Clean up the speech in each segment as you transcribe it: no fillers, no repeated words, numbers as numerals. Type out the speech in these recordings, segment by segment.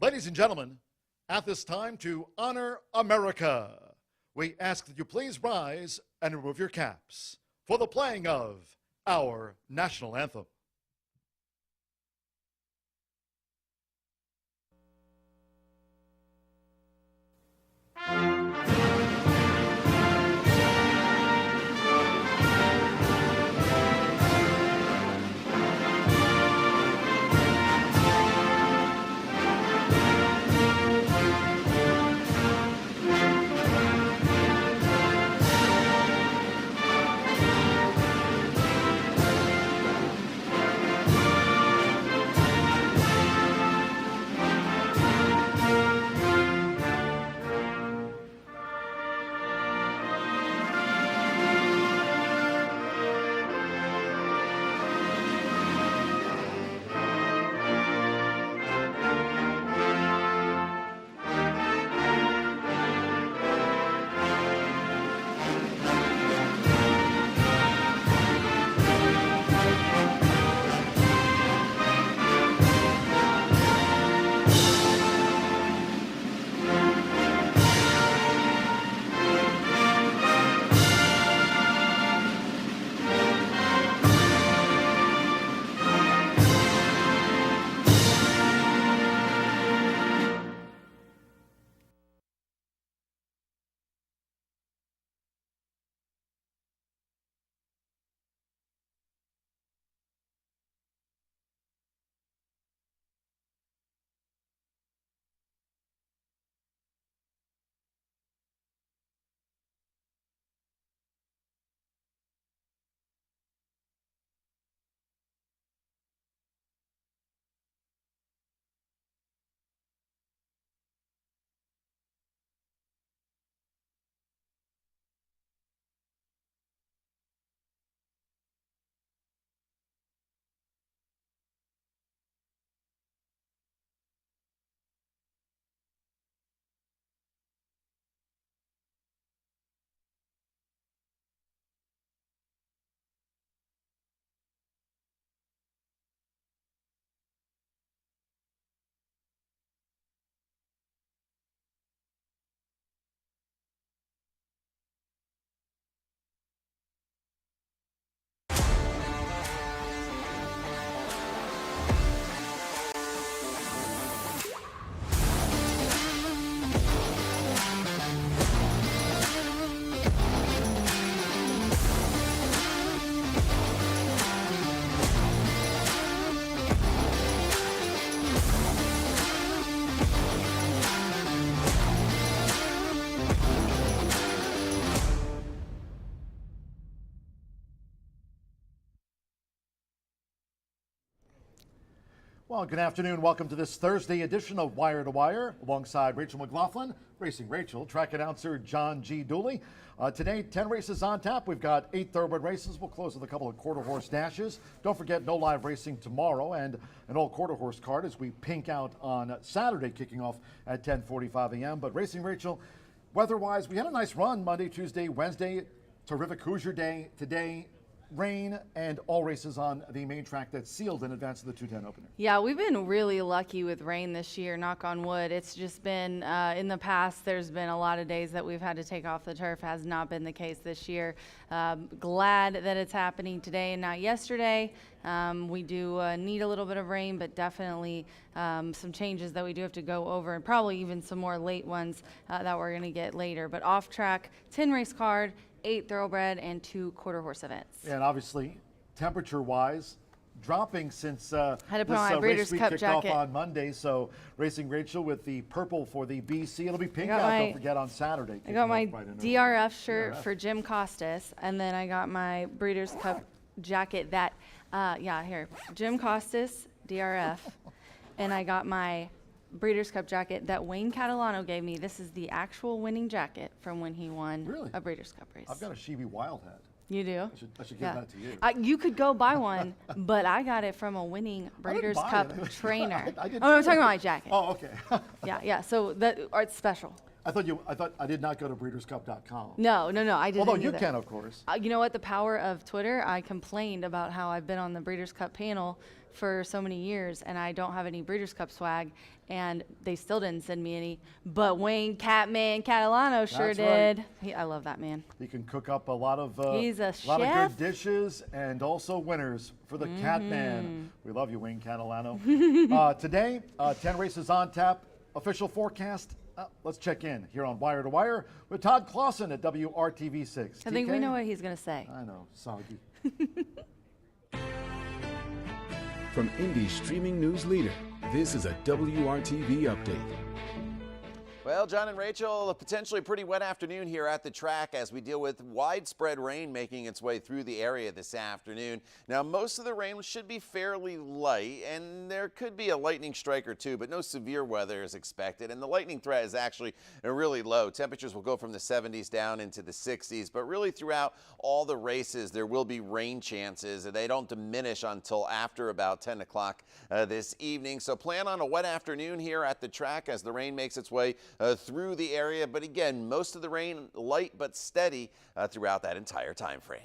Ladies and gentlemen, at this time to honor America, we ask that you please rise and remove your caps for the playing of our national anthem. Well, good afternoon. Welcome to this Thursday edition of Wire to Wire alongside Rachel McLaughlin, Racing Rachel, track announcer John G. Dooley. Today, 10 races on tap. We've got 8 thoroughbred races. We'll close with a couple of quarter horse dashes. Don't forget, no live racing tomorrow and an old quarter horse card as we pink out on Saturday, kicking off at 10:45 a.m. But Racing Rachel, weather-wise, we had a nice run Monday, Tuesday, Wednesday. Terrific Hoosier Day today. Rain and all races on the main track that's sealed in advance of the 210 opener. Yeah, we've been really lucky with rain this year, knock on wood. It's just been, in the past, there's been a lot of days that we've had to take off the turf. Has not been the case this year. Glad that it's happening today and not yesterday. We do need a little bit of rain, but definitely some changes that we do have to go over, and probably even some more late ones that we're going to get later. But off track, 10 race card, 8 thoroughbred, and 2 quarter horse events. And obviously, temperature-wise, dropping since had to put on my Breeders' race Cup kicked jacket off on Monday. So Racing Rachel with the purple for the BC. It'll be pink out, don't forget, on Saturday. I got my DRF shirt for Jim Costas, and then I got my Breeders' Cup jacket that, here, Jim Costas, DRF, and I got my Breeders' Cup jacket that Wayne Catalano gave me. This is the actual winning jacket from when he won a Breeders' Cup race. I've got a Chevy Wild hat. You do? I should give that to you. You could go buy one, but I got it from a winning Breeders' Cup trainer. I didn't I'm talking about my jacket. Oh, okay. Yeah. So it's special. I thought I did not go to breederscup.com. No, I didn't. Although you either. can, of course. You know what? The power of Twitter. I complained about how I've been on the Breeders' Cup panel for so many years, and I don't have any Breeders' Cup swag, and they still didn't send me any. But Wayne Catman Catalano sure That's right. did. I love that man. He can cook up a lot of He's a lot of chef. good dishes and also winners for the Catman. We love you, Wayne Catalano. Today, 10 races on tap. Official forecast. Let's check in here on Wire to Wire with Todd Clausen at WRTV6. I think we TK? know what he's going to say. I know, soggy. From Indy's streaming news leader, this is a WRTV update. Well, John and Rachel, a potentially pretty wet afternoon here at the track as we deal with widespread rain making its way through the area this afternoon. Now, most of the rain should be fairly light, and there could be a lightning strike or two, but no severe weather is expected. And the lightning threat is actually really low. Temperatures will go from the 70s down into the 60s, but really throughout all the races, there will be rain chances. They don't diminish until after about 10 o'clock this evening. So plan on a wet afternoon here at the track as the rain makes its way through the area. But again, most of the rain light but steady throughout that entire time frame.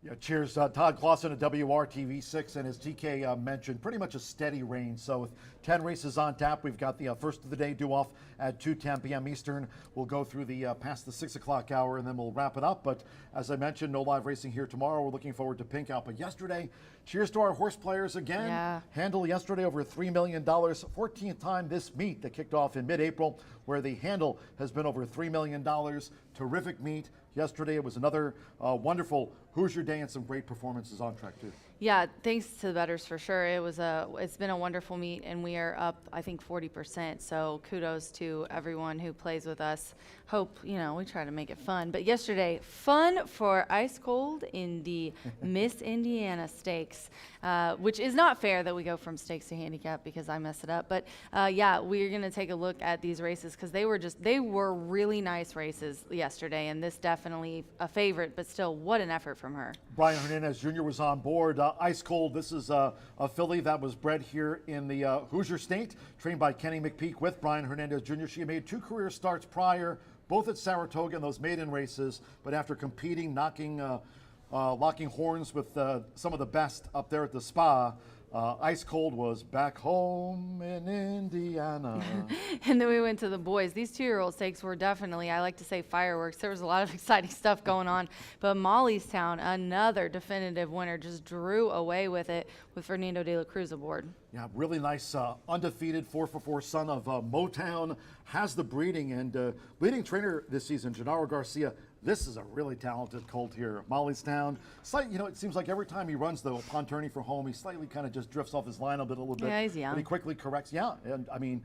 Yeah, cheers. Todd Clausen at WRTV6, and as TK mentioned, pretty much a steady rain. So with 10 races on tap, we've got the first of the day due off at 2:10 p.m. Eastern. We'll go through the past the 6 o'clock hour, and then we'll wrap it up. But as I mentioned, no live racing here tomorrow. We're looking forward to Pink Out. But yesterday, cheers to our horse players again. Yeah. Handle yesterday over $3 million, 14th time this meet that kicked off in mid-April, where the handle has been over $3 million. Terrific meet. Yesterday it was another wonderful Hoosier day and some great performances on track too. Yeah, thanks to the bettors for sure. It's been a wonderful meet, and we are up, I think, 40%. So kudos to everyone who plays with us. Hope, we try to make it fun. But yesterday, fun for ice cold in the Miss Indiana Stakes, which is not fair that we go from stakes to handicap because I mess it up. But yeah, we're going to take a look at these races because they were really nice races yesterday, and this definitely a favorite, but still, what an effort from her. Brian Hernandez Jr. was on board. Ice Cold, this is a filly that was bred here in the Hoosier State, trained by Kenny McPeak with Brian Hernandez Jr. She made 2 career starts prior, both at Saratoga in those maiden races, but after competing, locking horns with some of the best up there at the Spa, Ice Cold was back home in Indiana. And then we went to the boys. These 2-year-old stakes were definitely, I like to say, fireworks. There was a lot of exciting stuff going on. But Mollystown, another definitive winner, just drew away with it with Fernando de la Cruz aboard. Yeah, really nice, undefeated 4-for-4 son of Motown, has the breeding, and leading trainer this season, Gennaro Garcia. This is a really talented colt here. Mollystown, it seems like every time he runs, though, upon turning for home, he slightly kind of just drifts off his line a little bit. Yeah, he's young. But he quickly corrects. Yeah, and I mean,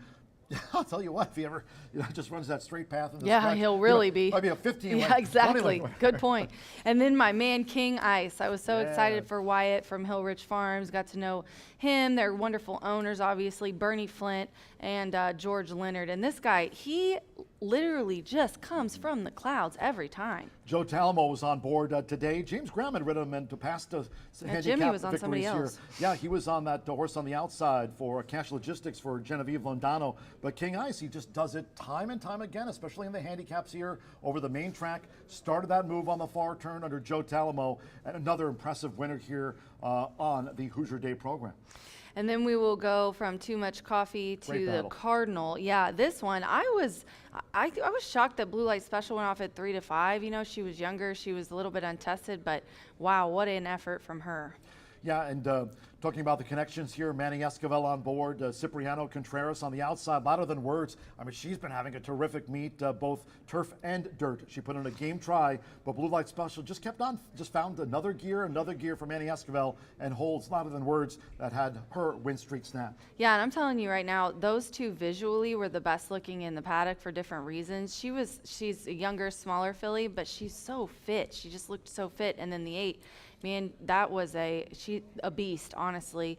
I'll tell you what, if he ever just runs that straight path. Yeah, he'll really be. I'd be a 15. Yeah, like, exactly. 20 Good point. And then my man, King Ice. I was so excited for Wyatt from Hill Ridge Farms. Got to know him. They're wonderful owners, obviously, Bernie Flint and George Leonard. And this guy, he literally just comes from the clouds every time. Joe Talamo was on board today. James Graham had ridden him into past handicap Jimmy was on victories somebody here. else. Yeah, he was on that horse on the outside for Cash Logistics for Genevieve Londano. But King Ice, he just does it time and time again, especially in the handicaps here over the main track. Started that move on the far turn under Joe Talamo, and another impressive winner here on the Hoosier Day program. And then we will go from Too Much Coffee to Great the battle. Cardinal. Yeah, this one, I was shocked that Blue Light Special went off at 3-5. She was younger, she was a little bit untested, but wow, what an effort from her. Yeah, and talking about the connections here, Manny Esquivel on board, Cipriano Contreras on the outside, louder than words. I mean, she's been having a terrific meet, both turf and dirt. She put in a game try, but Blue Light Special just kept on, just found another gear for Manny Esquivel, and holds louder than words that had her win streak snap. Yeah, and I'm telling you right now, those two visually were the best looking in the paddock for different reasons. She's a younger, smaller filly, but she's so fit. She just looked so fit. And then the 8, man, that was a beast, honestly. honestly.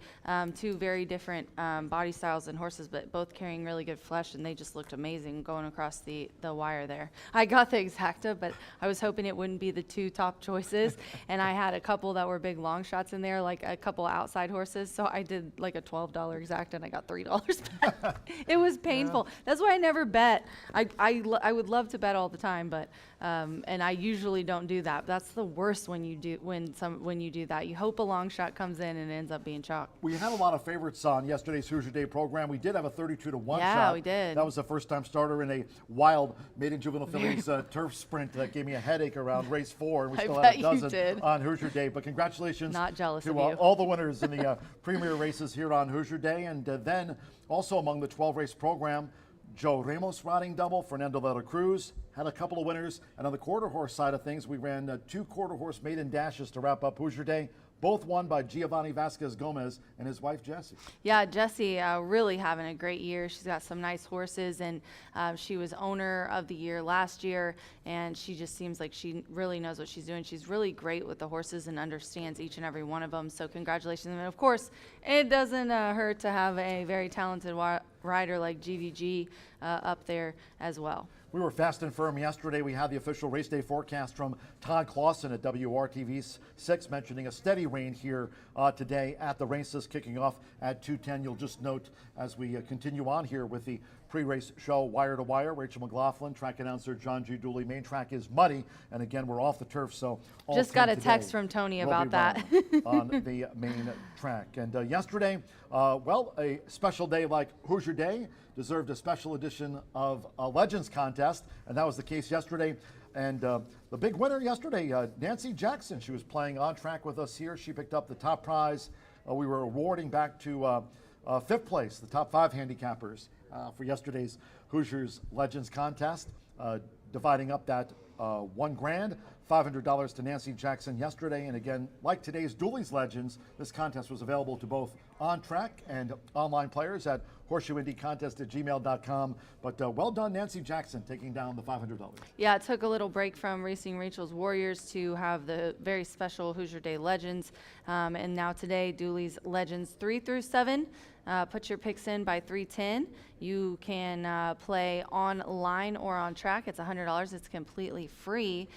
Two very different body styles and horses, but both carrying really good flesh, and they just looked amazing going across the wire there. I got the exacta, but I was hoping it wouldn't be the two top choices, and I had a couple that were big long shots in there, like a couple outside horses, so I did like a $12 exacta, and I got $3 back. It was painful. That's why I never bet. I would love to bet all the time, but and I usually don't do that. That's the worst when you do that. You hope a long shot comes in and it ends up being chalk. We had a lot of favorites on yesterday's Hoosier Day program. We did have a 32-1 shot. Yeah, we did. That was a first-time starter in a wild maiden juvenile fillies turf sprint that gave me a headache around race 4. And we I still bet had a you dozen did. on Hoosier Day. But congratulations Not jealous to of you. all the winners in the premier races here on Hoosier Day. And then also among the 12-race program, Joe Ramos riding double, Fernando de la Cruz had a couple of winners. And on the quarter horse side of things, we ran 2 quarter horse maiden dashes to wrap up Hoosier Day. Both won by Giovanni Vasquez Gomez and his wife, Jessie. Yeah, Jessie really having a great year. She's got some nice horses, and she was owner of the year last year, and she just seems like she really knows what she's doing. She's really great with the horses and understands each and every one of them, so congratulations. And of course, it doesn't hurt to have a very talented rider like GVG up there as well. We were fast and firm yesterday. We had the official race day forecast from Todd Clausen at WRTV 6 mentioning a steady rain here today at the races, kicking off at 2:10. You'll just note as we continue on here with the pre-race show wire to wire. Rachel McLaughlin, track announcer John G. Dooley. Main track is muddy, and again we're off the turf, so all Just 10 got a today text from Tony will about be that. run on the main track. And yesterday, well, a special day like Hoosier Day deserved a special edition of a Legends contest, and that was the case yesterday. And the big winner yesterday, Nancy Jackson, she was playing on track with us here. She picked up the top prize. We were awarding back to 5th place, the top 5 handicappers for yesterday's Hoosiers Legends contest, dividing up that $1 grand. $500 to Nancy Jackson yesterday. And again, like today's Dooley's Legends, this contest was available to both on-track and online players at horseshoeindycontest@gmail.com. But well done, Nancy Jackson, taking down the $500. Yeah, it took a little break from Racing Rachel's Warriors to have the very special Hoosier Day Legends. And now today, Dooley's Legends 3 through 7. Put your picks in by 3:10. You can play online or on track. It's $100. It's completely free.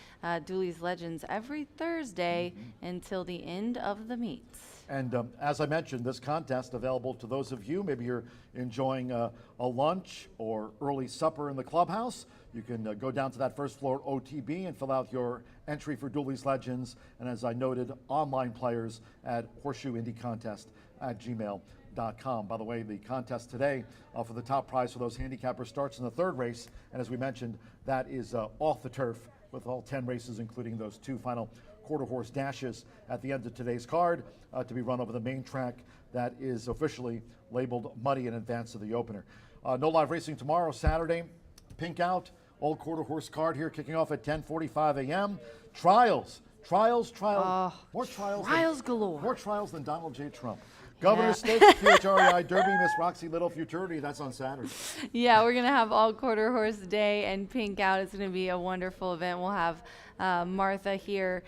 Dooley's Legends every Thursday until the end of the meets. And as I mentioned, this contest available to those of you, maybe you're enjoying a lunch or early supper in the clubhouse. You can go down to that first floor OTB and fill out your entry for Dooley's Legends. And as I noted, online players at horseshoeindycontest@gmail.com. By the way, the contest today for the top prize for those handicappers starts in the 3rd race. And as we mentioned, that is off the turf with all 10 races, including those 2 final quarter horse dashes at the end of today's card to be run over the main track that is officially labeled muddy in advance of the opener. No live racing tomorrow, Saturday. Pink out, all quarter horse card here kicking off at 10:45 a.m. Trials. More trials galore. More trials than Donald J. Trump. Governor's Stakes, QHREI Derby, Miss Roxy Little Futurity. That's on Saturday. Yeah, we're going to have all quarter horse day and pink out. It's going to be a wonderful event. We'll have Martha here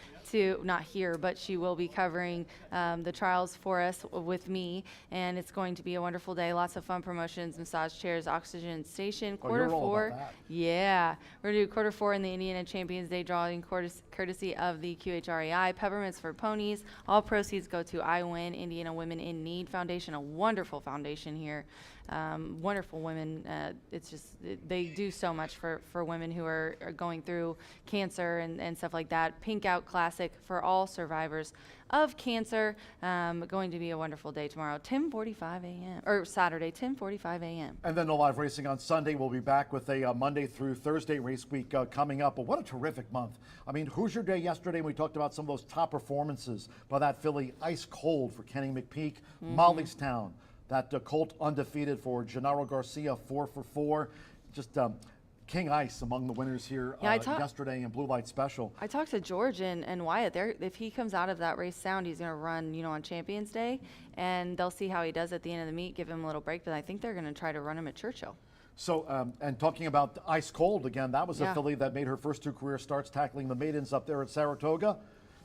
not here, but she will be covering the trials for us with me, and it's going to be a wonderful day. Lots of fun promotions, massage chairs, oxygen station, quarter you're all 4. about that. Yeah, we're going to do quarter 4 in the Indiana Champions Day drawing courtesy of the QHREI. Peppermints for ponies. All proceeds go to I Win, Indiana Women in Need Foundation, a wonderful foundation here. Wonderful women. It's just, they do so much for women who are going through cancer and stuff like that. Pink Out Classic for all survivors of cancer. Going to be a wonderful day tomorrow, 10:45 a.m. or Saturday, 10:45 a.m. And then no live racing on Sunday. We'll be back with a Monday through Thursday race week coming up. But what a terrific month. I mean, Hoosier Day yesterday, we talked about some of those top performances by that filly Ice Cold for Kenny McPeak, Mollystown. That Colt undefeated for Gennaro Garcia, 4 for 4. Just King Ice among the winners here yesterday in Blue Light Special. I talked to George and Wyatt. If he comes out of that race sound, he's going to run, on Champions Day, and they'll see how he does at the end of the meet, give him a little break, but I think they're going to try to run him at Churchill. So, and talking about Ice Cold again, that was a filly that made her first 2 career starts tackling the maidens up there at Saratoga.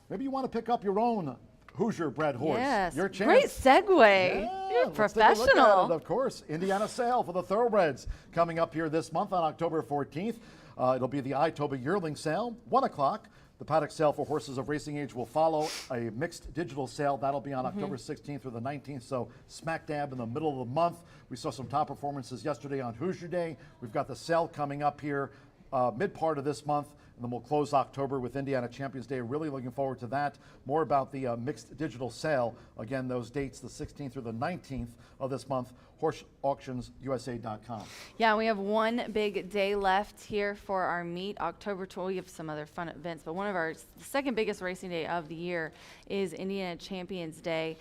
Maybe you want to pick up your own Hoosier bred horse. Yes. Your chance. Great segue. Yeah, You're let's take a look at professional. it, of course. Indiana sale for the thoroughbreds coming up here this month on October 14th. It'll be the Itoba yearling sale, 1 o'clock. The paddock sale for horses of racing age will follow a mixed digital sale. That'll be on October 16th through the 19th, so smack dab in the middle of the month. We saw some top performances yesterday on Hoosier Day. We've got the sale coming up here mid part of this month, and then we'll close October with Indiana Champions Day. Really looking forward to that. More about the mixed digital sale. Again, those dates, the 16th through the 19th of this month, horseauctionsusa.com. Yeah, we have one big day left here for our meet, October 12th. We have some other fun events, but one of our second biggest racing day of the year is Indiana Champions Day.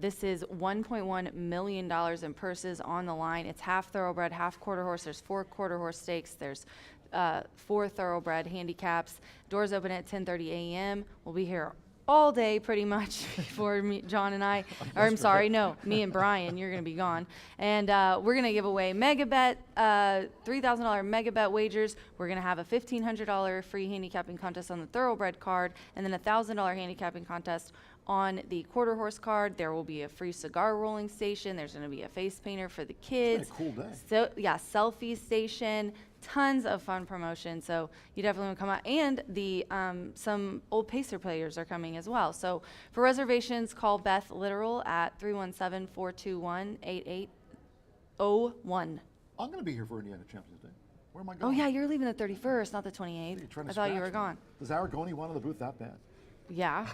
This is $1.1 million in purses on the line. It's half thoroughbred, half quarter horse. There's 4 quarter horse stakes. There's 4 thoroughbred handicaps. Doors open at 10:30 a.m. We'll be here all day pretty much before me, John and I, or I'm sorry, no, me and Brian, you're going to be gone. And we're going to give away mega bet, $3,000 mega bet wagers. We're going to have a $1,500 free handicapping contest on the thoroughbred card, and then a $1,000 handicapping contest on the quarter horse card. There will be a free cigar rolling station. There's going to be a face painter for the kids. It's been a cool day. So yeah, selfie station, tons of fun promotion. So you definitely want to come out. And the some old Pacer players are coming as well. So for reservations, call Beth Literal at 317-421-8801. I'm going to be here for Indiana Champions Day. Where am I Oh going? yeah, you're leaving the 31st, not the What are you 28th. trying to I thought you scratch were me? gone. Does Aragoni want on the booth that bad? Yeah.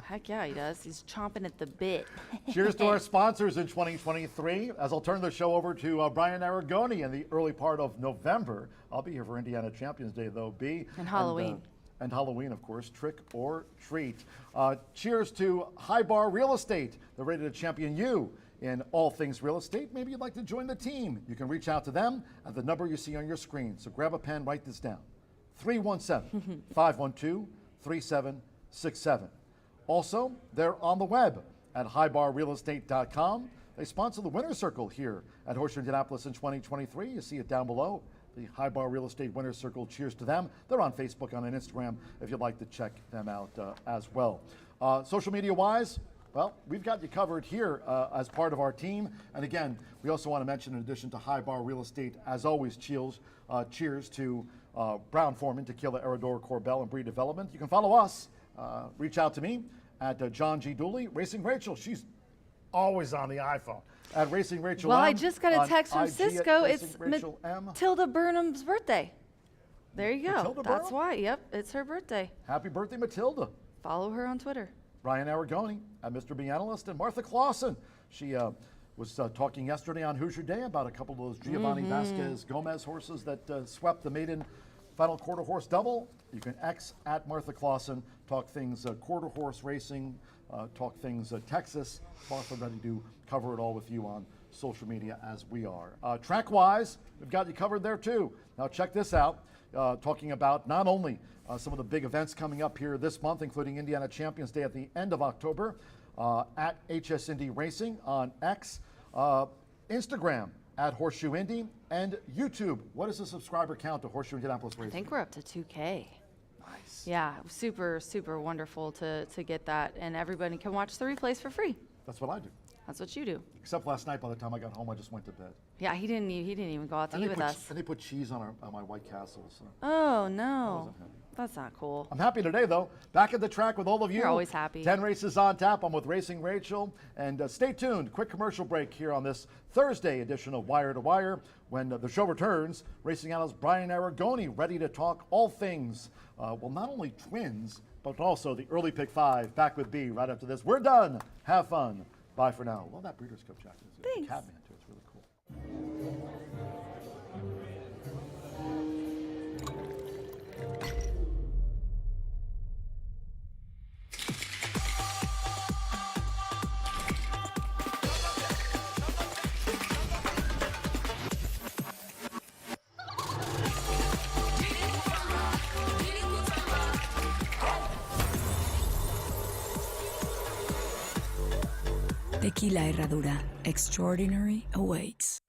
Heck yeah, he does. He's chomping at the bit. Cheers to our sponsors in 2023. As I'll turn the show over to Brian Aragoni in the early part of November. I'll be here for Indiana Champions Day, though, B. And Halloween. And Halloween, of course, trick or treat. Cheers to High Bar Real Estate. They're ready to champion you in all things real estate. Maybe you'd like to join the team. You can reach out to them at the number you see on your screen. So grab a pen, write this down. 317-512-3767. Also, they're on the web at highbarrealestate.com. They sponsor the Winner's Circle here at Horseshoe Indianapolis in 2023. You see it down below, the High Bar Real Estate Winner's Circle. Cheers to them. They're on Facebook and on Instagram if you'd like to check them out as well. Social media-wise, well, we've got you covered here as part of our team. And again, we also want to mention, in addition to High Bar Real Estate, as always, cheers to Brown Foreman, Tequila, Arador, Corbel, and Breed Development. You can follow us. Reach out to me at John G. Dooley. Racing Rachel, she's always on the iPhone. At Racing Rachel Well, M, I just got a on text from IG at Cisco. Racing It's Rachel M. Matilda Burnham's birthday. There you go. Matilda That's Burnham? why. Yep, it's her birthday. Happy birthday, Matilda. Follow her on Twitter. Ryan Aragoni at Mr. B Analyst, and Martha Clausen. She was talking yesterday on Hoosier Day about a couple of those Giovanni Vasquez Gomez horses that swept the maiden final quarter horse double. You can X at Martha Clausen, talk things quarter horse racing, talk things Texas. Martha ready to cover it all with you on social media as we are. Track-wise, we've got you covered there too. Now check this out, talking about not only some of the big events coming up here this month, including Indiana Champions Day at the end of October, at HS Indy Racing on X, Instagram at Horseshoe Indy, and YouTube. What is the subscriber count to Horseshoe Indianapolis Racing? I think we're up to 2K. Nice. Yeah, super, super wonderful to get that. And everybody can watch the replays for free. That's what I do. That's what you do. Except last night, by the time I got home, I just went to bed. Yeah, he didn't even go out to eat with us. And they put cheese on my White Castle. So Oh, no. wasn't happy. That's not cool. I'm happy today, though. Back at the track with all of you. You're always happy. 10 races on tap. I'm with Racing Rachel. And stay tuned. Quick commercial break here on this Thursday edition of Wire to Wire. When the show returns, racing analyst Brian Aragoni ready to talk all things, well, not only twins, but also the early pick 5. Back with B right after this. We're done. Have fun. Bye for now. Love that Breeders' Cup jacket. It's a Thanks. Catman, too. It's really cool. Tequila Herradura. Extraordinary awaits.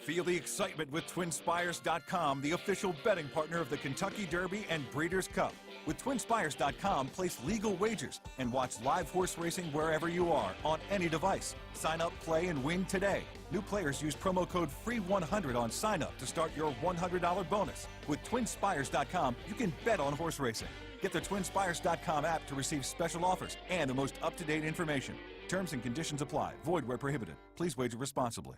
Feel the excitement with TwinSpires.com, the official betting partner of the Kentucky Derby and Breeders' Cup. With TwinSpires.com, place legal wagers and watch live horse racing wherever you are on any device. Sign up, play, and win today. New players use promo code FREE100 on sign up to start your $100 bonus. With TwinSpires.com, you can bet on horse racing. Get the TwinSpires.com app to receive special offers and the most up-to-date information. Terms and conditions apply. Void where prohibited. Please wager responsibly.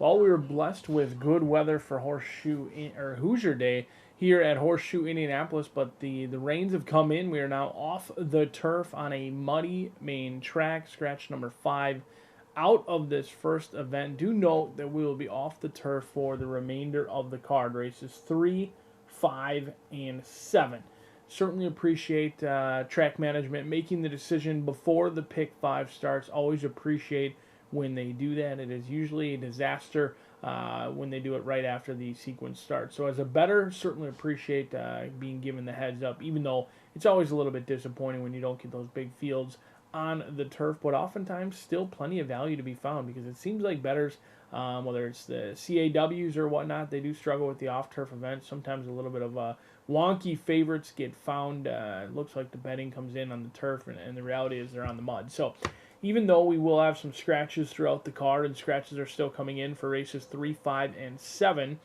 Well, we were blessed with good weather for Hoosier Day here at Horseshoe Indianapolis, but the rains have come in. We are now off the turf on a muddy main track, scratch number 5 out of this first event. Do note that we will be off the turf for the remainder of the card, races 3, 5, and 7. Certainly appreciate track management making the decision before the pick 5 starts. Always appreciate when they do that. It is usually a disaster when they do it right after the sequence starts. So as a bettor, certainly appreciate being given the heads up, even though it's always a little bit disappointing when you don't get those big fields on the turf, but oftentimes still plenty of value to be found, because it seems like bettors, whether it's the CAWs or whatnot, they do struggle with the off-turf events. Sometimes a little bit of wonky favorites get found. It looks like the betting comes in on the turf, and the reality is they're on the mud. So even though we will have some scratches throughout the card, and scratches are still coming in for races 3, 5, and 7,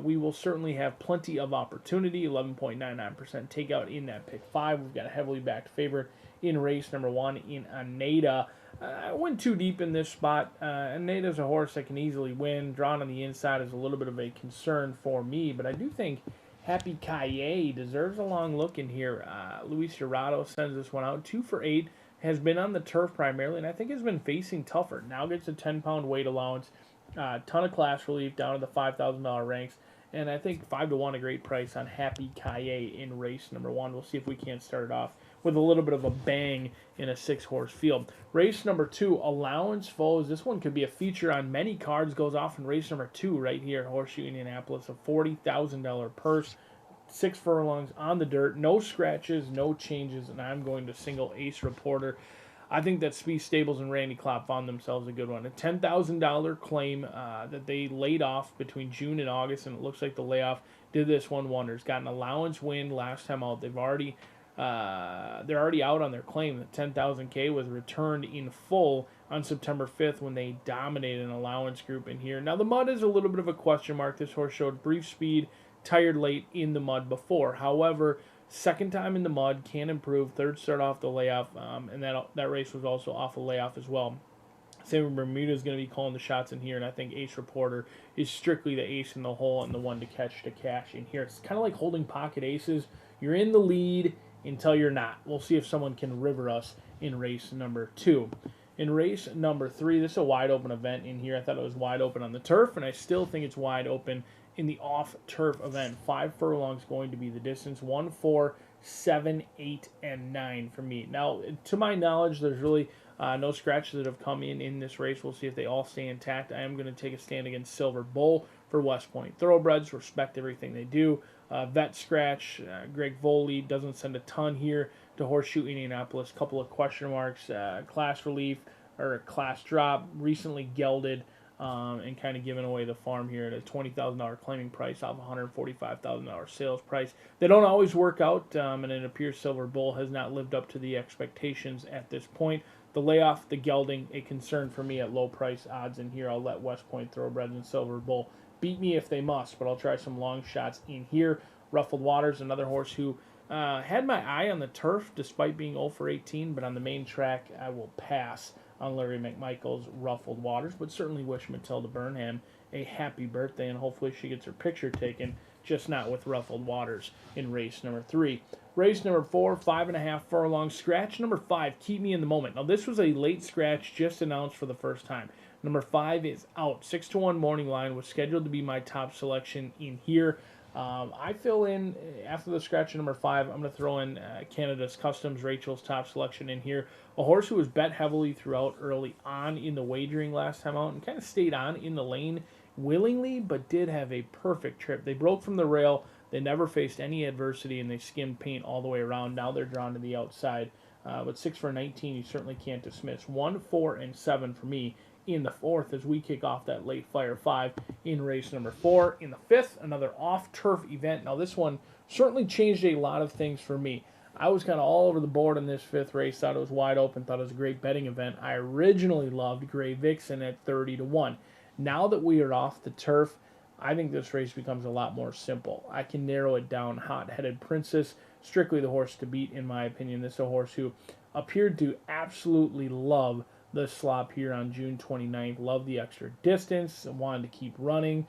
we will certainly have plenty of opportunity. 11.99% takeout in that pick 5. We've got a heavily backed favorite in race number 1 in Oneida. I went too deep in this spot. Oneida's a horse that can easily win. Drawn on the inside is a little bit of a concern for me, but I do think Happy Kaye deserves a long look in here. Luis Jurado sends this one out 2 for 8. Has been on the turf primarily, and I think has been facing tougher. Now gets a 10-pound weight allowance, ton of class relief down to the $5,000 ranks, and I think 5-1 a great price on Happy Kaye in race number 1. We'll see if we can't start it off with a little bit of a bang in a 6-horse field. Race number 2, Allowance Foes. This one could be a feature on many cards. Goes off in race number 2 right here at Horseshoe Indianapolis, a $40,000 purse. 6 furlongs on the dirt, no scratches, no changes, and I'm going to single Ace Reporter. I think that Spieth Stables and Randy Klopp found themselves a good one. A $10,000 claim that they laid off between June and August, and it looks like the layoff did this one wonders. Got an allowance win last time out. They're already out on their claim. The 10,000K was returned in full on September 5th when they dominated an allowance group in here. Now the mud is a little bit of a question mark. This horse showed brief speed, tired late in the mud before. However, second time in the mud, can improve. Third start off the layoff, and that race was also off a layoff as well. Sam Bermuda is going to be calling the shots in here, and I think Ace Reporter is strictly the ace in the hole and the one to catch to cash in here. It's kind of like holding pocket aces. You're in the lead until you're not. We'll see if someone can river us in race number 2. In race number 3, this is a wide open event in here. I thought it was wide open on the turf, and I still think it's wide open in the off-turf event. 5 furlongs going to be the distance. 1, 4, 7, 8, and 9 for me. Now, to my knowledge, there's really no scratches that have come in this race. We'll see if they all stay intact. I am going to take a stand against Silver Bull for West Point Thoroughbreds. Respect everything they do. Vet scratch. Greg Voley doesn't send a ton here to Horseshoe Indianapolis. Couple of question marks. Class relief or class drop. Recently gelded. And kind of giving away the farm here at a $20,000 claiming price off $145,000 sales price. They don't always work out, and it appears Silver Bull has not lived up to the expectations at this point. The layoff, the gelding, a concern for me at low price odds in here. I'll let West Point Thoroughbreds and Silver Bull beat me if they must, but I'll try some long shots in here. Ruffled Waters, another horse who had my eye on the turf despite being 0 for 18, but on the main track I will pass on Larry McMichael's Ruffled Waters, but certainly wish Matilda Burnham a happy birthday, and hopefully she gets her picture taken, just not with Ruffled Waters in race number 3. Race number 4, 5.5 furlongs. Scratch number 5, Keep Me in the Moment. Now this was a late scratch just announced for the first time. Number 5 is out. 6-1 morning line was scheduled to be my top selection in here. I fill in, after the scratch of number 5, I'm going to throw in Canada's Customs, Rachel's top selection in here. A horse who was bet heavily throughout early on in the wagering last time out and kind of stayed on in the lane willingly, but did have a perfect trip. They broke from the rail. They never faced any adversity, and they skimmed paint all the way around. Now they're drawn to the outside. But 6 for 19, you certainly can't dismiss. 1, 4, and 7 for me in the fourth as we kick off that late fire 5 in race number 4. In the fifth, another off-turf event. Now this one certainly changed a lot of things for me. I was kind of all over the board in this fifth race, thought it was wide open, thought it was a great betting event. I originally loved Gray Vixen at 30-1. Now that we are off the turf, I think this race becomes a lot more simple. I can narrow it down. Hot-Headed Princess, strictly the horse to beat, in my opinion. This is a horse who appeared to absolutely love the slop here on June 29th. Loved the extra distance, wanted to keep running.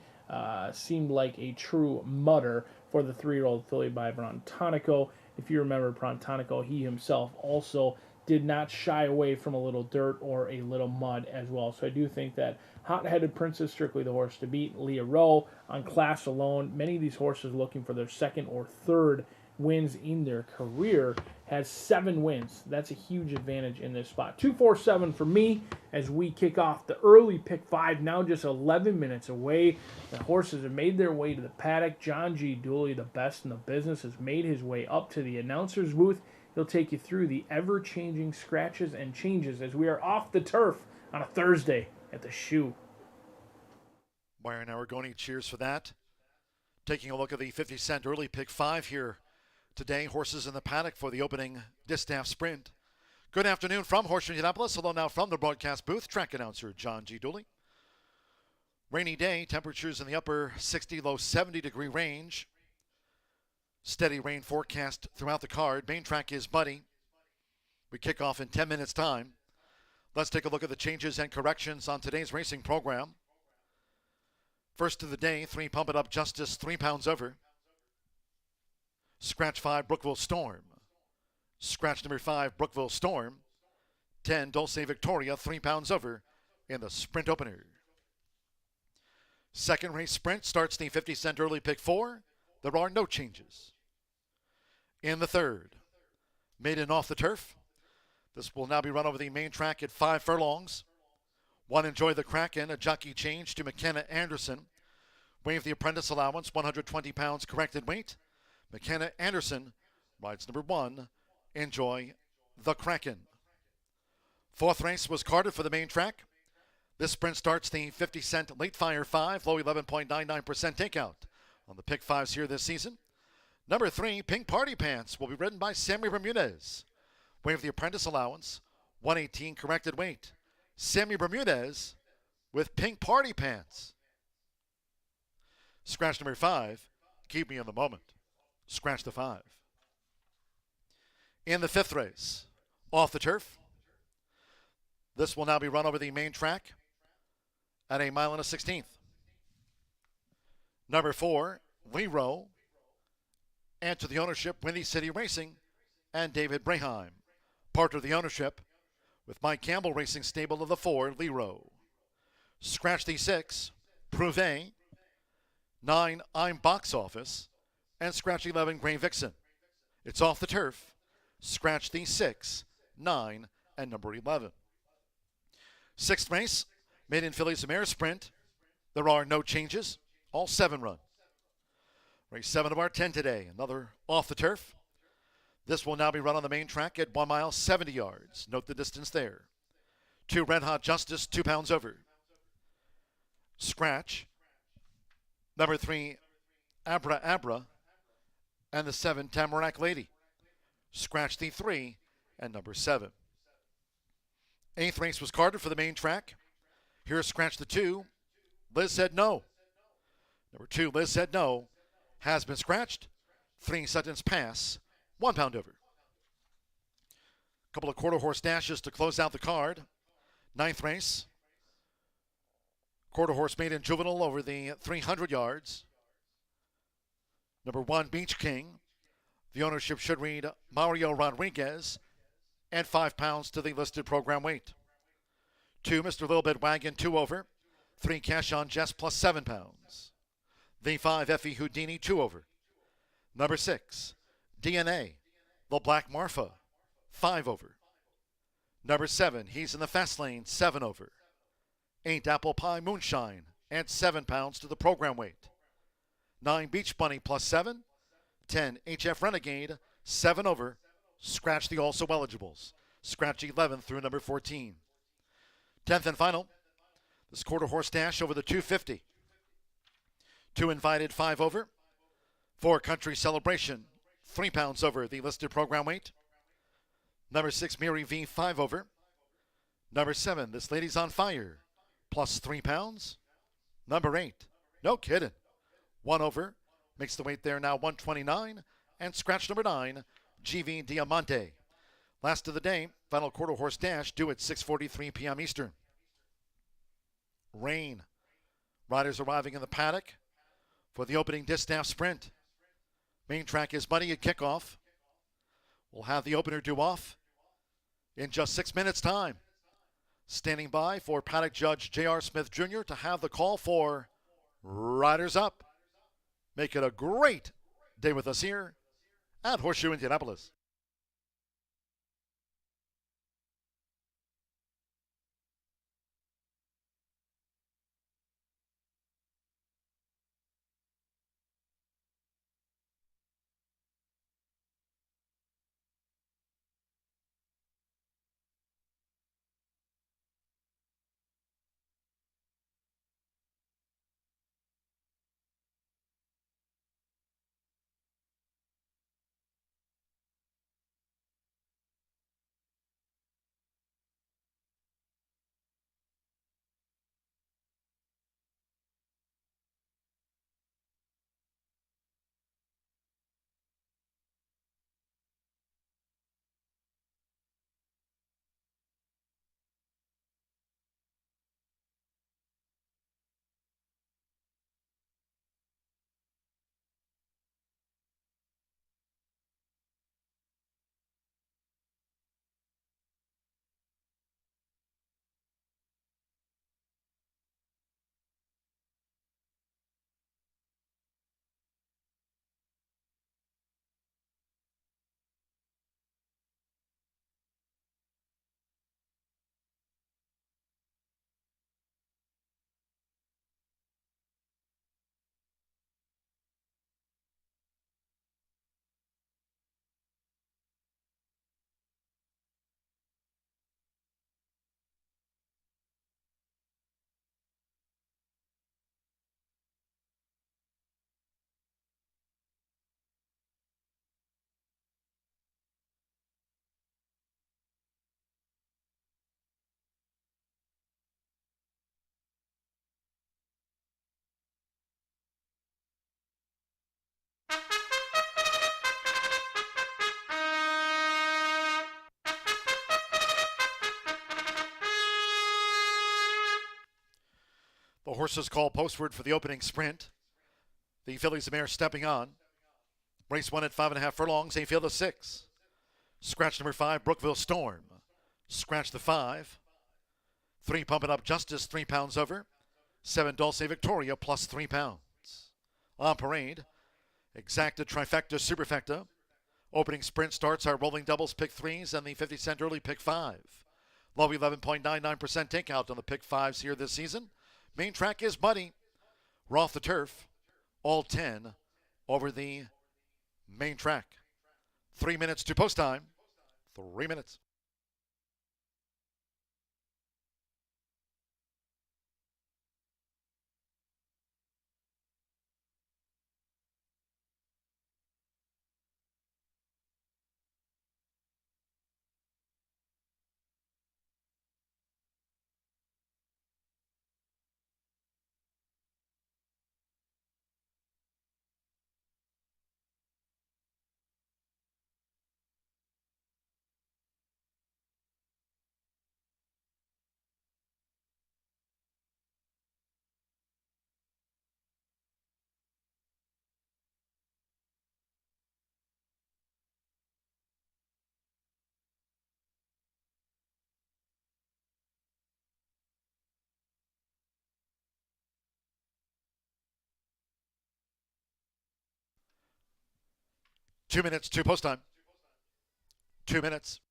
Seemed like a true mutter for the 3-year-old filly by Brontonico. If you remember Brontonico, he himself also did not shy away from a little dirt or a little mud as well. So I do think that Hot-Headed Princess, strictly the horse to beat. Leah Rowe on class alone. Many of these horses looking for their second or third wins in their career, has 7 wins. That's a huge advantage in this spot. 2, 4, 7 for me as we kick off the early pick 5, now just 11 minutes away. The horses have made their way to the paddock. John G. Dooley, the best in the business, has made his way up to the announcer's booth. He'll take you through the ever-changing scratches and changes as we are off the turf on a Thursday at the Shoe. Byron Aragoni cheers for that. Taking a look at the 50-cent early pick 5 here today. Horses in the paddock for the opening distaff sprint. Good afternoon from Horseshoe Indianapolis. Hello now from the broadcast booth. Track announcer John G. Dooley. Rainy day. Temperatures in the upper 60, low 70 degree range. Steady rain forecast throughout the card. Main track is muddy. We kick off in 10 minutes time. Let's take a look at the changes and corrections on today's racing program. First of the day, 3 Pump It Up Justice, 3 pounds over. Scratch 5, Brookville Storm. Scratch number 5, Brookville Storm. 10, Dulce Victoria, 3 pounds over in the sprint opener. Second race sprint starts the 50-cent early pick 4. There are no changes. In the third, maiden off the turf. This will now be run over the main track at 5 furlongs. 1, Enjoy the Kraken, a jockey change to McKenna Anderson. Waive the apprentice allowance, 120 pounds corrected weight. McKenna Anderson rides number 1, Enjoy the Kraken. Fourth race was carded for the main track. This sprint starts the 50-cent late fire 5, low 11.99% takeout on the pick 5s here this season. Number 3, Pink Party Pants, will be ridden by Sammy Bermudez. Waive the apprentice allowance, 118 corrected weight. Sammy Bermudez with Pink Party Pants. Scratch number 5, Keep Me in the Moment. Scratch the 5. In the fifth race, off the turf. This will now be run over the main track at 1 1/16. Number 4, Lero. And to the ownership, Windy City Racing and David Breheim. Part of the ownership with Mike Campbell Racing Stable of the 4, Lero. Scratch the 6, Prouvé. 9, I'm Box Office. And scratch 11, Gray Vixen. It's off the turf. Scratch the 6, 9, and number 11. Sixth race, Maiden Fillies and Mare Sprint. There are no changes. All 7 run. Race 7 of our 10 today. Another off the turf. This will now be run on the main track at 1 mile, 70 yards. Note the distance there. 2, Red Hot Justice, 2 pounds over. Scratch. Number 3, Abra Abra. And the 7, Tamarack Lady. Scratch the 3 and number 7. Eighth race was carded for the main track. Here's scratch the 2. Liz said no. Number 2, Liz said no. Has been scratched. 3 Sutton's Pass. 1 pound over. Couple of quarter horse dashes to close out the card. Ninth race. Quarter horse maiden juvenile over the 300 yards. Number 1, Beach King. The ownership should read Mario Rodriguez. And 5 pounds to the listed program weight. 2, Mr. Little Bit Wagon, 2 over. 3, Cash on Jess plus 7 pounds. The 5, Effie Houdini, 2 over. Number 6, DNA, the Black Marfa, 5 over. Number 7, He's in the Fast Lane, 7 over. 8, Apple Pie Moonshine, and 7 pounds to the program weight. 9, Beach Bunny plus 7, 10, HF Renegade, 7 over. Scratch the also eligibles. Scratch 11 through number 14. 10th and final. This quarter horse dash over the 250. 2 invited, 5 over. 4 Country Celebration, 3 pounds over the listed program weight. Number 6 Miri V, 5 over. Number 7 This Lady's on Fire, plus 3 pounds. Number 8 No Kiddin', 1 over. Makes the weight there now 129. And scratch number 9 GV Diamante. Last of the day, final quarter horse dash due at 6:43 p.m. Eastern. Rain. Riders arriving in the paddock for the opening distaff sprint. Main track is muddy at kickoff. We'll have the opener due off in just 6 minutes' time. Standing by for paddock judge J.R. Smith Jr. to have the call for riders up. Make it a great day with us here at Horseshoe Indianapolis. The horses call postward for the opening sprint. The fillies and mares stepping on. Race 1 at 5.5 furlongs, a field of 6. Scratch number 5, Brookville Storm. Scratch the 5. 3 Pumping Up Justice, 3 pounds over. 7 Dulce Victoria, plus 3 pounds. On parade, Exacta Trifecta Superfecta. Opening sprint starts our rolling doubles pick 3s and the 50-cent early pick 5. Low 11.99% takeout on the pick 5s here this season. Main track is muddy. We're off the turf. All 10 over the main track. 3 minutes to post time. 3 minutes. Two minutes to post time. 2 minutes.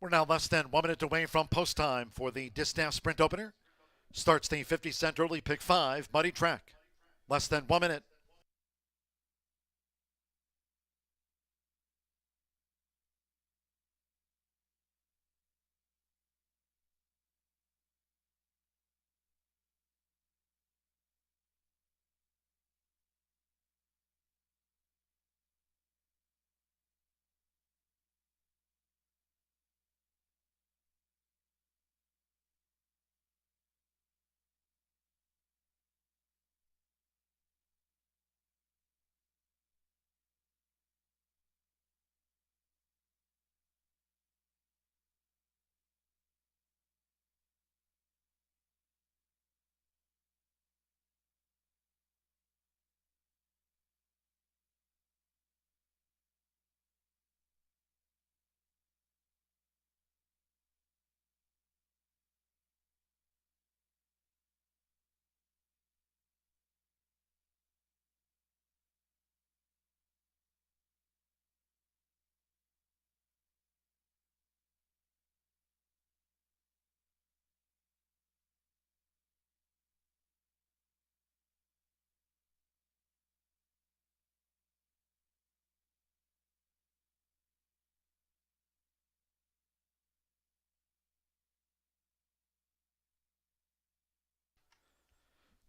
We're now less than 1 minute away from post time for the Distaff Sprint Opener. Starts the 50-cent early pick 5 muddy track. Less than 1 minute.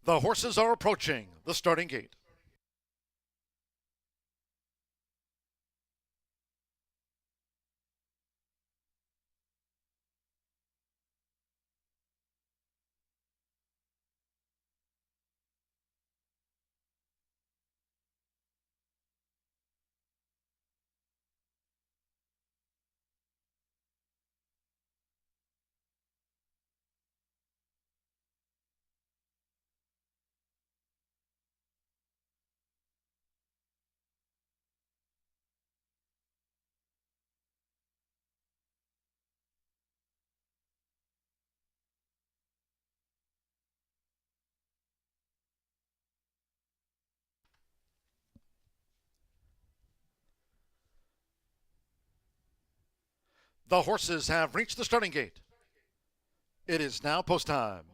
The horses are approaching the starting gate. The horses have reached the starting gate. It is now post time.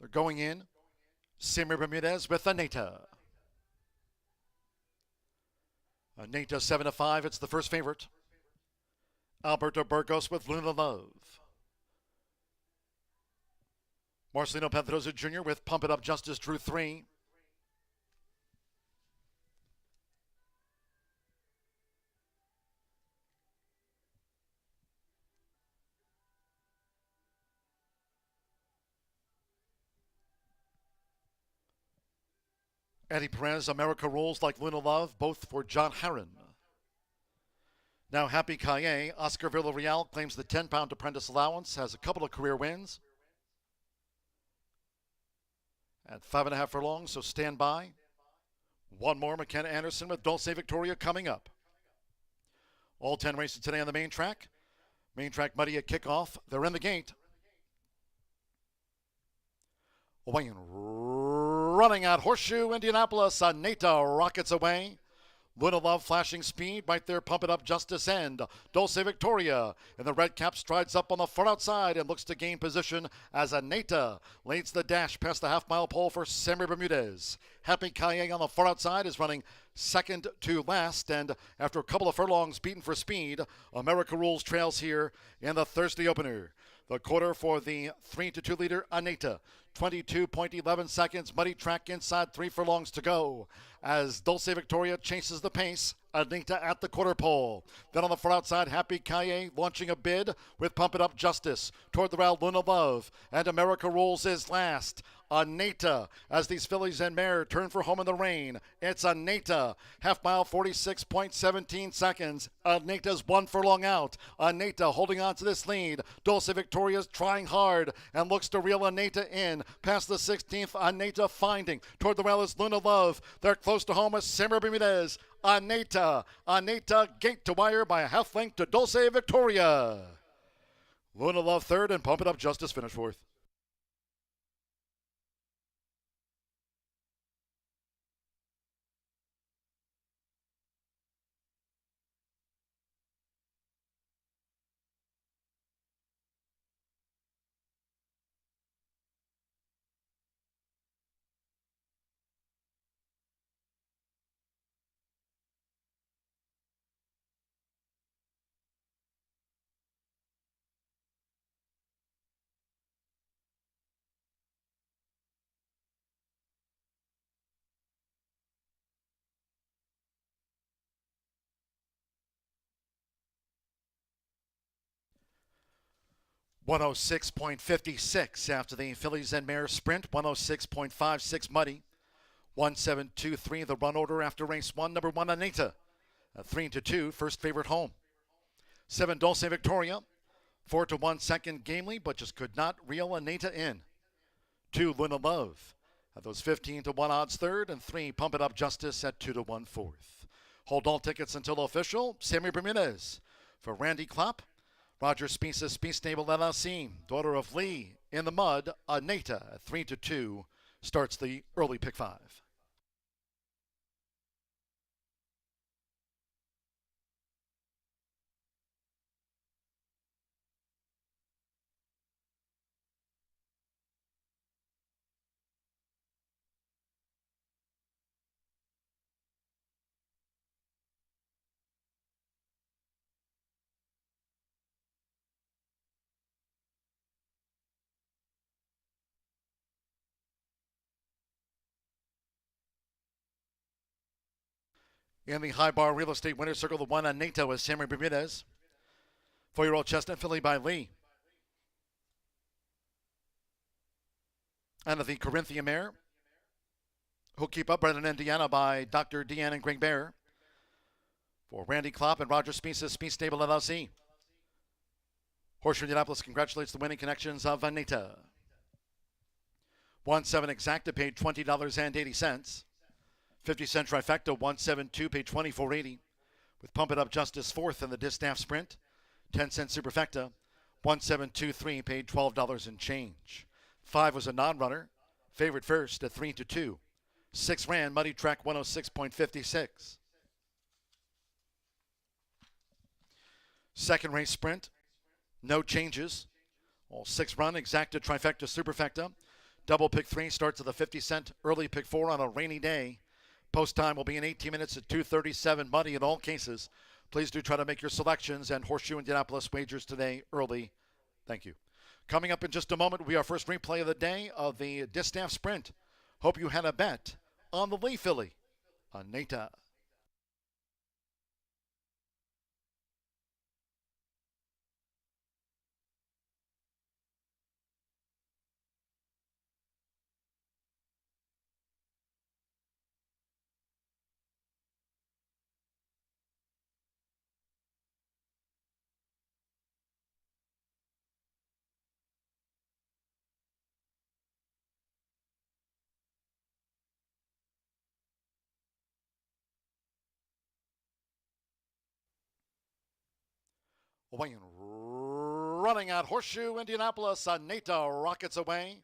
They're going in. Simmer Bermudez with Aneta. Aneta 7-5. It's the first favorite. Alberto Burgos with Luna Love. Marcelino Pedroza Jr. with Pump It Up Justice drew 3. Eddie Perez, America Rolls Like Luna Love, both for John Herron. Now Happy Calle, Oscar Villarreal claims the 10-pound apprentice allowance, has a couple of career wins. At 5.5 furlongs, so stand by. One more, McKenna Anderson with Dulce Victoria coming up. All 10 races today on the main track. Main track muddy at kickoff. They're in the gate. Away and running out Horseshoe Indianapolis. Aneta rockets away. Luna Love flashing speed right there. Pump It Up Justice and Dulce Victoria. And the red cap strides up on the far outside and looks to gain position as Aneta leads the dash past the half-mile pole for Sammy Bermudez. Happy Calle on the far outside is running second to last, and after a couple of furlongs beaten for speed, America Rules trails here in the Thursday opener. The quarter for the 3-2 leader, Aneta. 22.11 seconds. Muddy track inside 3 furlongs to go. As Dulce Victoria chases the pace, Aneta at the quarter pole. Then on the far outside, Happy Calle launching a bid with Pump It Up Justice. Toward the rail, Luna Love. And America Rules is last. Aneta as these fillies and mare turn for home in the rain. It's Aneta. Half mile, 46.17 seconds. Aneta's 1 furlong out. Aneta holding on to this lead. Dulce Victoria's trying hard and looks to reel Aneta in. Past the 16th, Aneta finding. Toward the rail is Luna Love. They're close to home with Simmer Bermudez. Aneta gate to wire by a half length to Dulce Victoria. Luna Love third and Pump It Up Justice finish fourth. 106.56 after the fillies and mares sprint. 106.56 Muddy. 1723 the run order after race 1. Number 1 Anita. 3-2 first favorite home. 7 Dulce Victoria. 4-1 second Gamely, but just could not reel Anita in. 2 Luna Love. At those 15-1 odds third, and 3 Pump It Up Justice at 2-1 fourth. Hold all tickets until official. Sammy Bermudez for Randy Klopp. Roger Spiesa, Speed Stable LLC, daughter of Lee in the mud. Anita at 3-2 starts the early pick 5. In the high bar real estate winner's circle, the 1 Anita is Sammy Bermudez. 4-year-old Chestnut filly by Lee. And the Corinthia mare, who'll keep up, bred in Indiana by Dr. Deanne and Greg Bear. For Randy Klopp and Roger Spiesa, Speed Stable LLC. Horseshoe Indianapolis congratulates the winning connections of Anita. 1-7 Exacta paid $20.80. 50-cent trifecta, 172 paid $24.80. With Pump It Up Justice fourth in the Distaff Sprint. 10-cent Superfecta, 1723 paid $12 and change. 5 was a non-runner. Favorite first at 3-2. 6 ran, Muddy Track 106.56. Second race sprint, no changes. All 6 run, Exacta, Trifecta, Superfecta. Double pick 3 starts at the 50-cent. Early pick 4 on a rainy day. Post time will be in 18 minutes at 2:37. Muddy in all cases. Please do try to make your selections and Horseshoe Indianapolis wagers today early. Thank you. Coming up in just a moment, we are first replay of the day of the Distaff Sprint. Hope you had a bet on the Lee filly, Anita. Away and running out Horseshoe Indianapolis. Anita rockets away.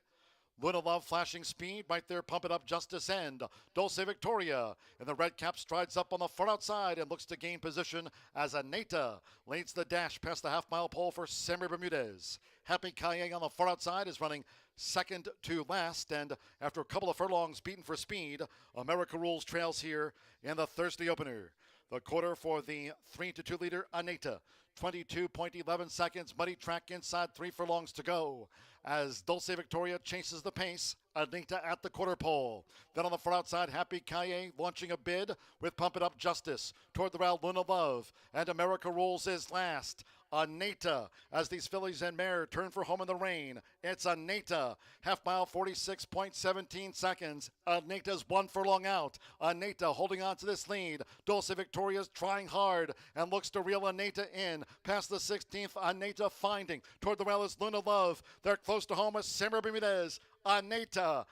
Luna Love flashing speed right there. Pump It Up Justice End. Dulce Victoria in the red cap strides up on the far outside and looks to gain position as Anita leads the dash past the half-mile pole for Sammy Bermudez. Happy Kaye on the far outside is running second to last, and after a couple of furlongs beaten for speed, America Rules trails here in the Thursday opener. The quarter for the 3-2 leader, Anita. 22.11 seconds. Muddy Track inside 3 furlongs to go as Dulce Victoria chases the pace. Anita at the quarter pole. Then on the far outside, Happy Kaye launching a bid with Pump It Up Justice. Toward the rail, Luna Love. And America Rules is last. Anita as these fillies and mare turn for home in the rain. It's Anita. Half mile, 46.17 seconds. Anita's 1 furlong out. Anita holding on to this lead. Dulce Victoria's trying hard and looks to reel Anita in. Past the 16th, Anita finding. Toward the rail is Luna Love. They're close to home as Sammy Bermudez. Anita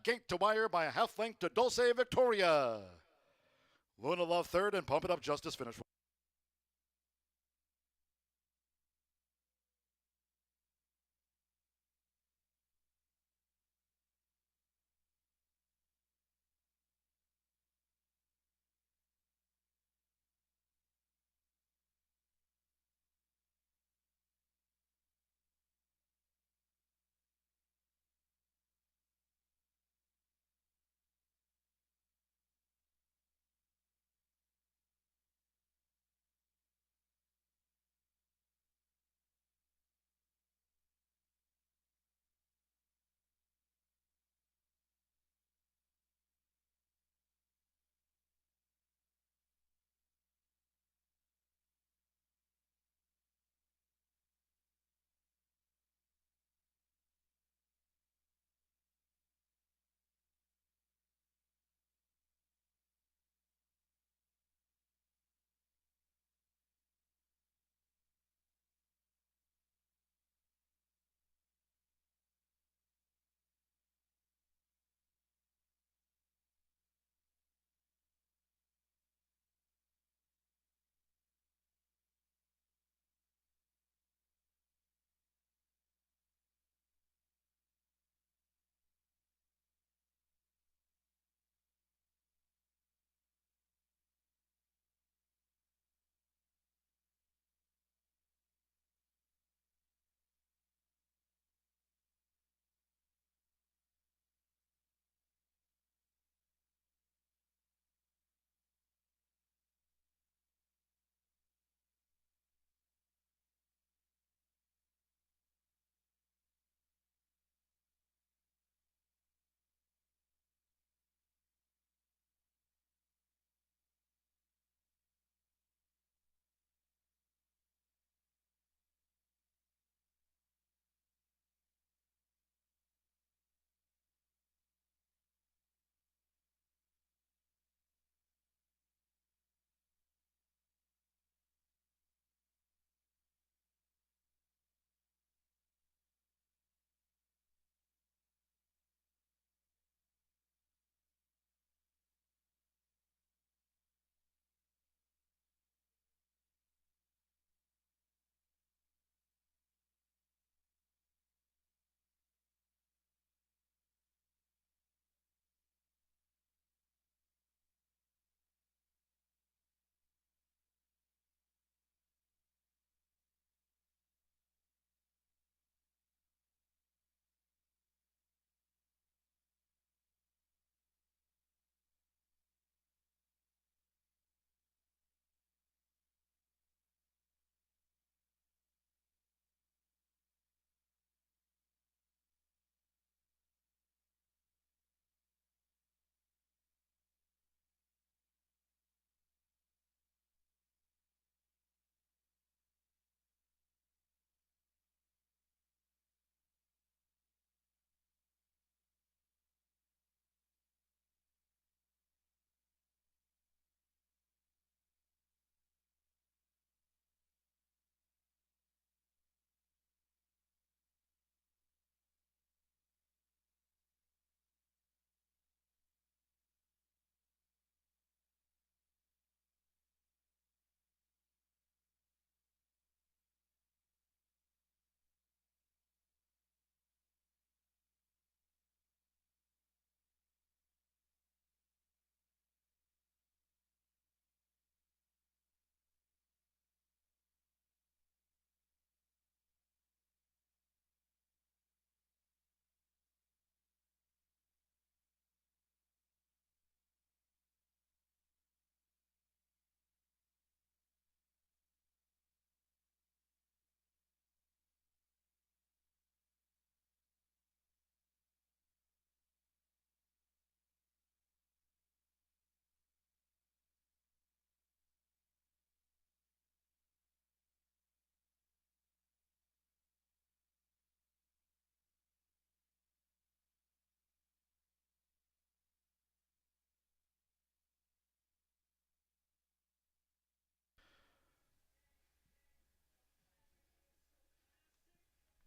gate to wire by a half length to Dulce Victoria. Luna Love third and Pump It Up Justice finish.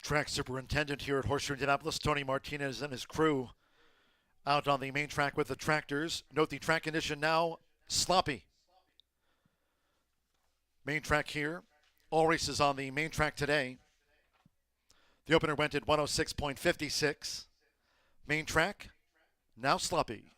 Track superintendent here at Horseshoe Indianapolis, Tony Martinez, and his crew out on the main track with the tractors. Note the track condition now sloppy. Main track here. All races on the main track today. The opener went at 106.56. Main track now sloppy.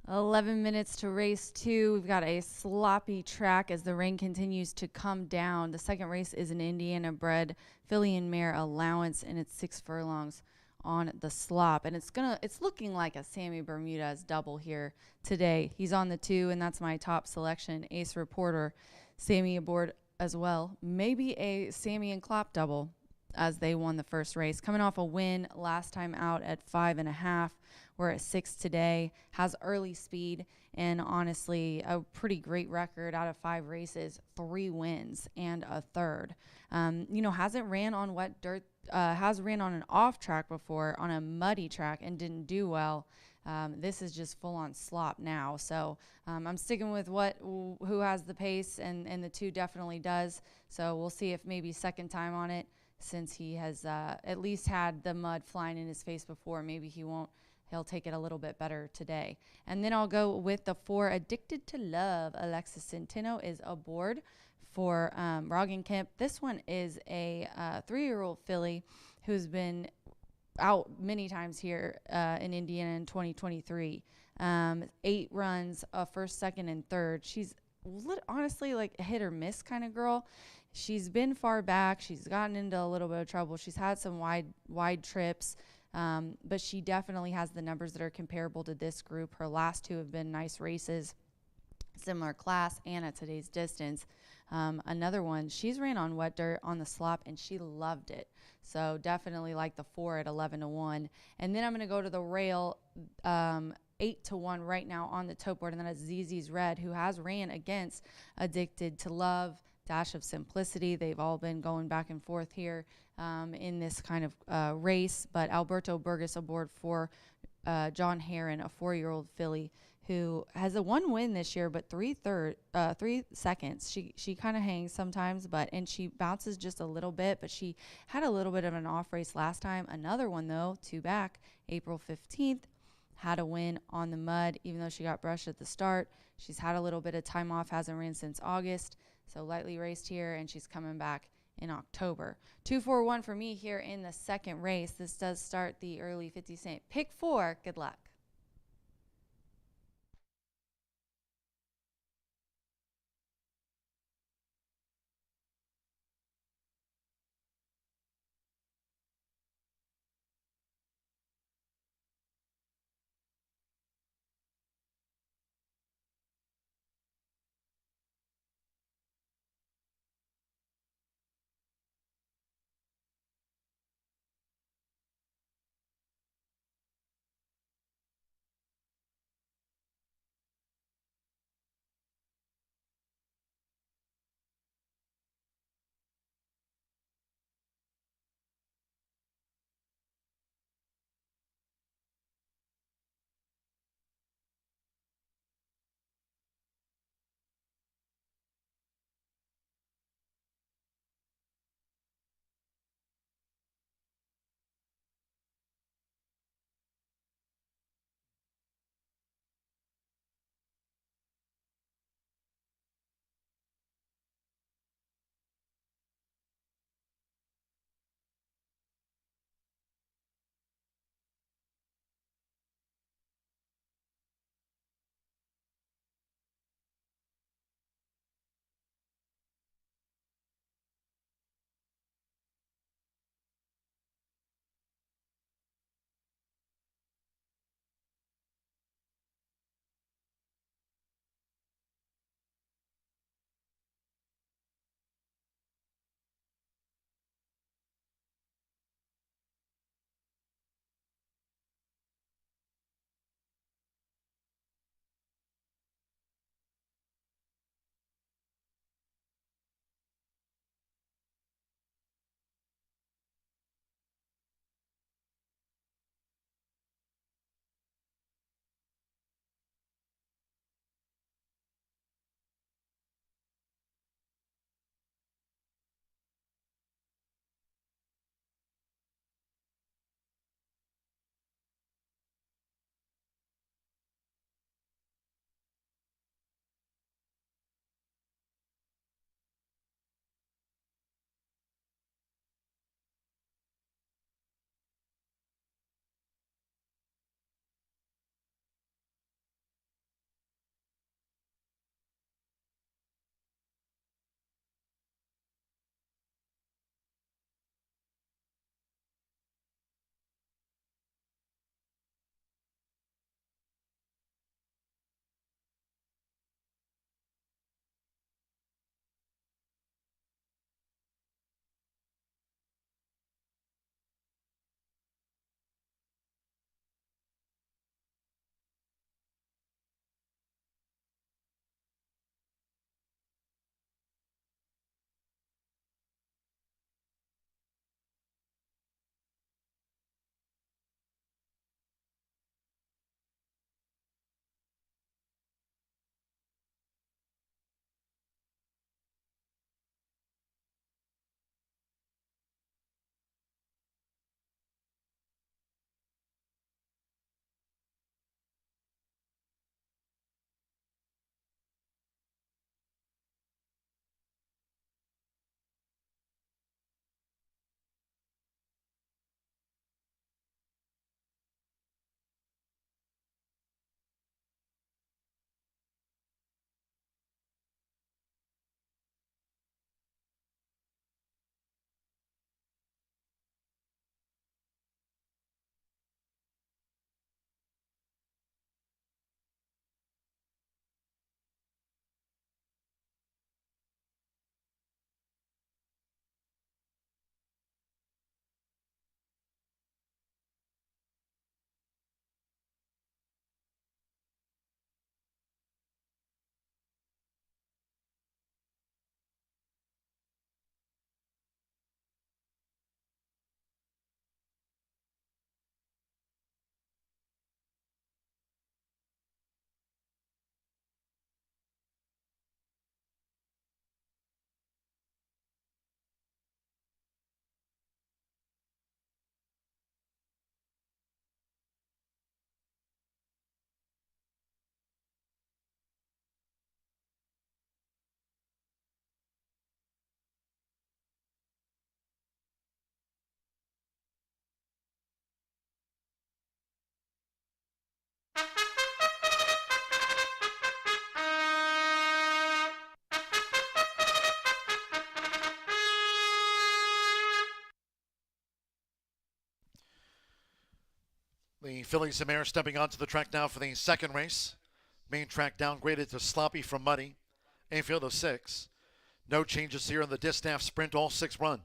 "11 minutes to race 2. We've got a sloppy track as the rain continues to come down. The second race is an Indiana-bred filly and mare allowance, and it's 6 furlongs on the slop. And it's looking like a Sammy Bermudez double here today. He's on the 2, and that's my top selection. Ace Reporter, Sammy aboard as well. Maybe a Sammy and Klopp double, as they won the first race. Coming off a win last time out at 5.5. We're at 6 today. Has early speed and honestly a pretty great record out of 5 races, 3 wins and a third. Hasn't ran on wet dirt, has ran on an off track before on a muddy track and didn't do well. This is just full on slop now. So I'm sticking with who has the pace, and the 2 definitely does. So we'll see if maybe second time on it, since he has at least had the mud flying in his face before. Maybe he'll take it a little bit better today. And then I'll go with the 4, Addicted to Love. Alexis Centeno is aboard for Kemp. This one is a 3-year-old filly who's been out many times here in Indiana in 2023. 8 runs, first, second, and third. She's honestly like a hit or miss kind of girl. She's been far back. She's gotten into a little bit of trouble. She's had some wide trips, but she definitely has the numbers that are comparable to this group. Her last 2 have been nice races, similar class, and at today's distance. Another one, she's ran on wet dirt on the slop, and she loved it. So definitely like the 4 at 11-1. And then I'm going to go to the rail, 8-1 right now on the tote board, and then it's ZZ's Red, who has ran against Addicted to Love, Dash of Simplicity. They've all been going back and forth here in this kind of race. But Alberto Burgess aboard for John Heron, a 4-year-old filly who has a 1 win this year, but 3 seconds. She kind of hangs sometimes, and she bounces just a little bit, but she had a little bit of an off race last time. Another one, though, 2 back, April 15th. Had a win on the mud, even though she got brushed at the start. She's had a little bit of time off, hasn't ran since August, so lightly raced here, and she's coming back in October. 2-4-1 for me here in the second race. This does start the early 50 cent. Pick 4. Good luck. The fillies and mares stepping onto the track now for the second race. Main track downgraded to sloppy from muddy. A field of 6. No changes here in the distaff sprint, all 6 run.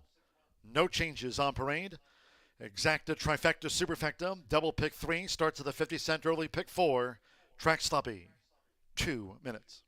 No changes on parade. Exacta, trifecta, superfecta, double pick 3, starts at the 50-cent early pick 4. Track sloppy, 2 minutes.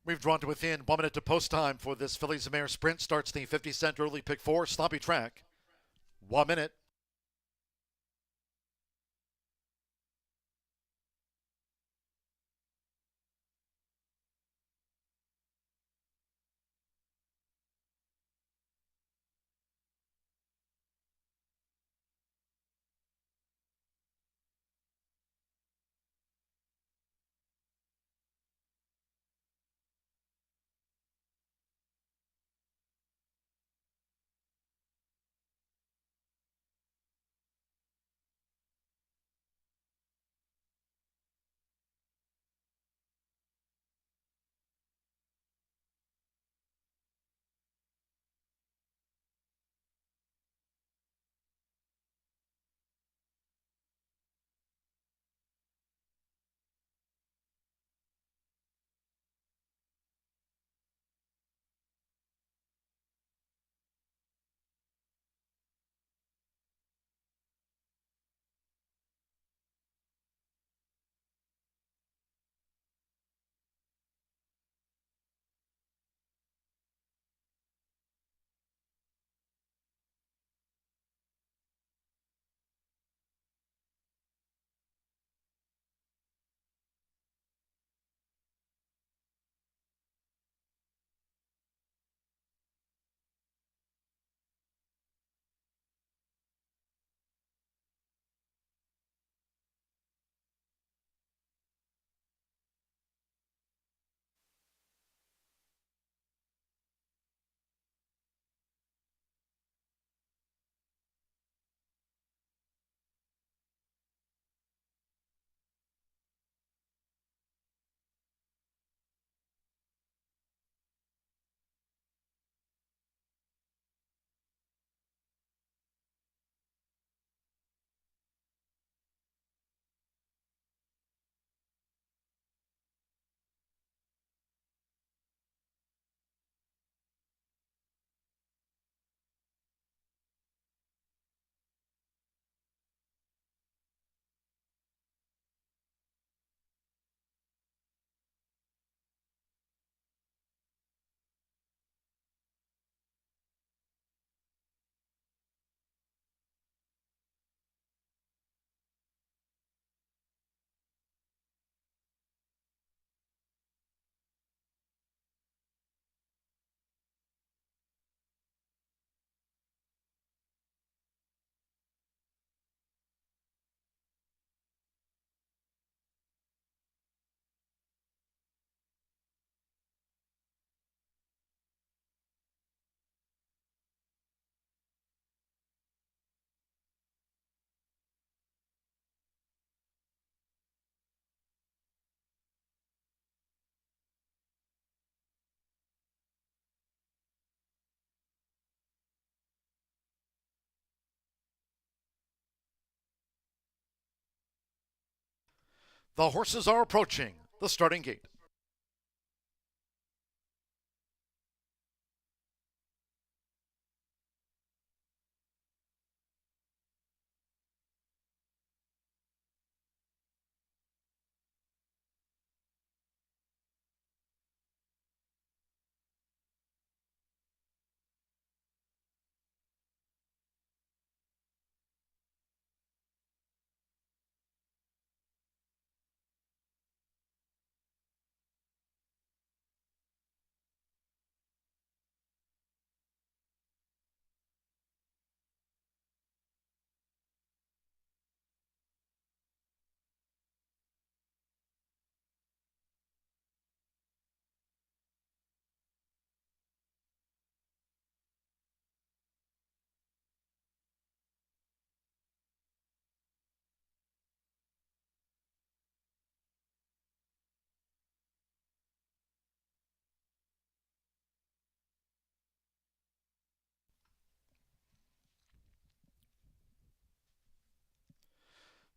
We've drawn to within 1 minute to post time for this Fillies and Mares sprint. Starts the 50-cent early pick 4, sloppy track. 1 minute. The horses are approaching the starting gate.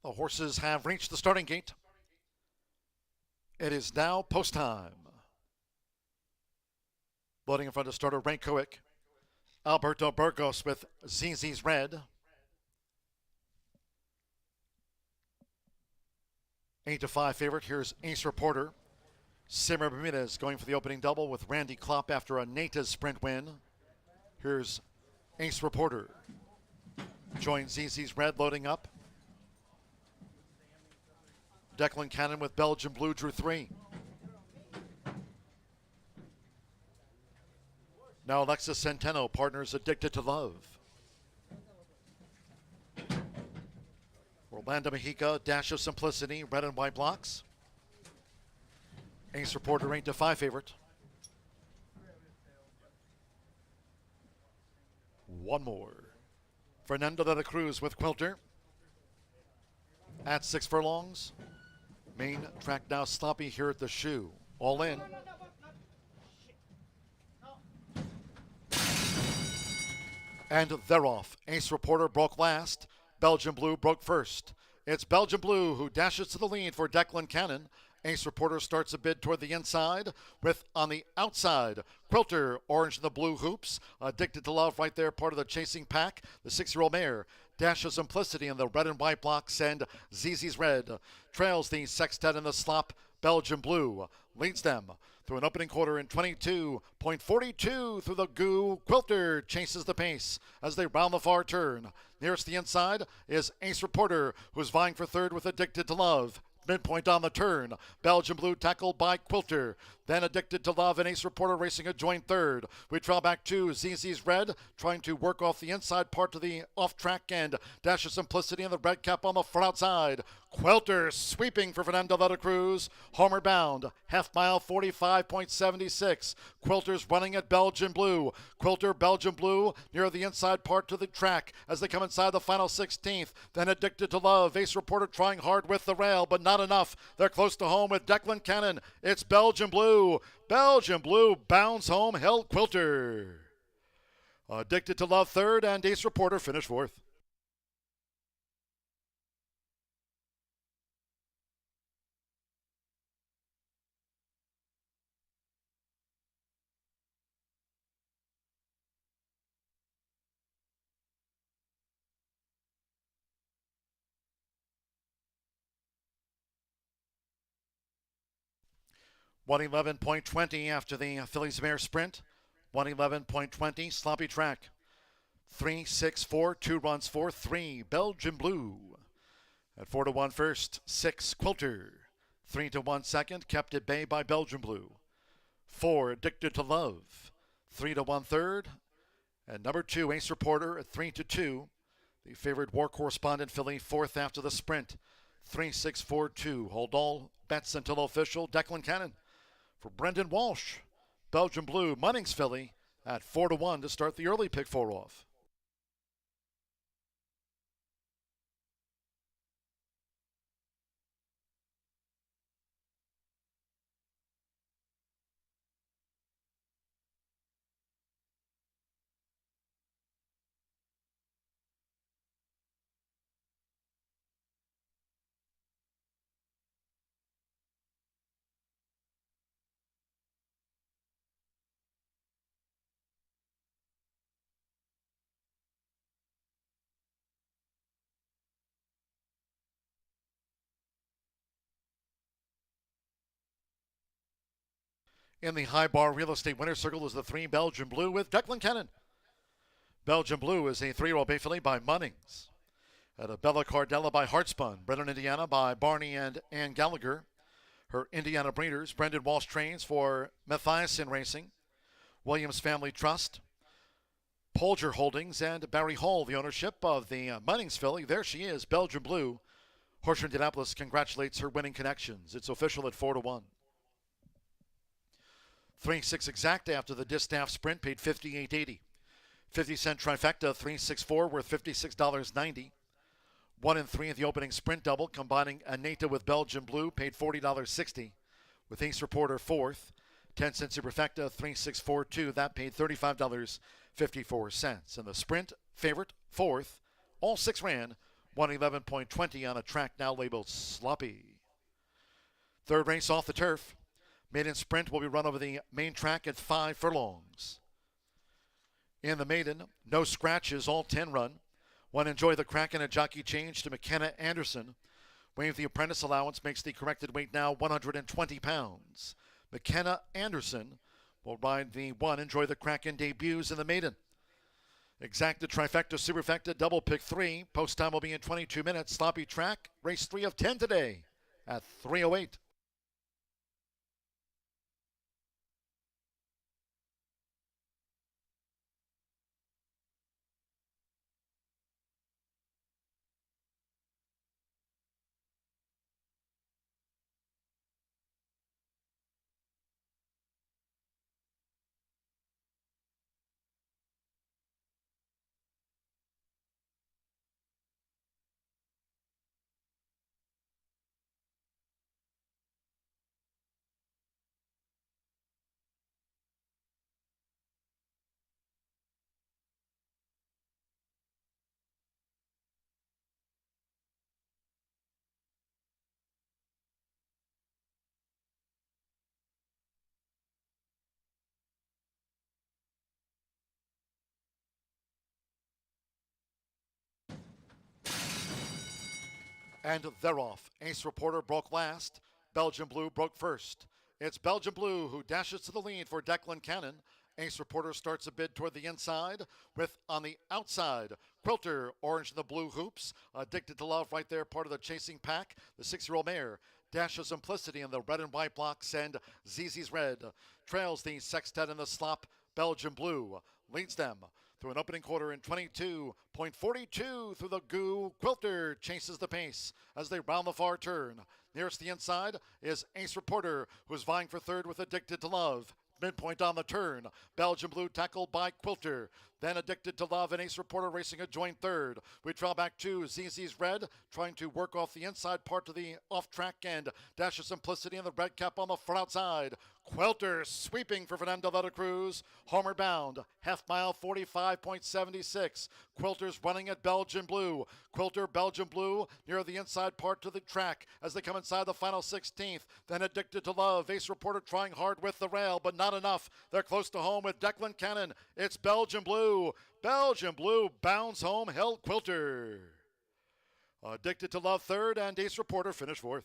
The horses have reached the starting gate. It is now post time. Loading in front of starter Ray Kowick. Alberto Burgos with ZZ's Red. 8-5 favorite. Here's Ace Reporter. Simmer Bermudez going for the opening double with Randy Klopp after a Nata's sprint win. Here's Ace Reporter. Joins ZZ's Red loading up. Declan Cannon with Belgian Blue drew 3. Now Alexis Centeno, partners Addicted to Love. Orlando Mejica, Dash of Simplicity, red and white blocks. Ace Reporter 8-5 favorite. One more. Fernando de la Cruz with Quilter. At 6 furlongs. Main track now sloppy here at the shoe. All in. And they're off. Ace Reporter broke last. Belgian Blue broke first. It's Belgian Blue who dashes to the lead for Declan Cannon. Ace Reporter starts a bid toward the inside with on the outside Quilter, orange and the blue hoops. Addicted to Love right there, part of the chasing pack. The 6-year-old mare. Dash of Simplicity in the red and white blocks and ZZ's Red trails the sextet in the slop. Belgian Blue leads them through an opening quarter in 22.42 through the goo. Quilter chases the pace as they round the far turn. Nearest the inside is Ace Reporter, who's vying for third with Addicted to Love. Midpoint on the turn. Belgian Blue tackled by Quilter. Then Addicted to Love and Ace Reporter racing a joint third. We trail back to ZZ's Red, trying to work off the inside part of the off-track end. Dash of Simplicity and the red cap on the front outside. Quilter sweeping for Fernando de la Cruz. Homeward bound. Half mile 45.76. Quilter's running at Belgian Blue. Quilter, Belgian Blue near the inside part of the track as they come inside the final 16th. Then Addicted to Love. Ace Reporter trying hard with the rail, but not enough. They're close to home with Declan Cannon. It's Belgian Blue. Belgian Blue bounds home, held Quilter. Addicted to Love third, and Ace Reporter finished fourth. .111.20 after the Phillies Mare sprint. 111.20, sloppy track. 3-6-4, 2 runs for 3, Belgian Blue. At 4-1 first, 6, Quilter. 3-1 second, kept at bay by Belgian Blue. 4, Addicted to Love. 3-1 third. And number 2, Ace Reporter at 3-2. The favorite war correspondent filly fourth after the sprint. 3-6-4-2. Hold all bets until official. Declan Cannon. For Brendan Walsh, Belgian Blue, Munnings filly at 4-1 to start the early pick 4 off. In the high bar real estate winner's circle is the 3 Belgian Blue with Declan Cannon. Belgian Blue is a 3-year-old bay filly by Munnings. At a Bella Cardella by Heartspun. Bred in Indiana by Barney and Ann Gallagher. Her Indiana breeders, Brendan Walsh trains for Mathiasen Racing, Williams Family Trust, Polger Holdings, and Barry Hall, the ownership of the Munnings filly. There she is, Belgian Blue. Horseshoe Indianapolis congratulates her winning connections. It's official at 4-1. 3-6 exact after the Distaff Sprint paid $58.80. 50-cent trifecta 3-6-4 worth $56.90. 1 and 3 in the opening sprint double, combining Aneta with Belgian Blue, paid $40.60. With Ace Reporter fourth, 10-cent superfecta 3-6-4-2, that paid $35.54. And the sprint favorite fourth, all 6 ran 111.20 on a track now labeled sloppy. Third race off the turf. Maiden sprint will be run over the main track at 5 furlongs. In the maiden, no scratches, all 10 run. One Enjoy the Kraken a jockey change to McKenna Anderson. Waive the apprentice allowance makes the corrected weight now 120 pounds. McKenna Anderson will ride the 1 Enjoy the Kraken debuts in the maiden. Exacta, trifecta, superfecta, double pick 3. Post time will be in 22 minutes. Sloppy track, race 3 of 10 today at 3:08. And they're off. Ace Reporter broke last. Belgian Blue broke first. It's Belgian Blue who dashes to the lead for Declan Cannon. Ace Reporter starts a bid toward the inside with on the outside Quilter, orange and the blue hoops. Addicted to Love right there, part of the chasing pack. The 6-year-old mare. Dash of Simplicity in the red and white blocks and ZZ's Red. Trails the Sextet in the slop. Belgian Blue leads them through an opening quarter in 22.42 through the goo. Quilter chases the pace as they round the far turn. Nearest the inside is Ace Reporter, who's vying for third with Addicted to Love. Midpoint on the turn. Belgian Blue tackled by Quilter. Then Addicted to Love and Ace Reporter racing a joint third. We draw back to ZZ's Red, trying to work off the inside part to the off-track end. Dash of Simplicity and the red cap on the front outside. Quilter sweeping for Fernando de la Cruz. Homeward bound. Half mile 45.76. Quilter's running at Belgian Blue. Quilter, Belgian Blue near the inside part to the track as they come inside the final 16th. Then Addicted to Love. Ace Reporter trying hard with the rail, but not enough. They're close to home with Declan Cannon. It's Belgian Blue. Belgian Blue bounds home, held Quilter. Addicted to Love third, and Ace Reporter finished fourth.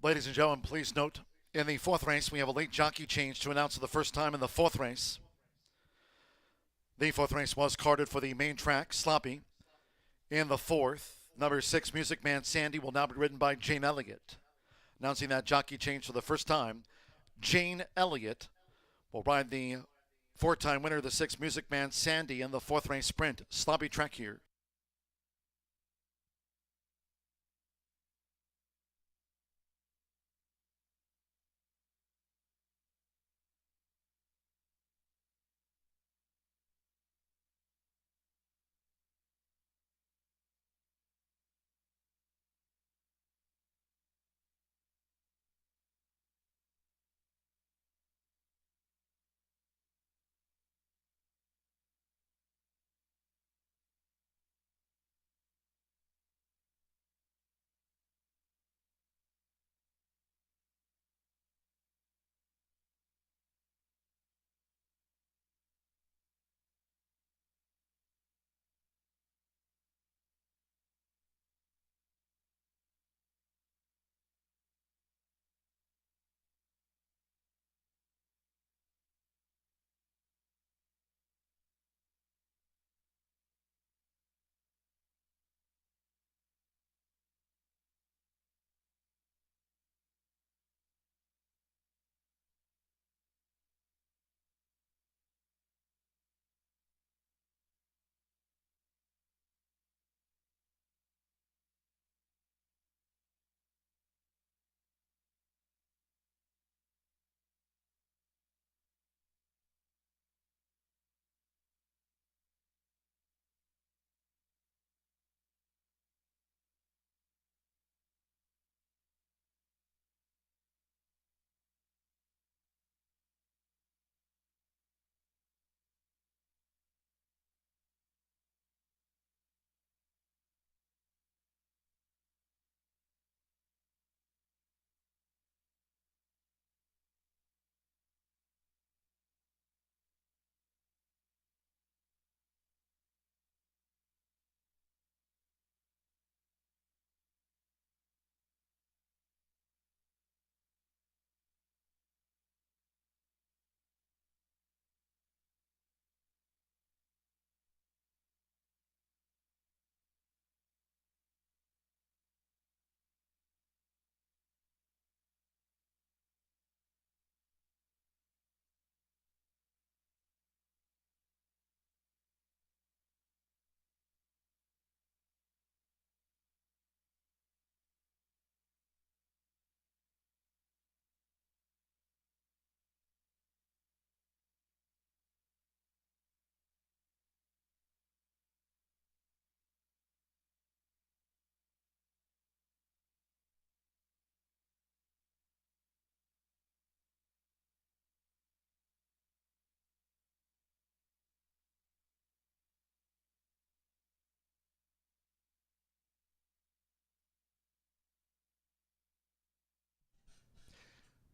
Ladies and gentlemen, please note, in the fourth race, we have a late jockey change to announce for the first time in the fourth race. The fourth race was carded for the main track, Sloppy. In the fourth, number 6, Music Man Sandy, will now be ridden by Jane Elliott. Announcing that jockey change for the first time, Jane Elliott will ride the 4-time winner, the 6, Music Man Sandy, in the fourth race sprint. Sloppy track here.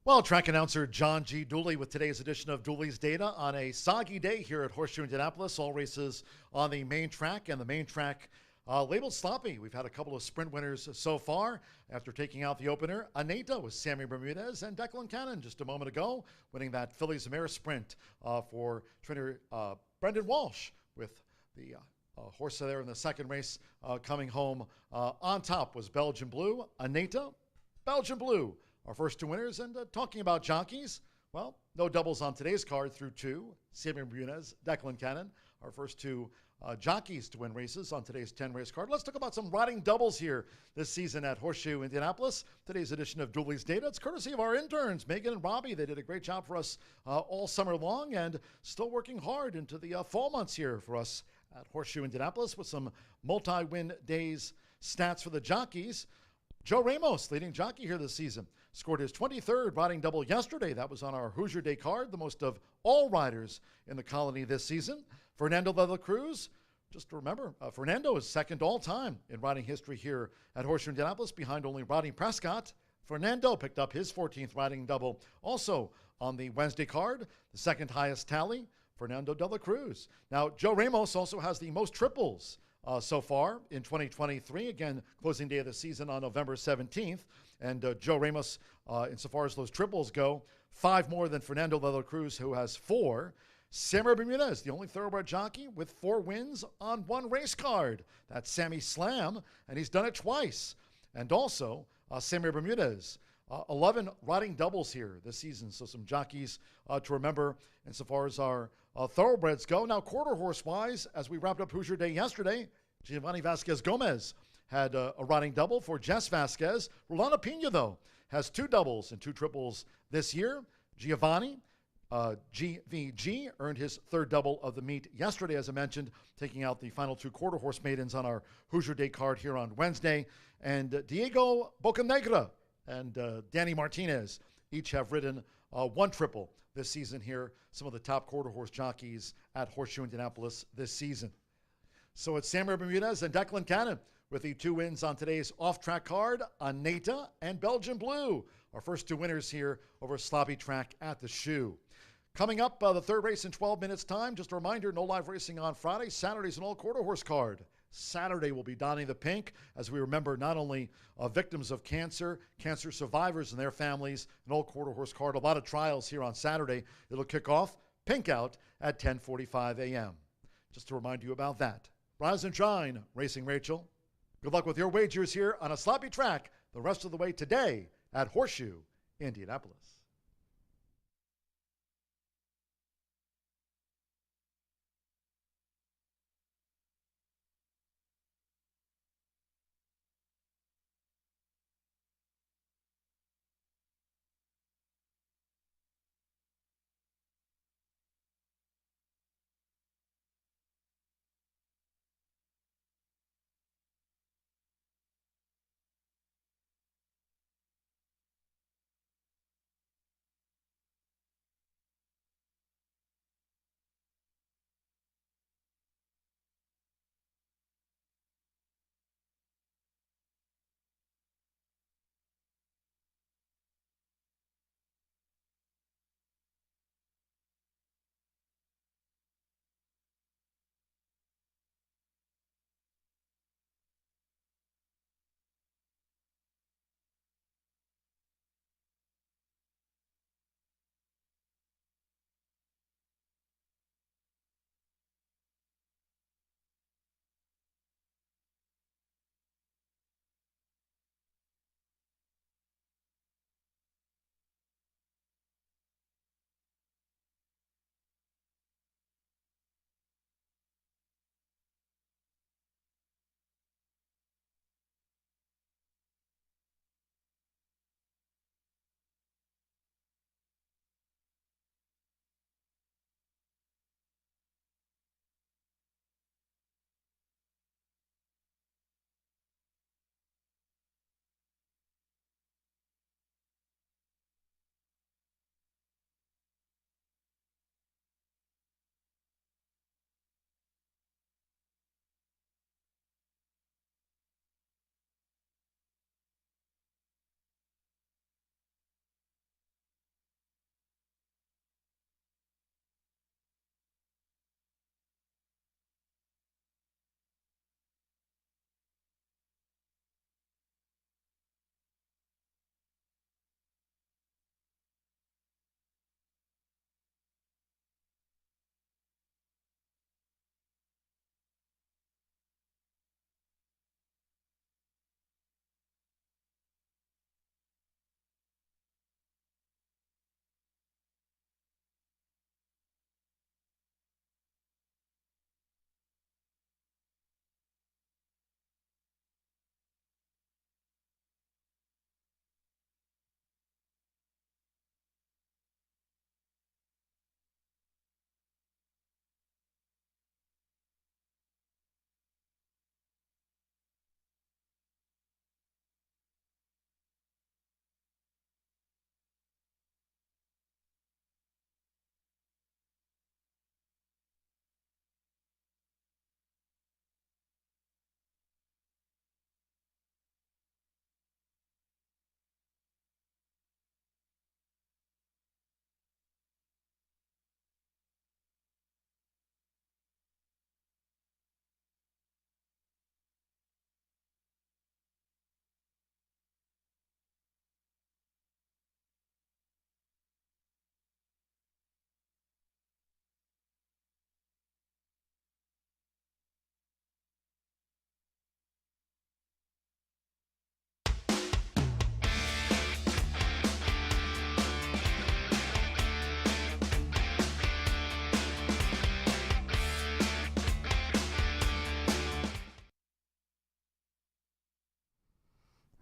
Well, track announcer John G. Dooley with today's edition of Dooley's Data on a soggy day here at Horseshoe Indianapolis. All races on the main track, and the main track labeled sloppy. We've had a couple of sprint winners so far after taking out the opener. Aneta with Sammy Bermudez, and Declan Cannon just a moment ago winning that Phillies Mare sprint for trainer Brendan Walsh, with the horse there in the second race coming home on top was Belgian Blue. Aneta, Belgian Blue, our first 2 winners. And talking about jockeys, well, no doubles on today's card through 2. Sammy Bermudez, Declan Cannon, our first 2 jockeys to win races on today's 10-race card. Let's talk about some riding doubles here this season at Horseshoe Indianapolis. Today's edition of Dooley's Data, it's courtesy of our interns, Megan and Robbie. They did a great job for us all summer long, and still working hard into the fall months here for us at Horseshoe Indianapolis with some multi-win days stats for the jockeys. Joe Ramos, leading jockey here this season, scored his 23rd riding double yesterday. That was on our Hoosier Day card, the most of all riders in the colony this season. Fernando de la Cruz, just to remember, Fernando is second all-time in riding history here at Horseshoe Indianapolis, behind only Rodney Prescott. Fernando picked up his 14th riding double also on the Wednesday card, the second highest tally, Fernando de la Cruz. Now, Joe Ramos also has the most triples so far in 2023. Again, closing day of the season on November 17th. And Joe Ramos, insofar as those triples go, 5 more than Fernando de la Cruz, who has 4. Samuel Bermudez, the only thoroughbred jockey with 4 wins on 1 race card. That's Sammy Slam, and he's done it twice. And also, Samuel Bermudez, 11 riding doubles here this season. So some jockeys to remember insofar as our thoroughbreds go. Now, quarter horse-wise, as we wrapped up Hoosier Day yesterday, Giovanni Vasquez Gomez had a riding double for Jess Vasquez. Rolando Pena, though, has 2 doubles and 2 triples this year. Giovanni, GVG, earned his 3rd double of the meet yesterday, as I mentioned, taking out the final 2 quarter horse maidens on our Hoosier Day card here on Wednesday. And Diego Bocanegra and Danny Martinez each have ridden 1 triple this season here, some of the top quarter horse jockeys at Horseshoe Indianapolis this season. So it's Samuel Bermudez and Declan Cannon with the 2 wins on today's off-track card, Aneta and Belgian Blue, our first 2 winners here over sloppy track at the Shoe. Coming up, the 3rd race in 12 minutes time. Just a reminder, no live racing on Friday. Saturday's an all-quarter horse card. Saturday we'll be donning the pink as we remember not only victims of cancer, cancer survivors and their families, an all-quarter horse card. A lot of trials here on Saturday. It'll kick off pink out at 10:45 a.m. Just to remind you about that. Rise and shine, Racing Rachel. Good luck with your wagers here on a sloppy track the rest of the way today at Horseshoe, Indianapolis.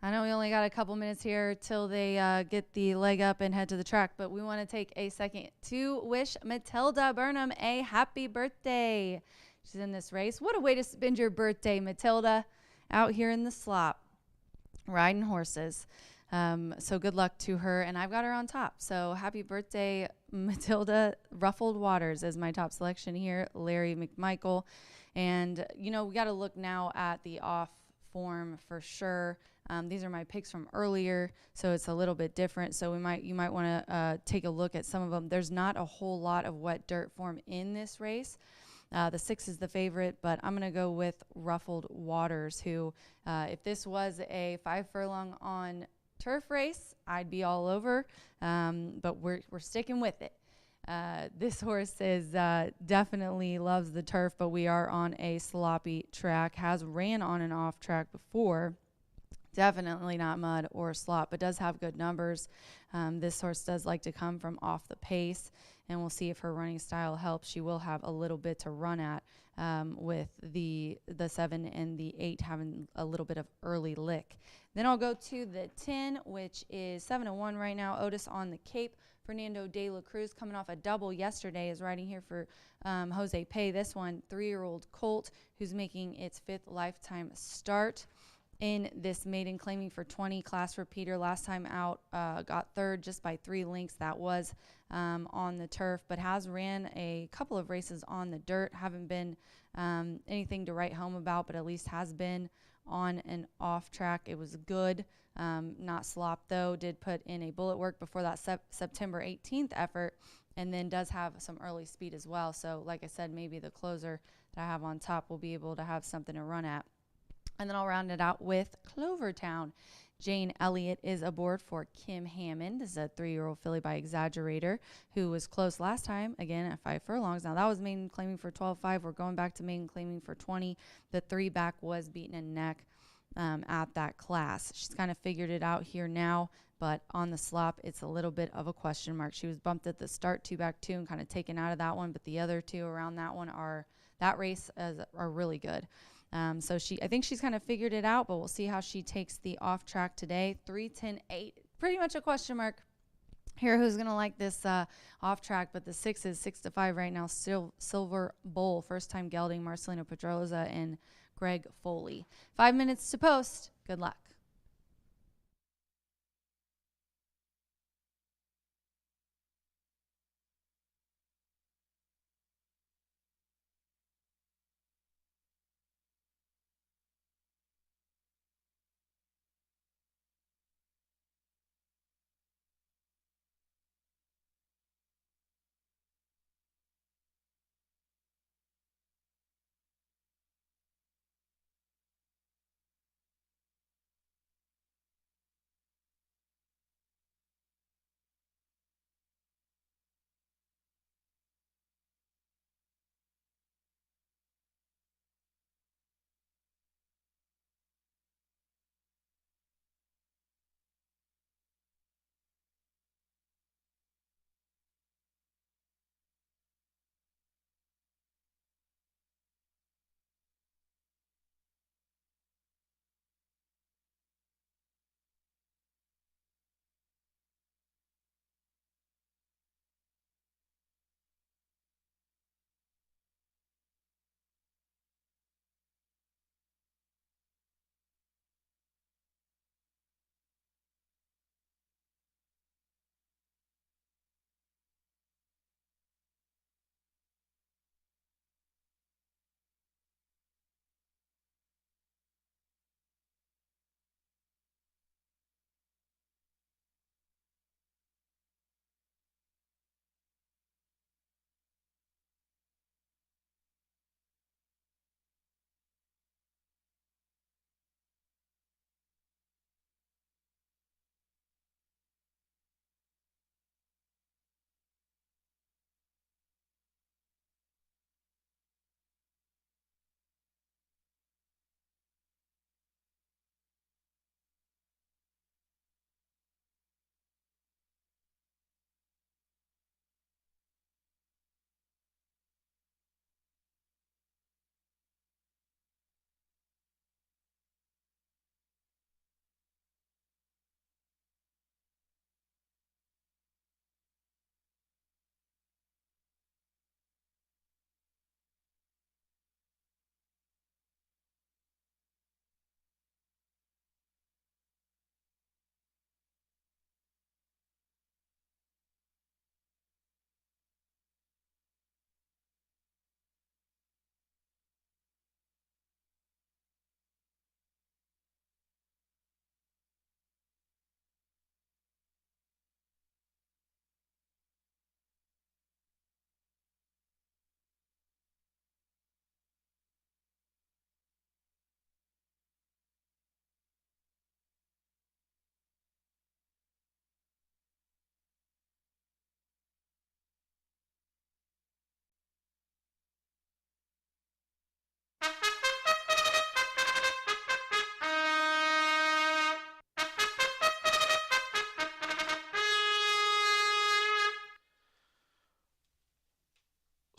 I know we only got a couple minutes here till they get the leg up and head to the track, but we want to take a second to wish Matilda Burnham a happy birthday. She's in this race. What a way to spend your birthday, Matilda, out here in the slop, riding horses. So good luck to her, and I've got her on top. So happy birthday, Matilda. Ruffled Waters is my top selection here, Larry McMichael. And, you know, we got to look now at the off form for sure. These are my picks from earlier, so it's a little bit different. So you might want to take a look at some of them. There's not a whole lot of wet dirt form in this race. The 6 is the favorite, but I'm going to go with Ruffled Waters, who, if this was a 5 furlong on turf race, I'd be all over, but we're sticking with it. This horse is definitely loves the turf, but we are on a sloppy track. Has ran on and off track before. Definitely not mud or slop, but does have good numbers. This horse does like to come from off the pace, and we'll see if her running style helps. She will have a little bit to run at with the 7 and the 8 having a little bit of early lick. Then I'll go to the 10, which is 7-1 right now. Otis on the Cape. Fernando de la Cruz, coming off a double yesterday, is riding here for Jose Pay. This one, 3-year-old colt, who's making its 5th lifetime start in this maiden, claiming for 20. Class repeater. Last time out, got 3rd just by 3 lengths. That was on the turf, but has ran a couple of races on the dirt. Haven't been anything to write home about, but at least has been on and off track. It was good, not slop though. Did put in a bullet work before that September 18th effort, and then does have some early speed as well. So like I said, maybe the closer that I have on top will be able to have something to run at. And then I'll round it out with Clovertown. Jane Elliott is aboard for Kim Hammond. This is a 3-year-old filly by Exaggerator, who was close last time, again at 5 furlongs. Now that was maiden claiming for 12.5. We're going back to maiden claiming for 20. The 3 back was beaten a neck at that class. She's kind of figured it out here now, but on the slop, it's a little bit of a question mark. She was bumped at the start, 2 back 2, and kind of taken out of that one, but the other 2 around that one are really good. So I think she's kind of figured it out, but we'll see how she takes the off track today. 3-10-8, pretty much a question mark here. Who's going to like this off track? But the 6 is 6-5 right now. Still Silver Bowl, first time gelding, Marcelino Pedroza and Greg Foley. 5 minutes to post. Good luck.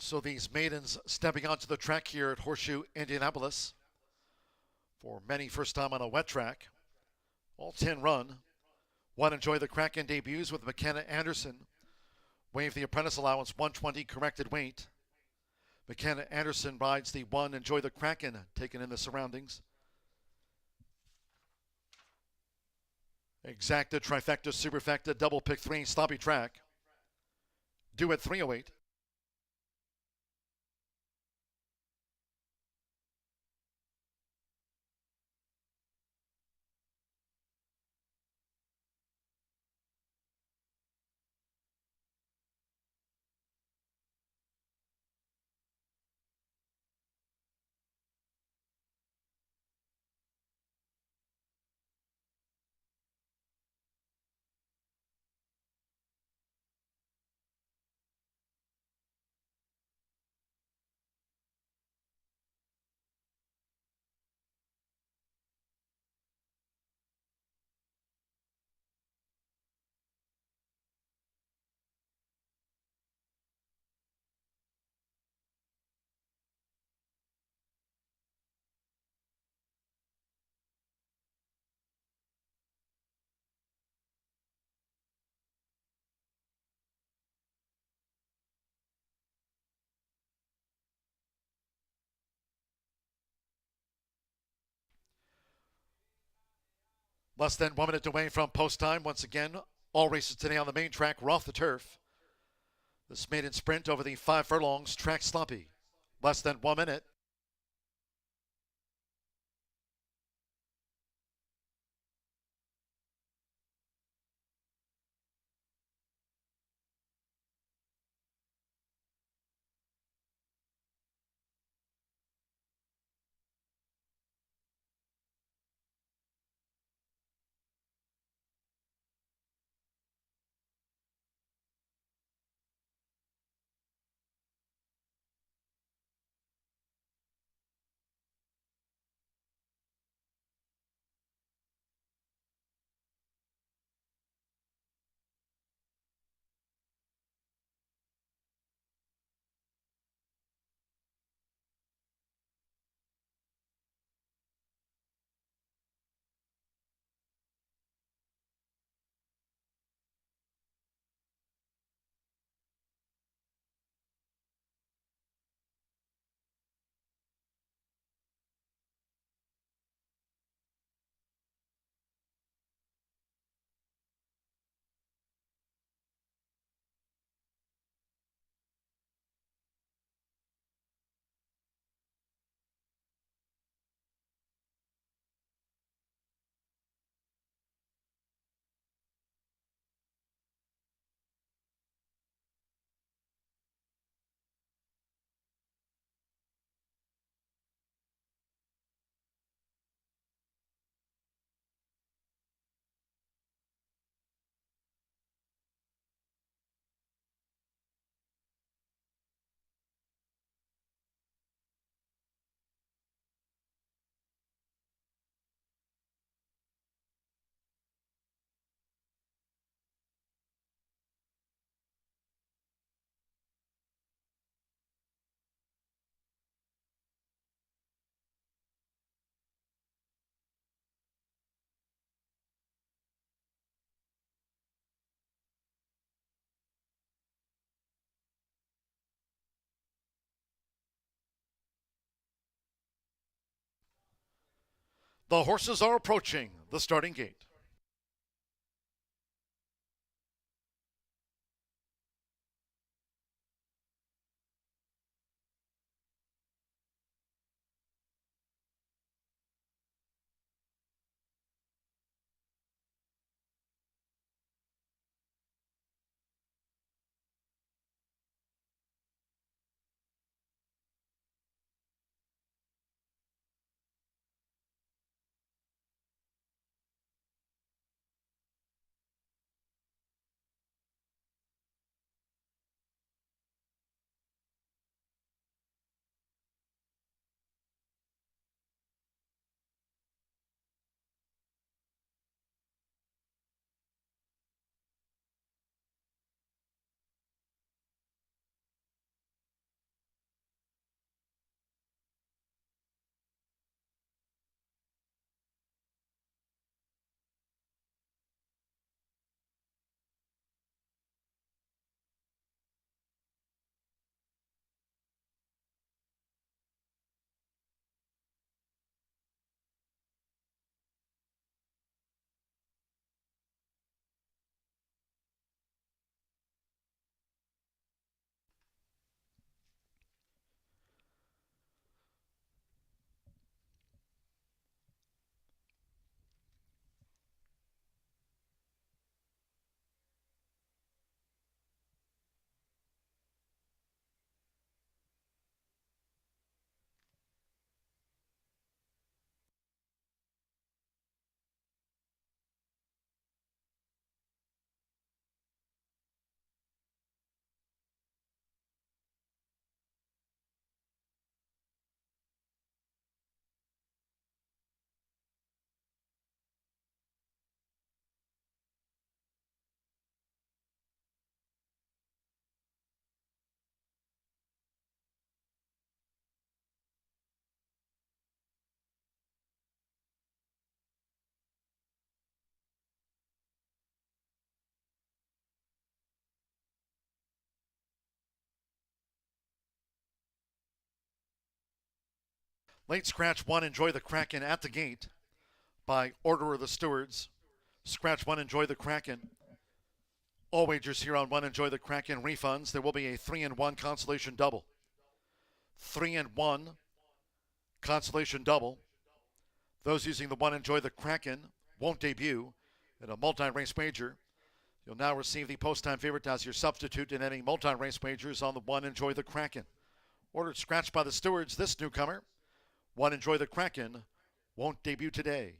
So these maidens stepping onto the track here at Horseshoe Indianapolis. For many, first time on a wet track. All 10 run. One enjoy the Kraken debuts with McKenna Anderson. Waive the apprentice allowance, 120 corrected weight. McKenna Anderson rides the one Enjoy the Kraken, taken in the surroundings. Exacta, trifecta, superfecta, double pick 3, sloppy track. Due at 308. Less than 1 minute away from post time. Once again, all races today on the main track were off the turf. This maiden sprint over the 5 furlongs, track sloppy. Less than 1 minute. The horses are approaching the starting gate. Late scratch 1, Enjoy the Kraken at the gate by order of the stewards. Scratch 1, Enjoy the Kraken. All wagers here on 1, Enjoy the Kraken refunds. There will be a 3-1 consolation double. 3-1 consolation double. Those using the 1, Enjoy the Kraken won't debut in a multi-race wager. You'll now receive the post-time favorite as your substitute in any multi-race wagers on the 1, Enjoy the Kraken. Ordered scratched by the stewards, this newcomer, 1, Enjoy the Kraken, won't debut today.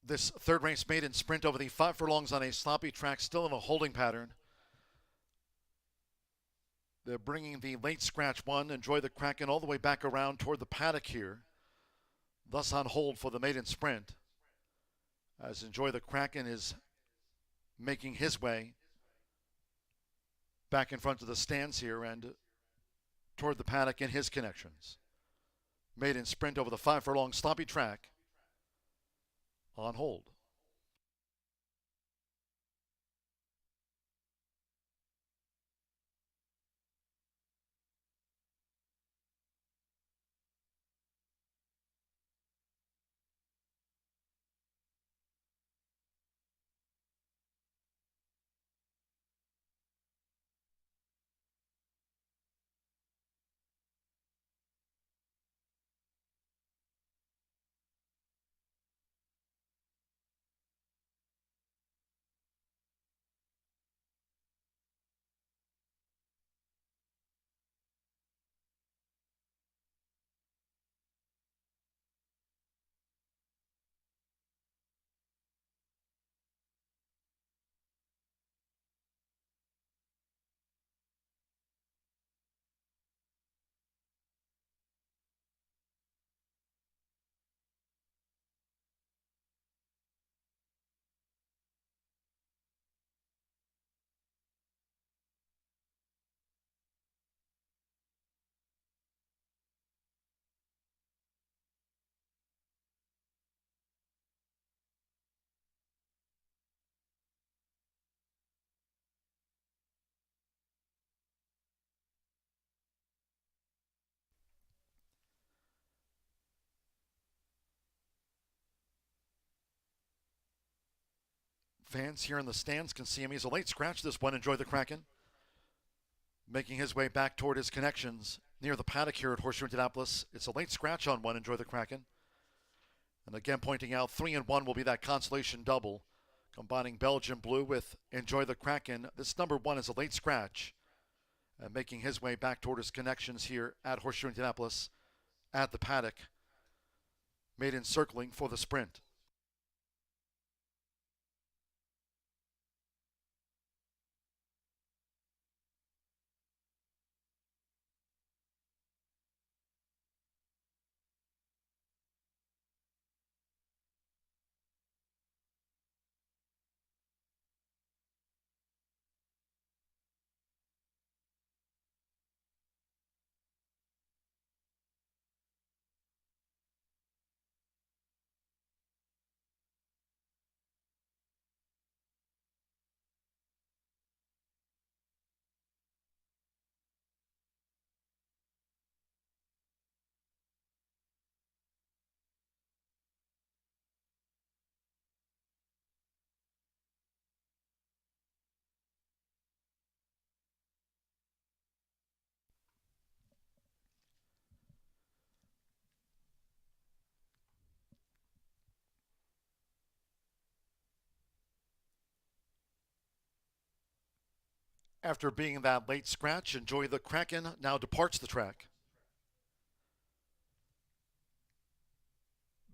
This third race maiden sprint over the 5 furlongs on a sloppy track, still in a holding pattern. They're bringing the late scratch 1, Enjoy the Kraken, all the way back around toward the paddock here. Thus on hold for the maiden sprint, as Enjoy the Kraken is making his way back in front of the stands here and toward the paddock in his connections. Maiden sprint over the 5 furlong sloppy track on hold. Fans here in the stands can see him. He's a late scratch, this 1, Enjoy the Kraken. Making his way back toward his connections near the paddock here at Horseshoe Indianapolis. It's a late scratch on 1, Enjoy the Kraken. And again, pointing out 3-1 will be that consolation double, combining Belgian Blue with Enjoy the Kraken. This number 1 is a late scratch, and making his way back toward his connections here at Horseshoe Indianapolis at the paddock. Maiden circling for the sprint. After being that late scratch, Enjoy the Kraken now departs the track.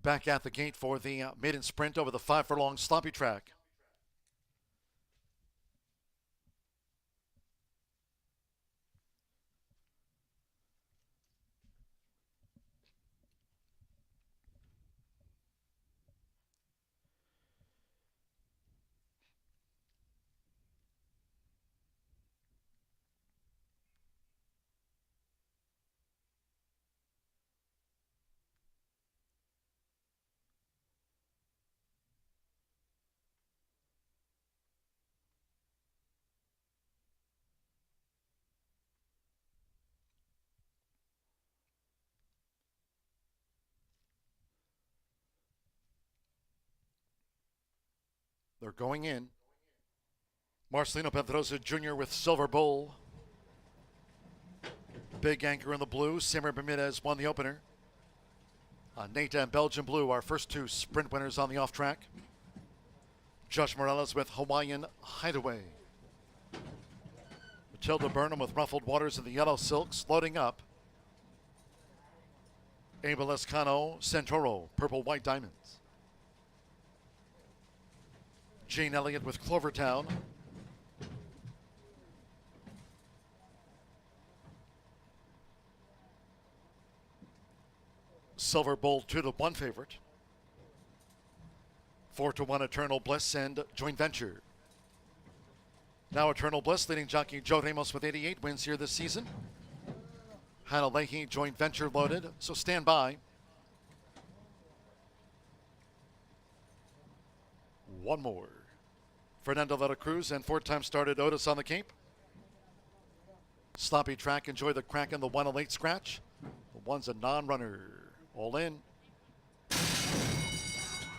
Back at the gate for the maiden sprint over the 5 furlong sloppy track. They're going in. Marcelino Pedrosa Jr. with Silver Bull. Big Anchor in the blue. Simmer Bermudez won the opener. Nata and Belgian Blue, our first 2 sprint winners on the off track. Josh Morales with Hawaiian Hideaway. Matilda Burnham with Ruffled Waters in the yellow silks, loading up. Abel Escano, Centauro, Purple White Diamonds. Jane Elliott with Clovertown. Silver Bull 2-1 favorite. 4-1 Eternal Bliss and Joint Venture. Now Eternal Bliss leading jockey Joe Ramos with 88 wins here this season. Hannah Leahy, Joint Venture loaded, so stand by. One more. Fernando de la Cruz and 4-time started Otis on the Cape. Sloppy track, Enjoy the Kraken, the 1-late scratch. The one's a non-runner. All in.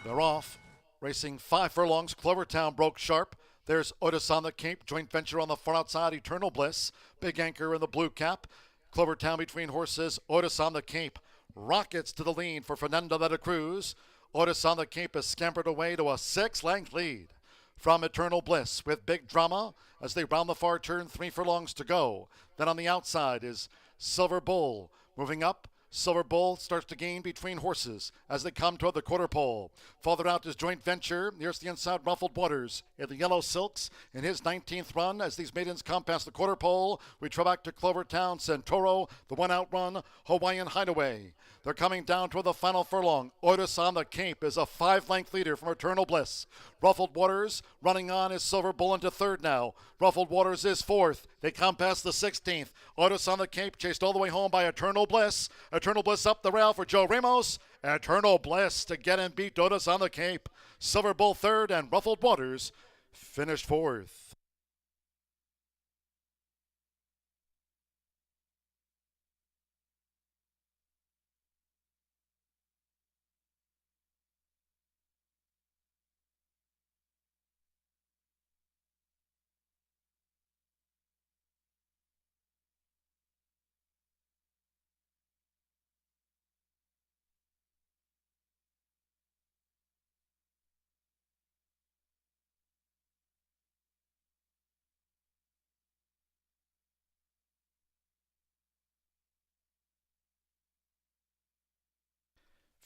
They're off. Racing 5 furlongs. Clovertown broke sharp. There's Otis on the Cape. Joint Venture on the far outside. Eternal Bliss. Big Anchor in the blue cap. Clovertown between horses. Otis on the Cape. Rockets to the lead for Fernando de la Cruz. Otis on the Cape has scampered away to a 6-length lead from Eternal Bliss with Big Drama as they round the far turn. 3 furlongs to go. Then on the outside is Silver Bull moving up. Silver Bull starts to gain between horses as they come toward the quarter pole. Farther out is Joint Venture. Here's the inside Ruffled Waters in the yellow silks in his 19th run as these maidens come past the quarter pole. We trail back to Clovertown, Centauro, the 1-out run, Hawaiian Hideaway. They're coming down toward the final furlong. Otis on the Cape is a 5-length leader from Eternal Bliss. Ruffled Waters running on is Silver Bull into 3rd now. Ruffled Waters is 4th. They come past the 16th. Otis on the Cape chased all the way home by Eternal Bliss. Eternal Bliss up the rail for Joe Ramos. Eternal Bliss to get and beat Otis on the Cape. Silver Bull 3rd and Ruffled Waters finished 4th.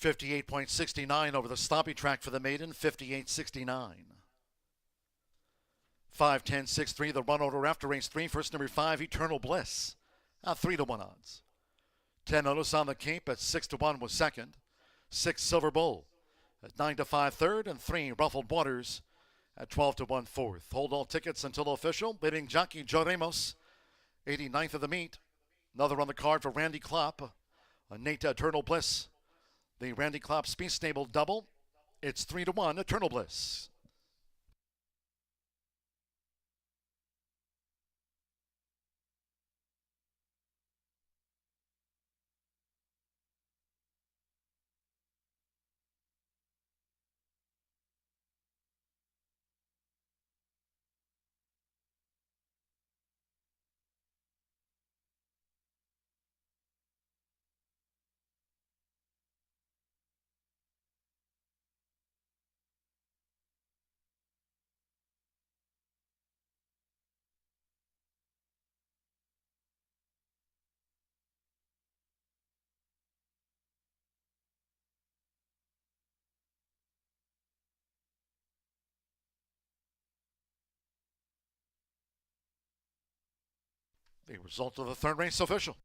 $58.69 over the sloppy track for the maiden, $58.69. 5-10-6-3, the run order after race 3. First number 5, Eternal Bliss. 3-1 odds. 10 Otis on the Cape at 6-1 was second. 6 Silver Bull at 9-5 third, and 3 Ruffled Waters at 12-1 fourth. Hold all tickets until official. Leading jockey Joe Ramos, 89th of the meet. Another on the card for Randy Klopp. Nate Eternal Bliss. The Randy Klopp Speed Stable double. It's 3-1 Eternal Bliss. The result of the third race official.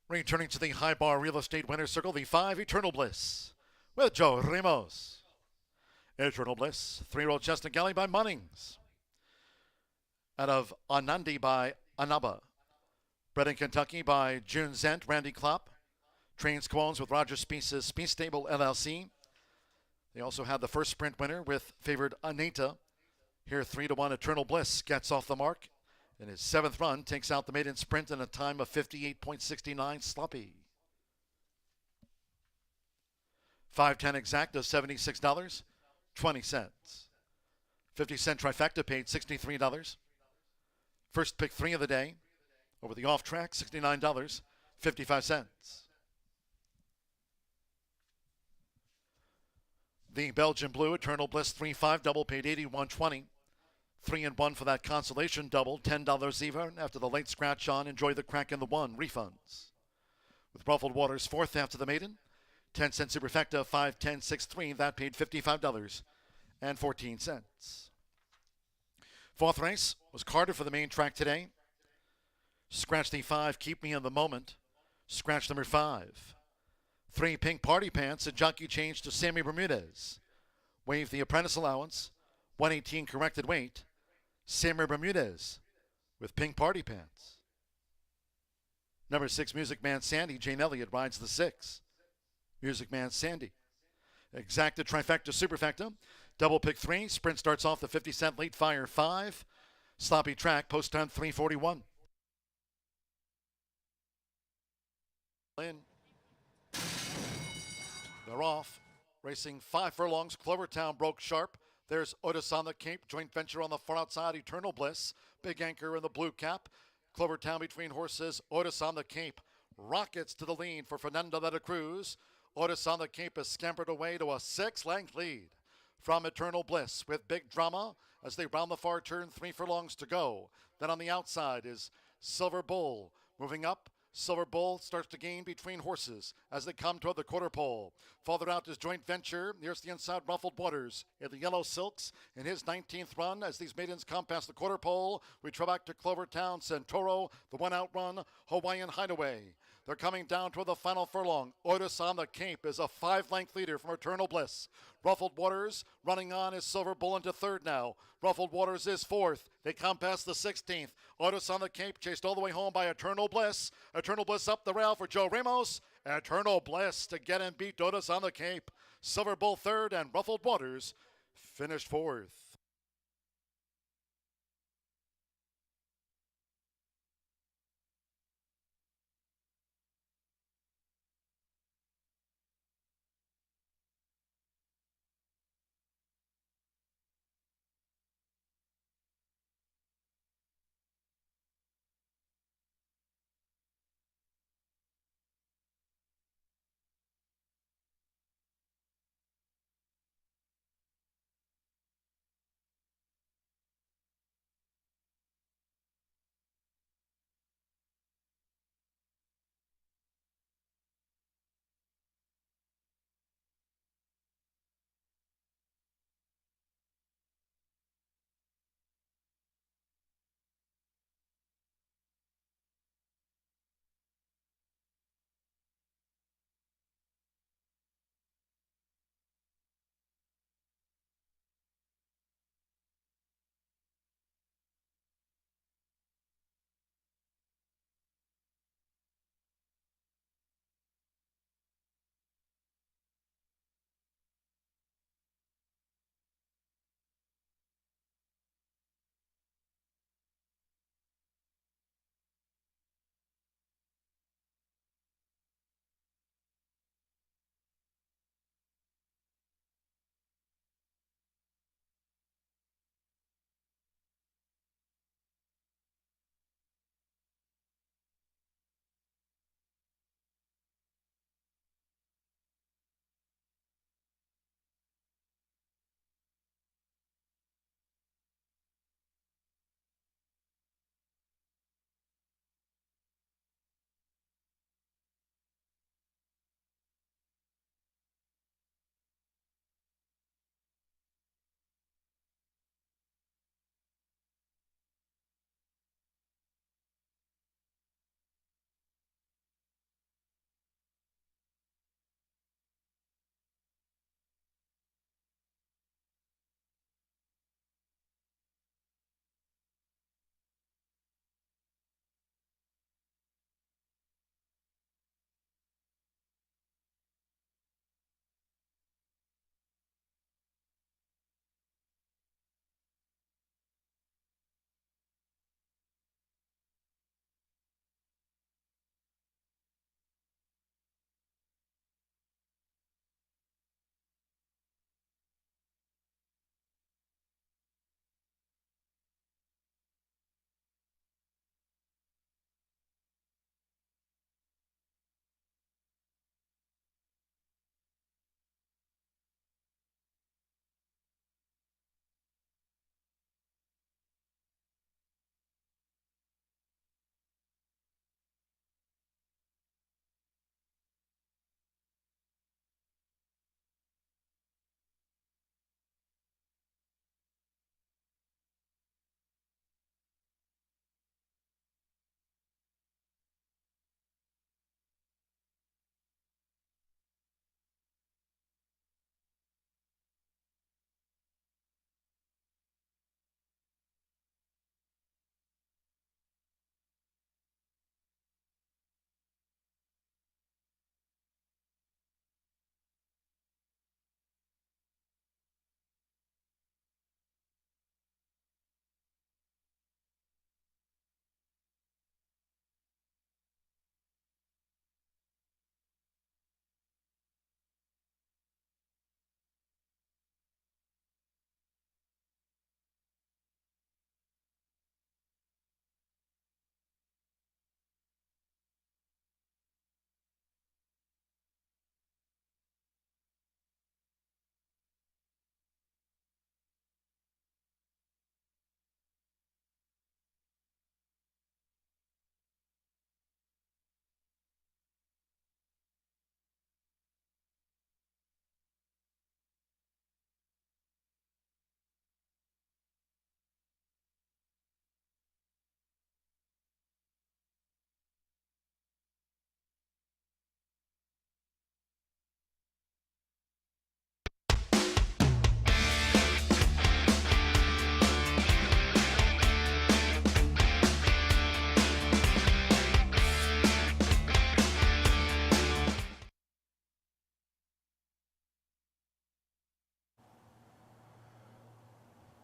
Returning to the high bar real estate winner's circle, the 5 Eternal Bliss with Joe Ramos. Eternal Bliss, 3-year-old Chestnut Galley by Munnings. Out of Anandi by Anaba. Bred in Kentucky by June Zent, Randy Klopp. Trains Quones with Roger Speece's Speece Stable LLC. They also had the first sprint winner with favored Anita. Here 3-1 Eternal Bliss gets off the mark. In his 7th run, takes out the maiden sprint in a time of 58.69 sloppy. 5-10 exact of $76.20. 50-cent trifecta paid $63. First pick 3 of the day. Over the off track, $69.55. The Belgian Blue Eternal Bliss 3-5 double paid $81.20. 3-1 for that consolation double, $10 even. After the late scratch on, enjoy the crack in the 1, refunds. With Ruffled Waters 4th after the maiden, 10-cent superfecta, 5-10-6-3, that paid $55.14. 4th race was Carter for the main track today. Scratch the 5, Keep Me in the Moment. Scratch number 5. 3 Pink Party Pants, a jockey change to Sammy Bermudez. Waive the apprentice allowance, 118 corrected weight. Sammy Bermudez with Pink Party Pants. Number 6, Music Man Sandy. Jane Elliott rides the 6. Music Man Sandy. Exacta trifecta superfecta. Double pick 3. Sprint starts off the 50-cent late fire 5. Sloppy track. Post time 3:41. In. They're off. Racing 5 furlongs. Clovertown broke sharp. There's Otis on the Cape, joint venture on the far outside, Eternal Bliss. Big Anchor in the blue cap. Clovertown between horses, Otis on the Cape. Rockets to the lead for Fernando de la Cruz. Otis on the Cape has scampered away to a 6-length lead from Eternal Bliss with Big Drama as they round the far turn, 3 furlongs to go. Then on the outside is Silver Bull moving up. Silver Bull starts to gain between horses as they come toward the quarter pole. Farther out is Joint Venture. Here's the inside Ruffled Waters in the yellow silks in his 19th run. As these maidens come past the quarter pole, we travel back to Clovertown, Centauro, the one-out run, Hawaiian Hideaway. They're coming down toward the final furlong. Otis on the Cape is a 5-length leader from Eternal Bliss. Ruffled Waters running on is Silver Bull into 3rd now. Ruffled Waters is 4th. They come past the 16th. Otis on the Cape chased all the way home by Eternal Bliss. Eternal Bliss up the rail for Joe Ramos. Eternal Bliss to get and beat Otis on the Cape. Silver Bull 3rd and Ruffled Waters finished 4th.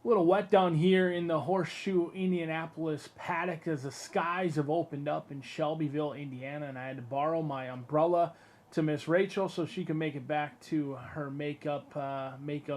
A little wet down here in the Horseshoe Indianapolis paddock as the skies have opened up in Shelbyville, Indiana, and I had to borrow my umbrella to Miss Rachel so she can make it back to her makeup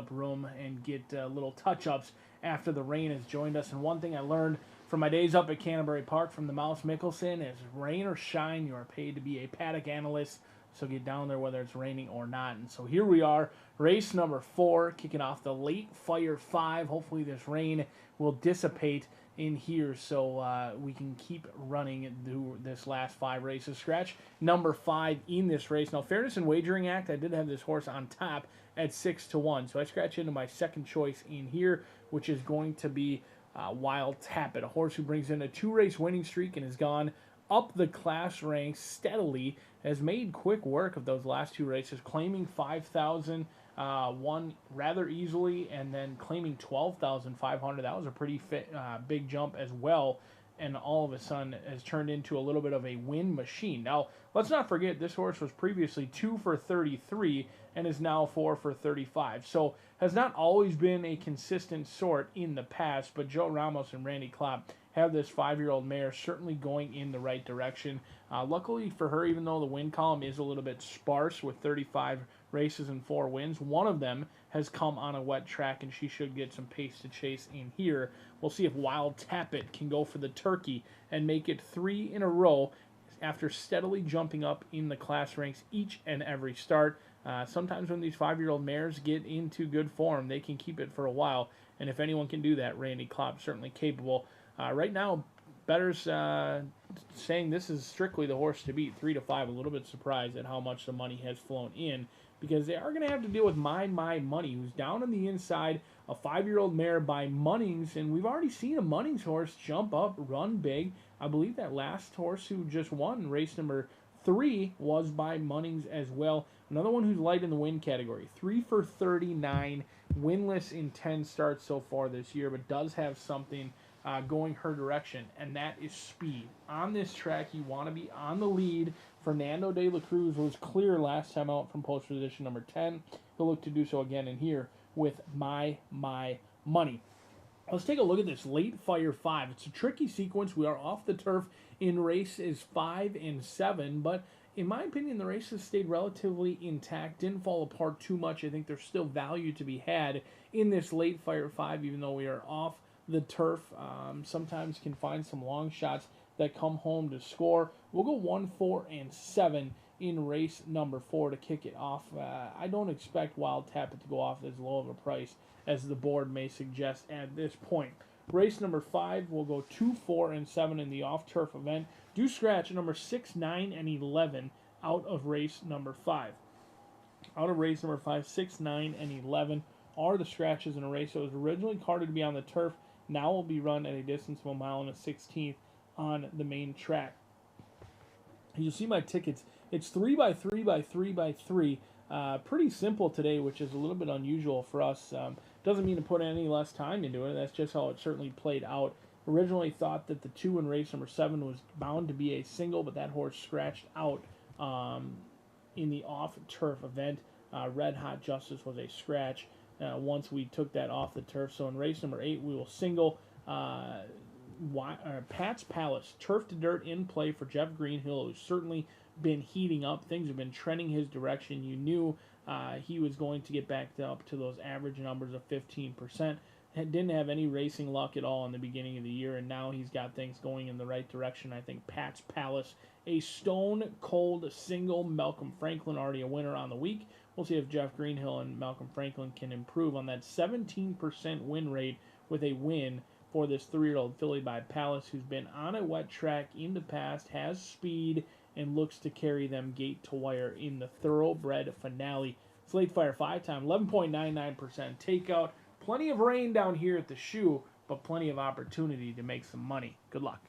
room and get little touch-ups after the rain has joined us. And one thing I learned from my days up at Canterbury Park from the Mouse Mickelson is rain or shine, you are paid to be a paddock analyst. So get down there whether it's raining or not. And so here we are, race number 4, kicking off the late Fire 5. Hopefully this rain will dissipate in here so we can keep running through this last 5 races. Scratch number 5 in this race. Now, Fairness and Wagering Act, I did have this horse on top at 6-1. So I scratch into my second choice in here, which is going to be Wild Tappet, a horse who brings in a 2-race winning streak and has gone up the class ranks steadily, has made quick work of those last 2 races, claiming 5,000, won rather easily, and then claiming 12,500. That was a pretty big jump as well, and all of a sudden has turned into a little bit of a win machine. Now, let's not forget this horse was previously 2 for 33 and is now 4 for 35. So has not always been a consistent sort in the past, but Joe Ramos and Randy Klopp have this 5-year-old mare certainly going in the right direction. Luckily for her, even though the win column is a little bit sparse with 35 races and 4 wins, one of them has come on a wet track, and she should get some pace to chase in here. We'll see if Wild Tappet can go for the turkey and make it 3 in a row after steadily jumping up in the class ranks each and every start. Sometimes when these 5-year-old mares get into good form, they can keep it for a while, and if anyone can do that, Randy Klopp certainly capable. Right now, bettors saying this is strictly the horse to beat, 3-5. A little bit surprised at how much the money has flown in, because they are going to have to deal with My Money, who's down on the inside, a 5-year-old mare by Munnings, and we've already seen a Munnings horse jump up, run big. I believe that last horse who just won race number 3 was by Munnings as well. Another one who's light in the win category, 3 for 39, winless in 10 starts so far this year, but does have something going her direction, and that is speed. On this track, you want to be on the lead. Fernando de la Cruz was clear last time out from post position number 10. He'll look to do so again in here with My Money. Let's take a look at this late Fire 5. It's a tricky sequence. We are off the turf in races 5 and 7, but in my opinion, the races stayed relatively intact, didn't fall apart too much. I think there's still value to be had in this late Fire 5, even though we are off the turf. Sometimes can find some long shots that come home to score. We'll go 1, 4, and 7 in race number 4 to kick it off. I don't expect Wild Tappet to go off as low of a price as the board may suggest at this point. Race number 5 will go 2, 4, and 7 in the off-turf event. Do scratch number 6, 9, and 11 out of race number 5. Out of race number 5, 6, 9, and 11 are the scratches in a race that was originally carded to be on the turf. Now will be run at a distance of 1 1/16 on the main track. You'll see my tickets. It's 3 by 3 by 3 by 3. Pretty simple today, which is a little bit unusual for us. Doesn't mean to put any less time into it. That's just how it certainly played out. Originally thought that the 2 in race number 7 was bound to be a single, but that horse scratched out in the off-turf event. Red Hot Justice was a scratch once we took that off the turf. So in race number 8, we will single Pat's Palace, turf to dirt in play for Jeff Greenhill, who's certainly been heating up. Things have been trending his direction. You knew he was going to get back up to those average numbers of 15%. Didn't have any racing luck at all in the beginning of the year, and now he's got things going in the right direction. I think Pat's Palace, a stone-cold single. Malcolm Franklin already a winner on the week. We'll see if Jeff Greenhill and Malcolm Franklin can improve on that 17% win rate with a win for this 3-year-old filly by Palace, who's been on a wet track in the past, has speed, and looks to carry them gate to wire in the thoroughbred finale. It's late Fire 5 time, 11.99% takeout. Plenty of rain down here at the shoe, but plenty of opportunity to make some money. Good luck.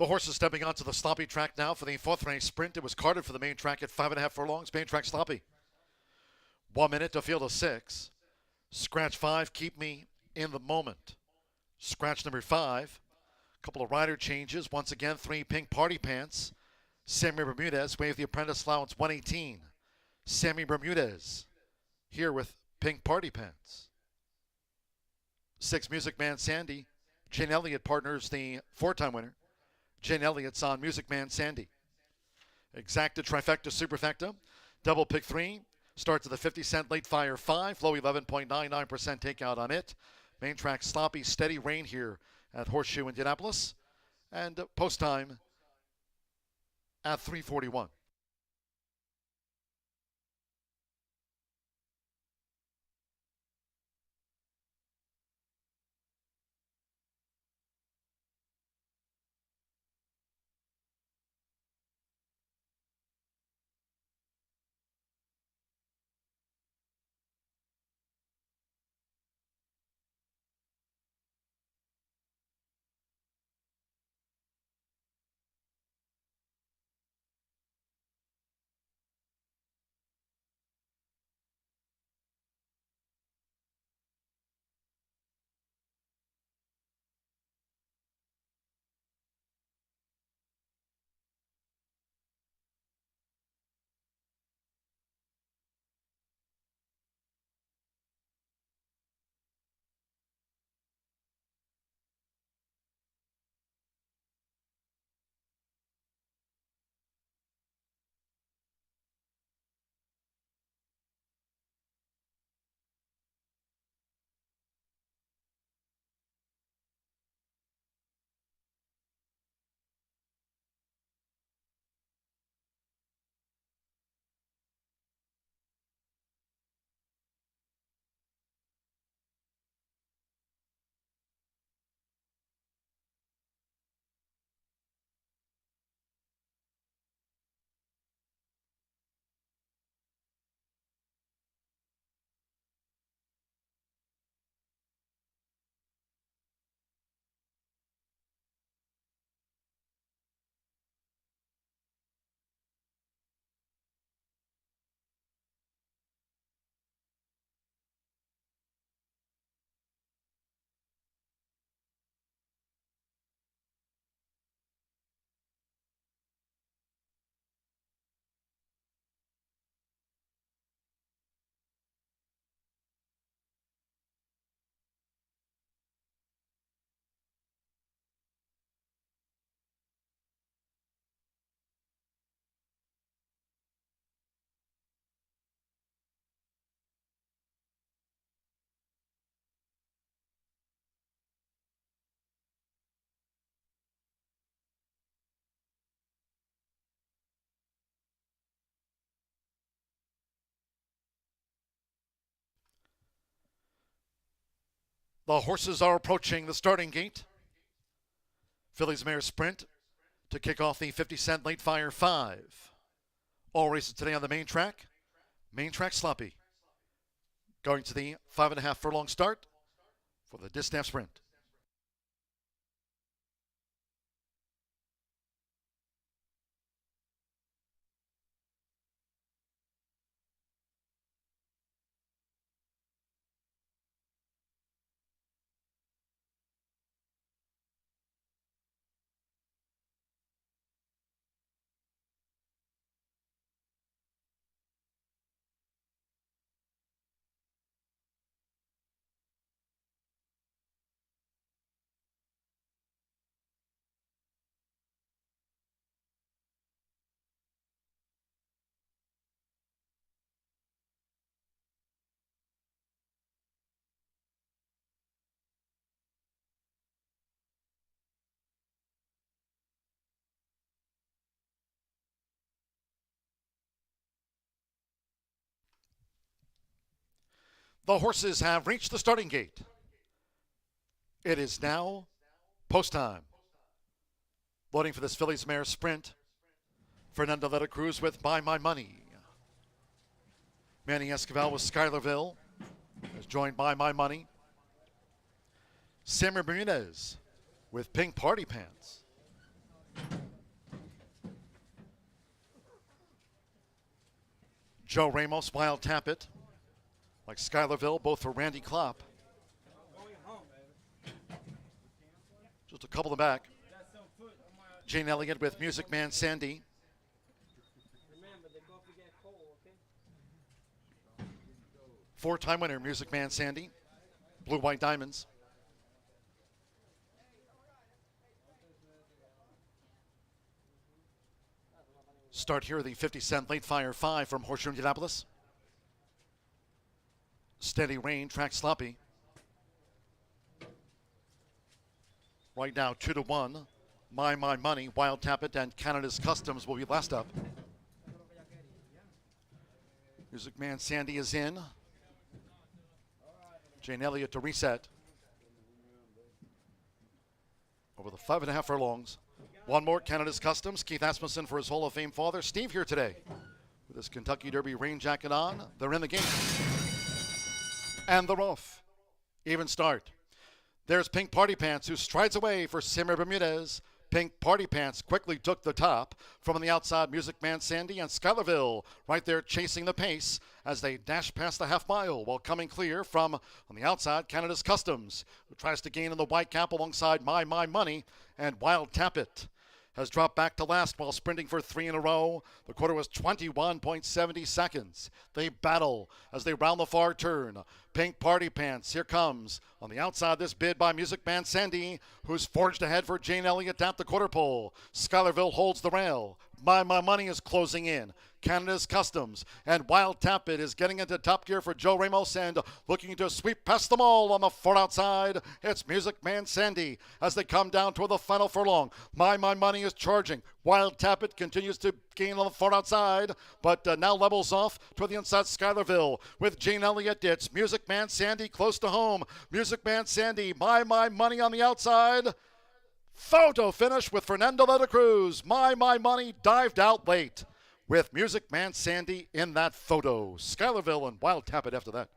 The horses stepping onto the sloppy track now for the fourth race sprint. It was carded for the main track at 5.5 furlongs. Main track sloppy. 1 minute to field of 6. Scratch 5, keep me in the moment. Scratch number 5. Couple of rider changes. Once again, 3 pink party pants. Sammy Bermudez waived the apprentice allowance 118. Sammy Bermudez here with pink party pants. 6 Music Man Sandy. Jane Elliott partners the 4-time winner. Jane Elliott's on Music Man Sandy. Exacta Trifecta Superfecta. Double pick 3. Starts at the 50-cent late fire 5. Low 11.99% takeout on it. Main track sloppy, steady rain here at Horseshoe Indianapolis. And post time at 3:41. The horses are approaching the starting gate. Phillies Mare Sprint to kick off the 50-cent late fire 5. All races today on the main track. Main track sloppy. Going to the 5.5 furlong start for the Distaff Sprint. The horses have reached the starting gate. It is now post time. Loading for this Phillies Mare Sprint. Fernando Letta Cruz with Buy My Money. Manny Esquivel with Schuylerville is joined by My Money. Sammy Bermudez with Pink Party Pants. Joe Ramos, Wild Tap It. Like Schuylerville, both for Randy Klopp. Just a couple in the back. Jane Elliott with Music Man Sandy. Four-time winner, Music Man Sandy. Blue White Diamonds. Start here, the 50-cent late fire 5 from Horseshoe Indianapolis. Steady rain, track sloppy. Right now, 2-1. My Money, Wild Tap It, and Canada's Customs will be last up. Music Man Sandy is in. Jane Elliott to reset. Over the 5.5 furlongs. One more, Canada's Customs. Keith Asmussen for his Hall of Fame father. Steve here today with his Kentucky Derby rain jacket on. They're in the game. And they're off. Even start. There's Pink Party Pants, who strides away for Simmer Bermudez. Pink Party Pants quickly took the top. From on the outside, Music Man Sandy and Schuylerville right there chasing the pace as they dash past the half mile while coming clear from on the outside, Canada's Customs, who tries to gain in the white cap alongside My Money, and Wild Tap It has dropped back to last while sprinting for 3 in a row. The quarter was 21.70 seconds. They battle as they round the far turn. Pink Party Pants, here comes. On the outside, this bid by Music Man Sandy, who's forged ahead for Jane Elliott at the quarter pole. Schuylerville holds the rail. My Money is closing in. Canada's Customs and Wild Tap It is getting into top gear for Joe Ramos and looking to sweep past them all on the far outside. It's Music Man Sandy as they come down toward the final furlong. My Money is charging. Wild Tap It continues to gain on the far outside, but now levels off toward the inside Schuylerville with Jane Elliott. It's Music Man Sandy close to home. Music Man Sandy, My Money on the outside. Photo finish with Fernando de la Cruz. My Money dived out late with Music Man Sandy in that photo. Schuylerville and Wild Tap It after that.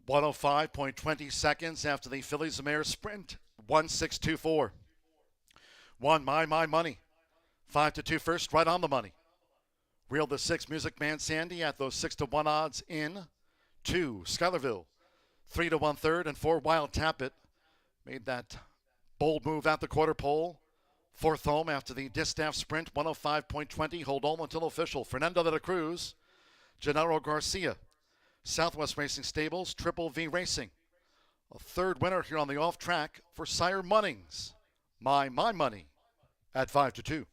.105.20 seconds after the Fillies Mare sprint. 1:6:24. One, My Money. 5-2 first, right on the money. Reel the 6, Music Man Sandy at those 6-1 odds in. 2, Schuylerville. 3-1 third, and 4, Wild Tap It. Made that bold move at the quarter pole. Fourth home after the distaff sprint. 105.20. Hold on until official. Fernando de la Cruz. Gennaro Garcia. Southwest Racing Stables, Triple V Racing. A third winner here on the off track for Sire Munnings. My Money at 5-2.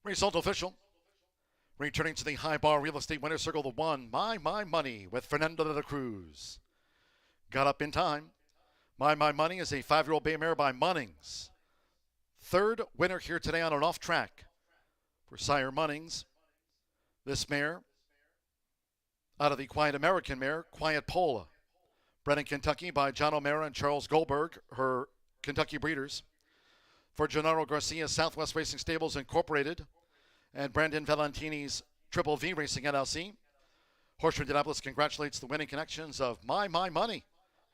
Result official. Returning to the high bar real estate winner's circle, the 1, My Money with Fernando de la Cruz. Got up in time. My Money is a 5-year-old bay mare by Munnings. Third winner here today on an off track for Sire Munnings. This mare out of the Quiet American mare, Quiet Pola. Bred in Kentucky by John O'Mara and Charles Goldberg. Her Kentucky Breeders. For Gennaro Garcia, Southwest Racing Stables Incorporated, and Brandon Valentini's Triple V Racing LLC. Horseshoe Indianapolis congratulates the winning connections of My Money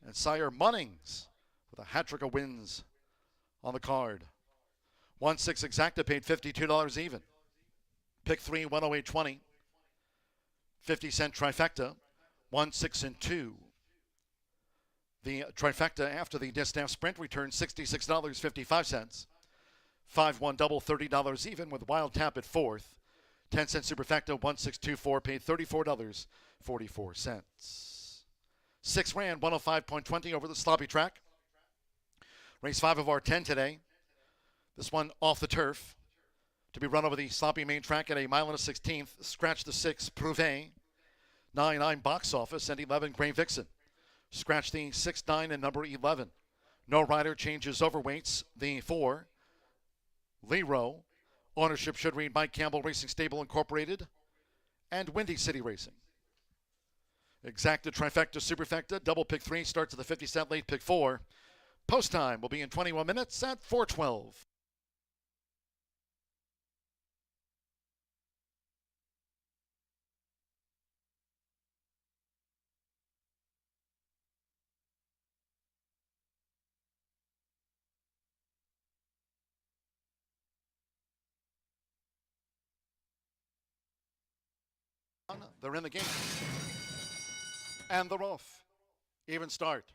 and Sire Munnings with a hat trick of wins on the card. 1-6 exacta paid $52 even. Pick 3, 108.20. 50-cent trifecta, 1, 6, and 2. The trifecta after the distaff sprint returned $66.55. 5-1 double, $30 even with Wild Tap at fourth. 10-cent superfecta, 1624 paid $34.44. 6 ran 105.20 over the sloppy track. Race 5 of our 10 today. This one off the turf to be run over the sloppy main track at a mile and a 16th. Scratch the 6 Prouvé. 9 box office and 11 Gray Vixen. Scratch the 6, 9 and number 11. No rider changes overweights. The 4 Lero. Ownership should read Mike Campbell Racing Stable Incorporated and Windy City Racing. Exacta, trifecta, superfecta, double pick 3 starts at the 50-cent, late pick 4. Post time will be in 21 minutes at 4:12. They're in the game. And they're off. Even start.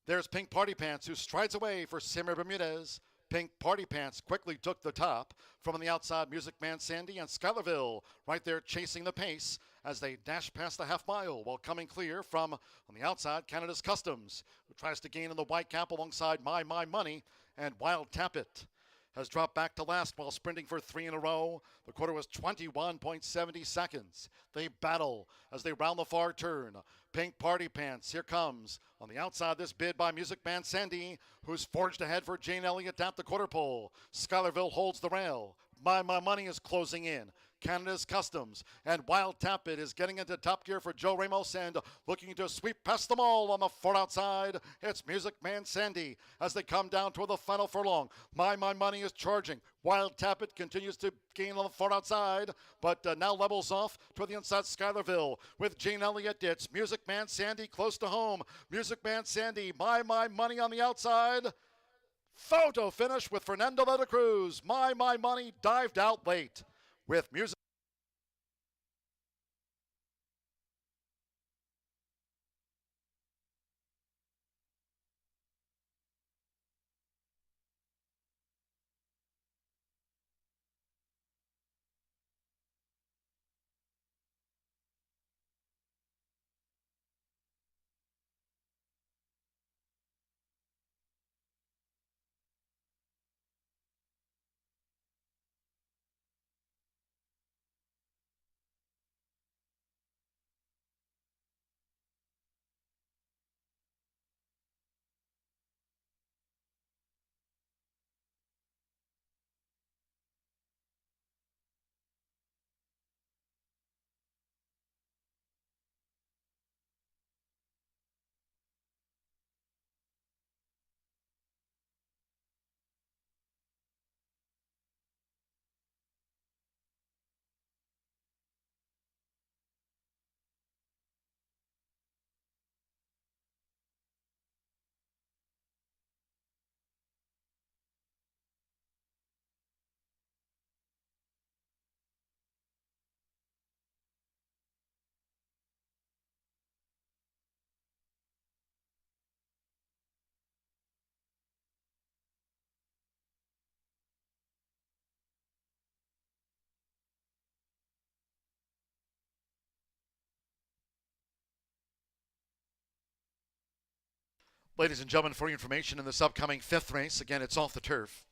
There's Pink Party Pants, who strides away for Simmer Bermudez. Pink Party Pants quickly took the top. From on the outside, Music Man Sandy and Schuylerville right there chasing the pace as they dash past the half mile while coming clear from on the outside, Canada's Customs, who tries to gain in the white cap alongside My Money and Wild Tap It. Has dropped back to last while sprinting for 3 in a row. The quarter was 21.70 seconds. They battle as they round the far turn. Pink Party Pants, here comes. On the outside, this bid by Music Man Sandy, who's forged ahead for Jane Elliott at the quarter pole. Schuylerville holds the rail. My Money is closing in. Canada's Customs and Wild Tap It is getting into top gear for Joe Ramos and looking to sweep past them all on the far outside. It's Music Man Sandy as they come down toward the final furlong. My Money is charging. Wild Tap It continues to gain on the far outside, but now levels off to the inside. Schuylerville with Jane Elliott. It's Music Man Sandy close to home. Music Man Sandy, My Money on the outside. Photo finish with Fernando de la Cruz. My Money dived out late with Music. Ladies and gentlemen, for your information in this upcoming 5th race, again, it's off the turf.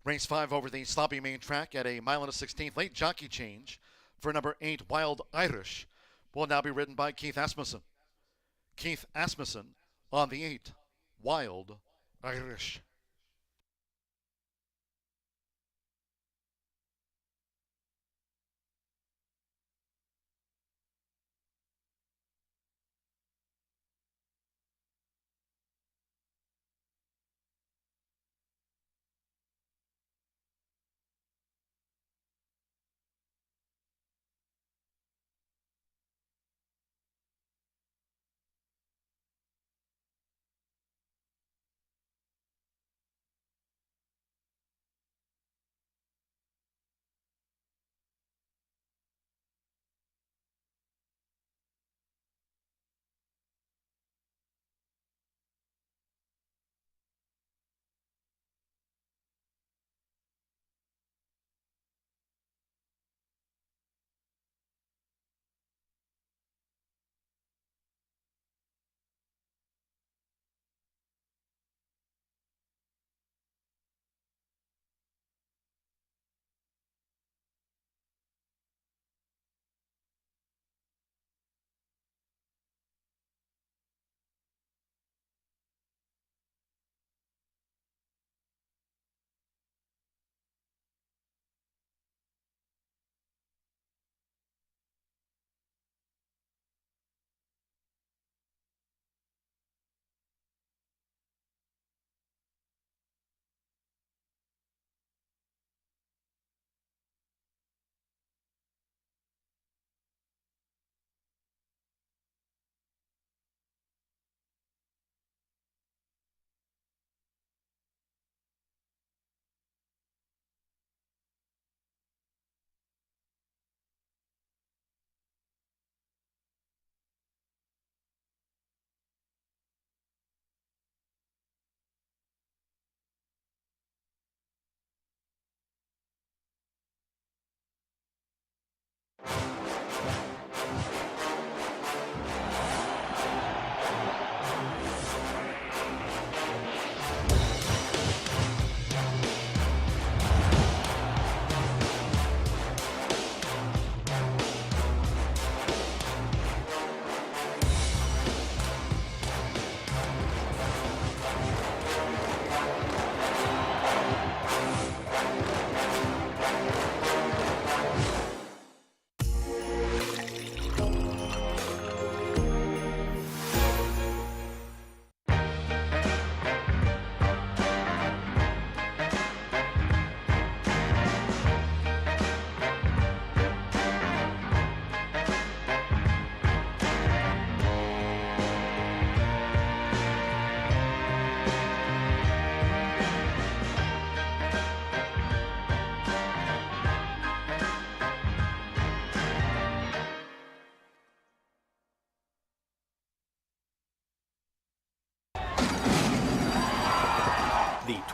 Race 5 over the sloppy main track at a mile and a 16th. Late jockey change for number 8, Wild Irish, will now be ridden by Keith Asmussen. Keith Asmussen on the 8, Wild Irish.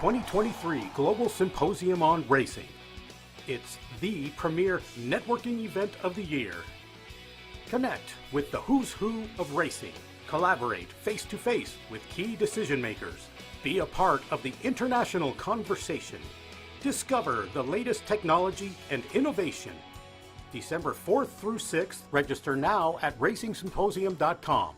2023 Global Symposium on Racing. It's the premier networking event of the year. Connect with the who's who of racing. Collaborate face-to-face with key decision makers. Be a part of the international conversation. Discover the latest technology and innovation. December 4th through 6th. Register now at racingsymposium.com.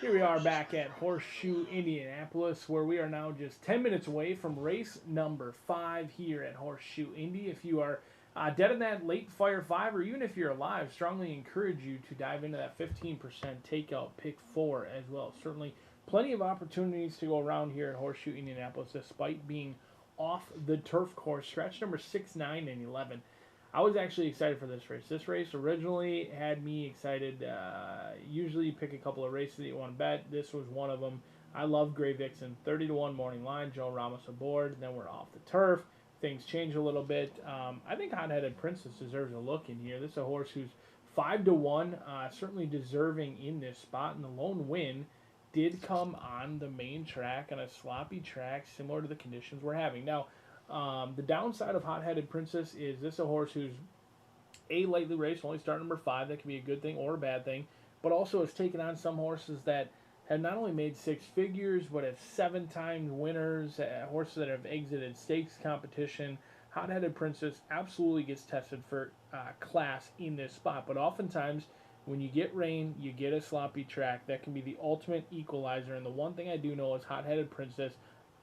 Here we are back at Horseshoe Indianapolis, where we are now just 10 minutes away from race number 5 here at Horseshoe Indy. If you are dead in that late Fire 5, or even if you're alive, strongly encourage you to dive into that 15% takeout pick 4 as well. Certainly plenty of opportunities to go around here at Horseshoe Indianapolis, despite being off the turf course. Scratch number 6, 9, and 11. I was actually excited for this race. This race originally had me excited. Usually you pick a couple of races that you want to bet. This was one of them. I love Gray Vixen. 30-1 morning line. Joe Ramos aboard. Then we're off the turf. Things change a little bit. I think Hot Headed Princess deserves a look in here. This is a horse who's 5-1. Certainly deserving in this spot. And the lone win did come on the main track, on a sloppy track similar to the conditions we're having. Now, the downside of Hot Headed Princess is this a horse who's lightly raced, only start number 5. That can be a good thing or a bad thing, but also has taken on some horses that have not only made 6 figures, but have 7-time winners, horses that have exited stakes competition. Hot Headed Princess absolutely gets tested for class in this spot, but oftentimes When you get rain, you get a sloppy track. That can be the ultimate equalizer. And the one thing I do know is Hot Headed Princess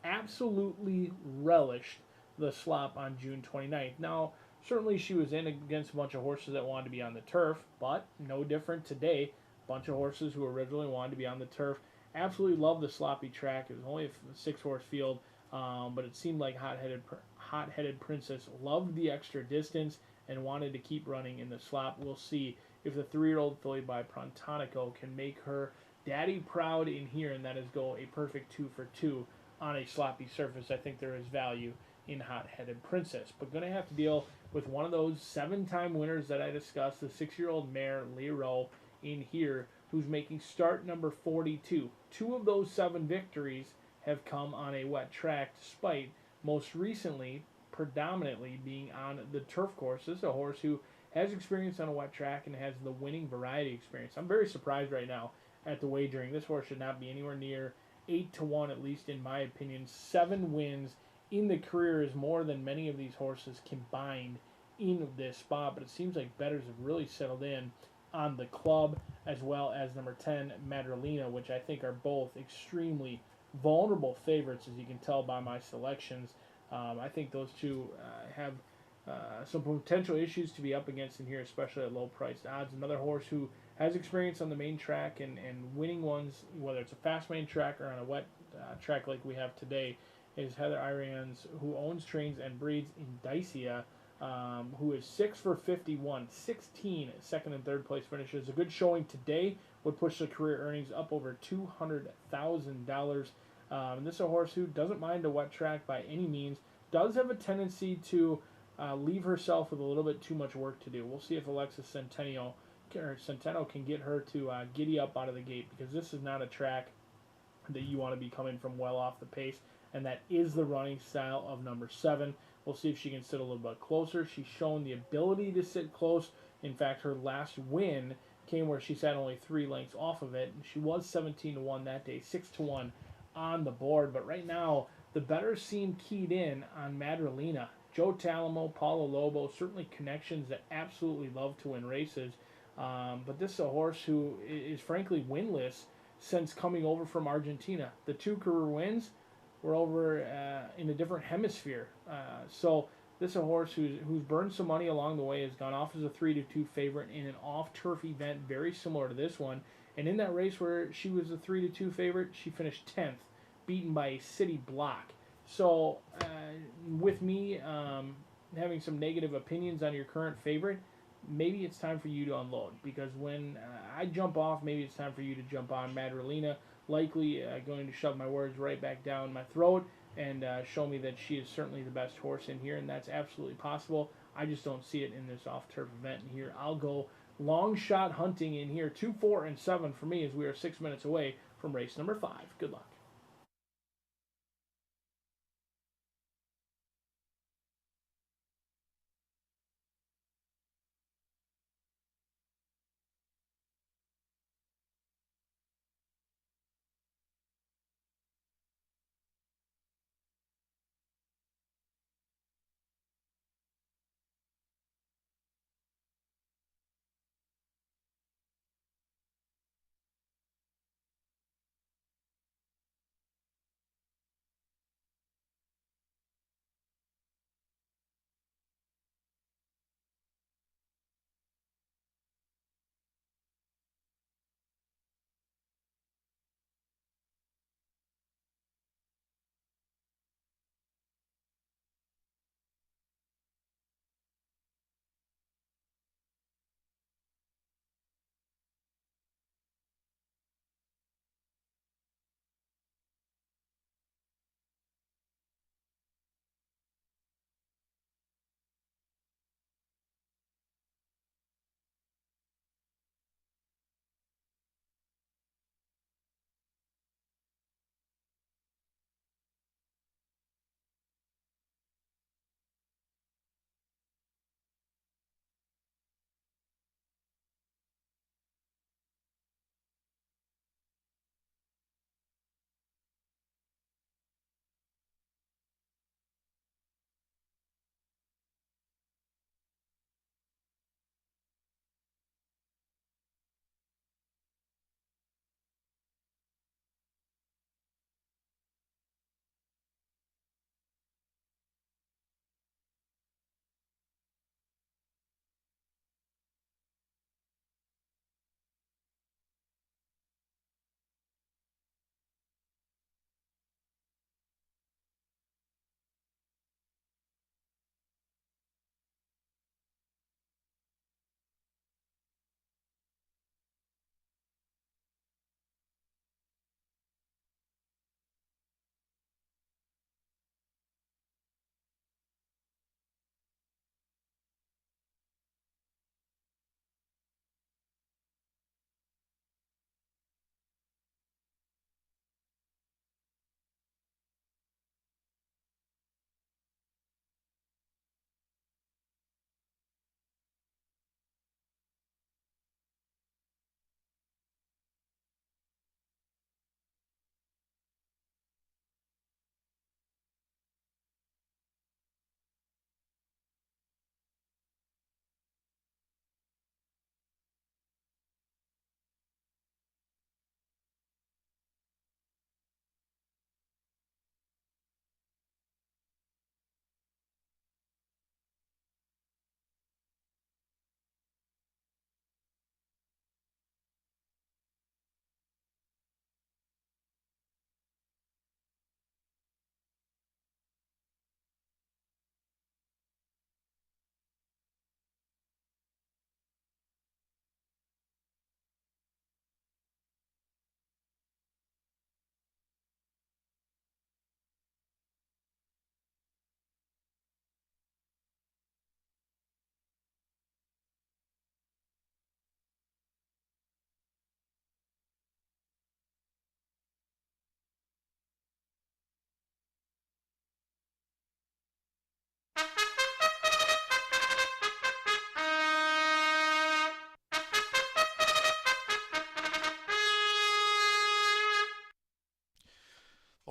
absolutely relished the slop on June 29th. Now, certainly she was in against a bunch of horses that wanted to be on the turf, but no different today. A bunch of horses who originally wanted to be on the turf absolutely loved the sloppy track. It was only a 6-horse field, but it seemed like Hot-Headed Princess loved the extra distance and wanted to keep running in the slop. We'll see if the 3-year-old filly by Prontonico can make her daddy proud in here, and that is go a perfect 2 for 2 on a sloppy surface. I think there is value in Hot-Headed Princess, but going to have to deal with one of those 7-time winners that I discussed, the 6-year-old mare Leroux in here, who's making start number 42. 2 of those 7 victories have come on a wet track, despite most recently predominantly being on the turf course. This is a horse who has experience on a wet track and has the winning variety experience. I'm very surprised right now at the wagering. This horse should not be anywhere near 8 to 1, at least in my opinion. 7 wins in the career is more than many of these horses combined in this spot, but it seems like bettors have really settled in on the club, as well as number 10 Madrelina, which I think are both extremely vulnerable favorites, as you can tell by my selections. I think those two have some potential issues to be up against in here, especially at low priced odds. Another horse who has experience on the main track and winning ones, whether it's a fast main track or on a wet track like we have today, is Heather Arians, who owns, trains, and breeds Indicia, who is 6 for 51, 16 second and third place finishes. A good showing today would push the career earnings up over $200,000. This is a horse who doesn't mind a wet track by any means, does have a tendency to leave herself with a little bit too much work to do. We'll see if Alexis Centeno can get her to giddy up out of the gate, because this is not a track that you want to be coming from well off the pace, and that is the running style of number 7. We'll see if she can sit a little bit closer. She's shown the ability to sit close. In fact, her last win came where she sat only 3 lengths off of it, and she was 17 to 1 that day, 6 to 1 on the board. But right now, the bettors seem keyed in on Madrelina. Joe Talamo, Paulo Lobo, certainly connections that absolutely love to win races. But this is a horse who is frankly winless since coming over from Argentina. The 2 career wins were over in a different hemisphere. So this is a horse who's burned some money along the way, has gone off as a 3 to 2 favorite in an off-turf event very similar to this one. And in that race where she was a 3 to 2 favorite, she finished 10th, beaten by a city block. So with me having some negative opinions on your current favorite, maybe it's time for you to unload, because when I jump off, maybe it's time for you to jump on. Madrelina likely going to shove my words right back down my throat and show me that she is certainly the best horse in here, and that's absolutely possible. I just don't see it in this off-turf event in here. I'll go long shot hunting in here. 2, 4, and 7 for me, as we are 6 minutes away from race number 5. Good luck.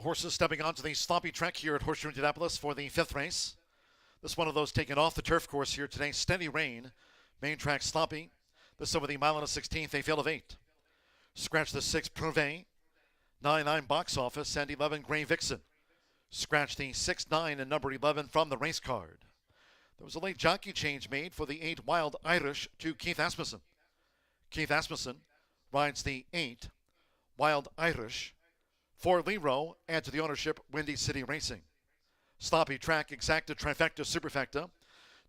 Horses stepping onto the sloppy track here at Horseshoe Indianapolis for the 5th race. This one of those taken off the turf course here today. Steady Rain, main track sloppy. This over the mile and a 16th, a field of 8. Scratch the 6, Prouvé. 9-9 Box Office and 11 Gray Vixen. Scratch the 6-9 and number 11 from the race card. There was a late jockey change made for the 8 Wild Irish to Keith Asmussen. Keith Asmussen rides the 8 Wild Irish for Lero and to the ownership Windy City Racing. Sloppy track, exacta, trifecta, superfecta.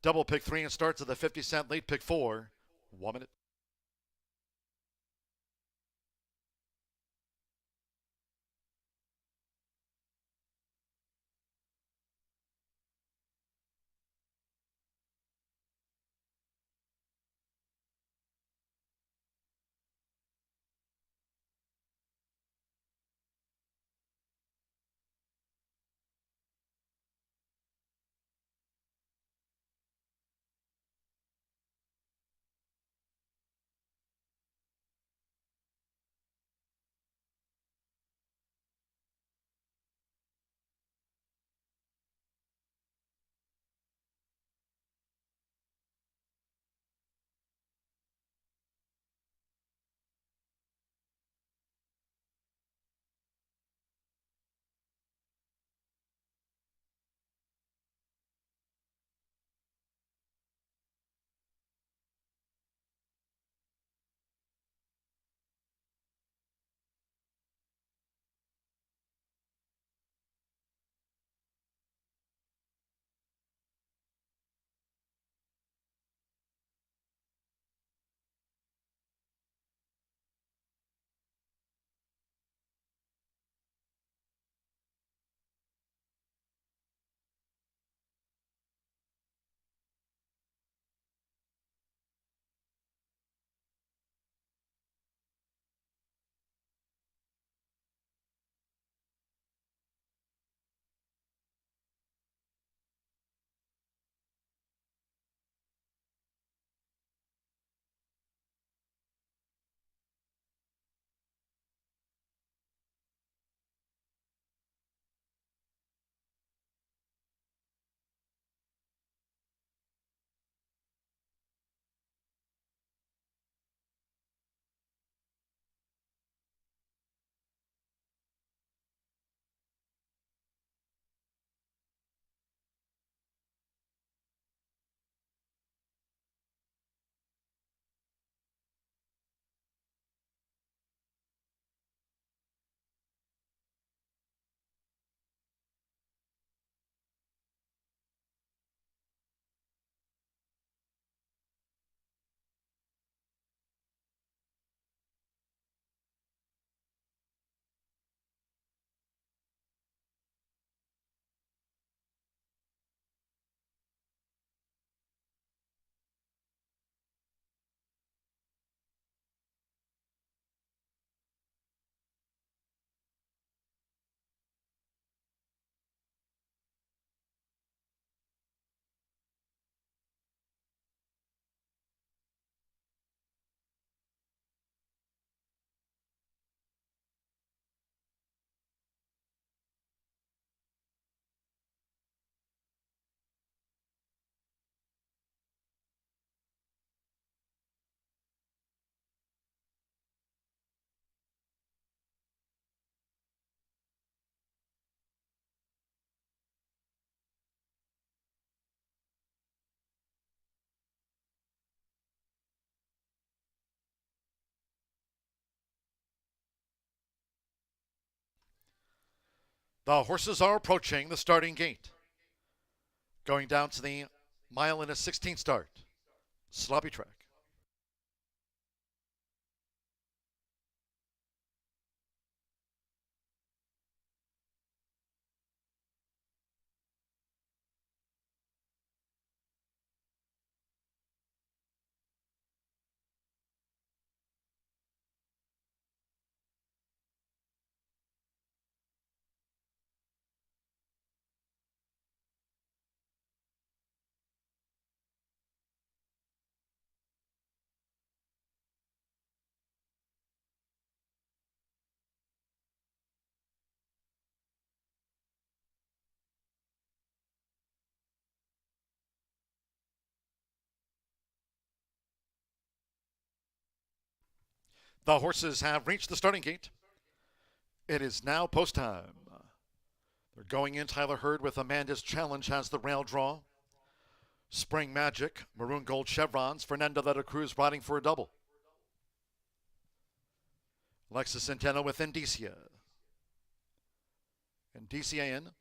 Double pick 3 and starts at the 50-cent, late pick 4. 1 minute. The horses are approaching the starting gate. Going down to the mile and a 16th start. Sloppy track. The horses have reached the starting gate. It is now post time. They're going in. Tyler Hurd with Amanda's Challenge has the rail draw. Spring Magic, maroon gold chevrons. Fernando de la Cruz riding for a double. Alexis Centeno with Indicia. Indicia in.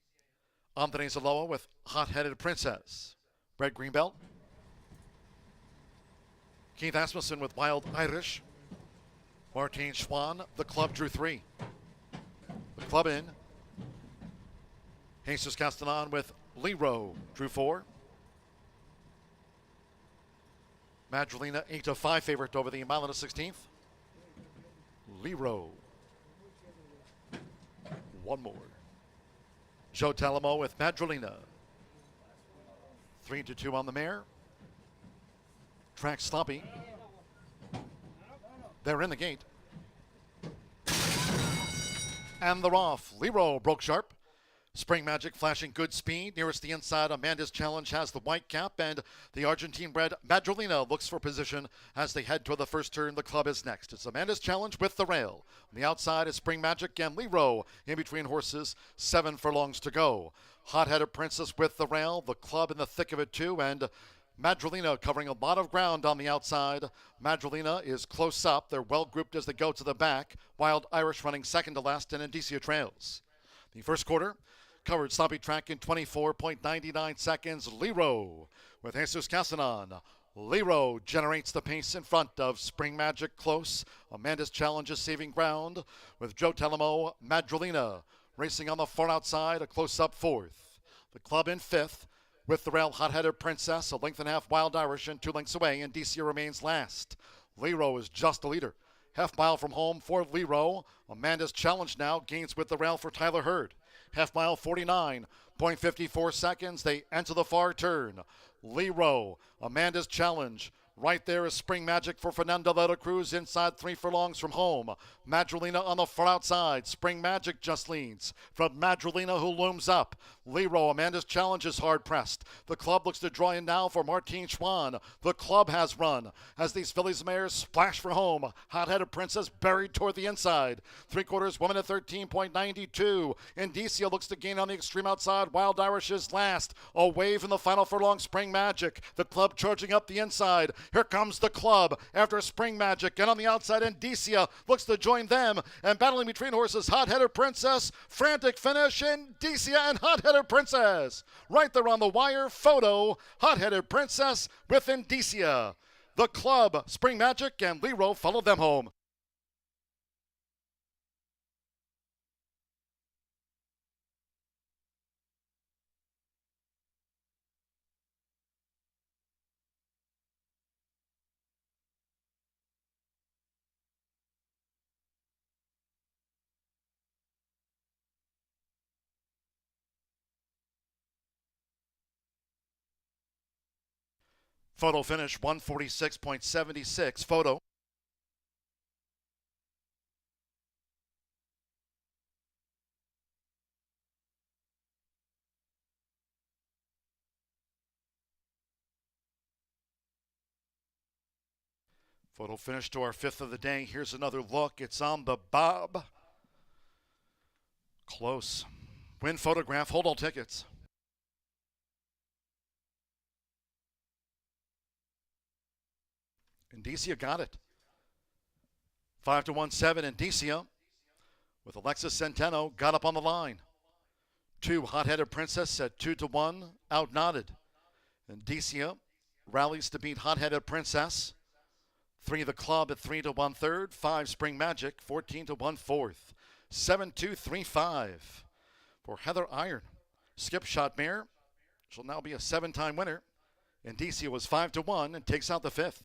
Andres Aloa with Hot-Headed Princess. Red Greenbelt. Keith Asmussen with Wild Irish. Martin Schwann, the club drew 3. The club in. Jesus Castellan with Lero drew 4. Madrilena 8-5 favorite over the mile and a 16th. Lero. One more. Joe Talamo with Madrilena. 3-2 on the mare. Track sloppy. They're in the gate. And they're off. Lero broke sharp. Spring Magic flashing good speed. Nearest the inside, Amanda's Challenge has the white cap, and the Argentine-bred Madrilena looks for position as they head toward the first turn. The club is next. It's Amanda's Challenge with the rail. On the outside is Spring Magic and Lero. In between horses, 7 furlongs to go. Hot-Headed Princess with the rail. The club in the thick of it too, and Madrilena covering a lot of ground on the outside. Madrilena is close up. They're well grouped as they go to the back. Wild Irish running second to last, and Indicia trails. The first quarter covered sloppy track in 24.99 seconds. Lero with Jesus Castellan. Lero generates the pace in front of Spring Magic close. Amanda's Challenge is saving ground with Joe Talamo. Madrilena racing on the far outside, a close-up 4th. The club in 5th with the rail Hot-Headed Princess, a length and a half Wild Irish, and 2 lengths away. Indicia remains last. Lero is just a leader. Half mile from home for Lero. Amanda's Challenge now gains with the rail for Tyler Hurd. Half mile 49.54 seconds. They enter the far turn. Lero, Amanda's Challenge. Right there is Spring Magic for Fernando de la Cruz inside 3 furlongs from home. Madrilena on the far outside. Spring Magic just leads from Madrilena, who looms up. Lero, Amanda's Challenge is hard pressed. The club looks to draw in now for Martin Schwann. The club has run as these fillies mares splash for home. Hot-Headed Princess buried toward the inside. 3/4, 1 minute 13.92. Indicia looks to gain on the extreme outside. Wild Irish is last. A wave in the final furlong. Spring Magic. The club charging up the inside. Here comes the club after Spring Magic, and on the outside Indicia looks to join them, and battling between horses Hot-Headed Princess. Frantic finish. Indicia and Hot-Headed Princess right there on the wire. Photo Hot-Headed Princess with Indicia. The club, Spring Magic, and Lero followed them home. Photo finish 146.76. Photo. Photo finish to our 5th of the day. Here's another look. It's on the bob. Close. Win photograph. Hold all tickets. Indicia got it. 5-1-7. Indicia with Alexis Centeno got up on the line. 2 Hot-Headed Princess at 2-1, out-knotted. Indicia rallies to beat Hot-Headed Princess. 3 the club at 3-1 third. 5 Spring Magic, 14-1 fourth. 7-2-3-5 for Heather Iron. Skip shot mare. She'll now be a 7-time winner. Indicia was 5-1 and takes out the 5th.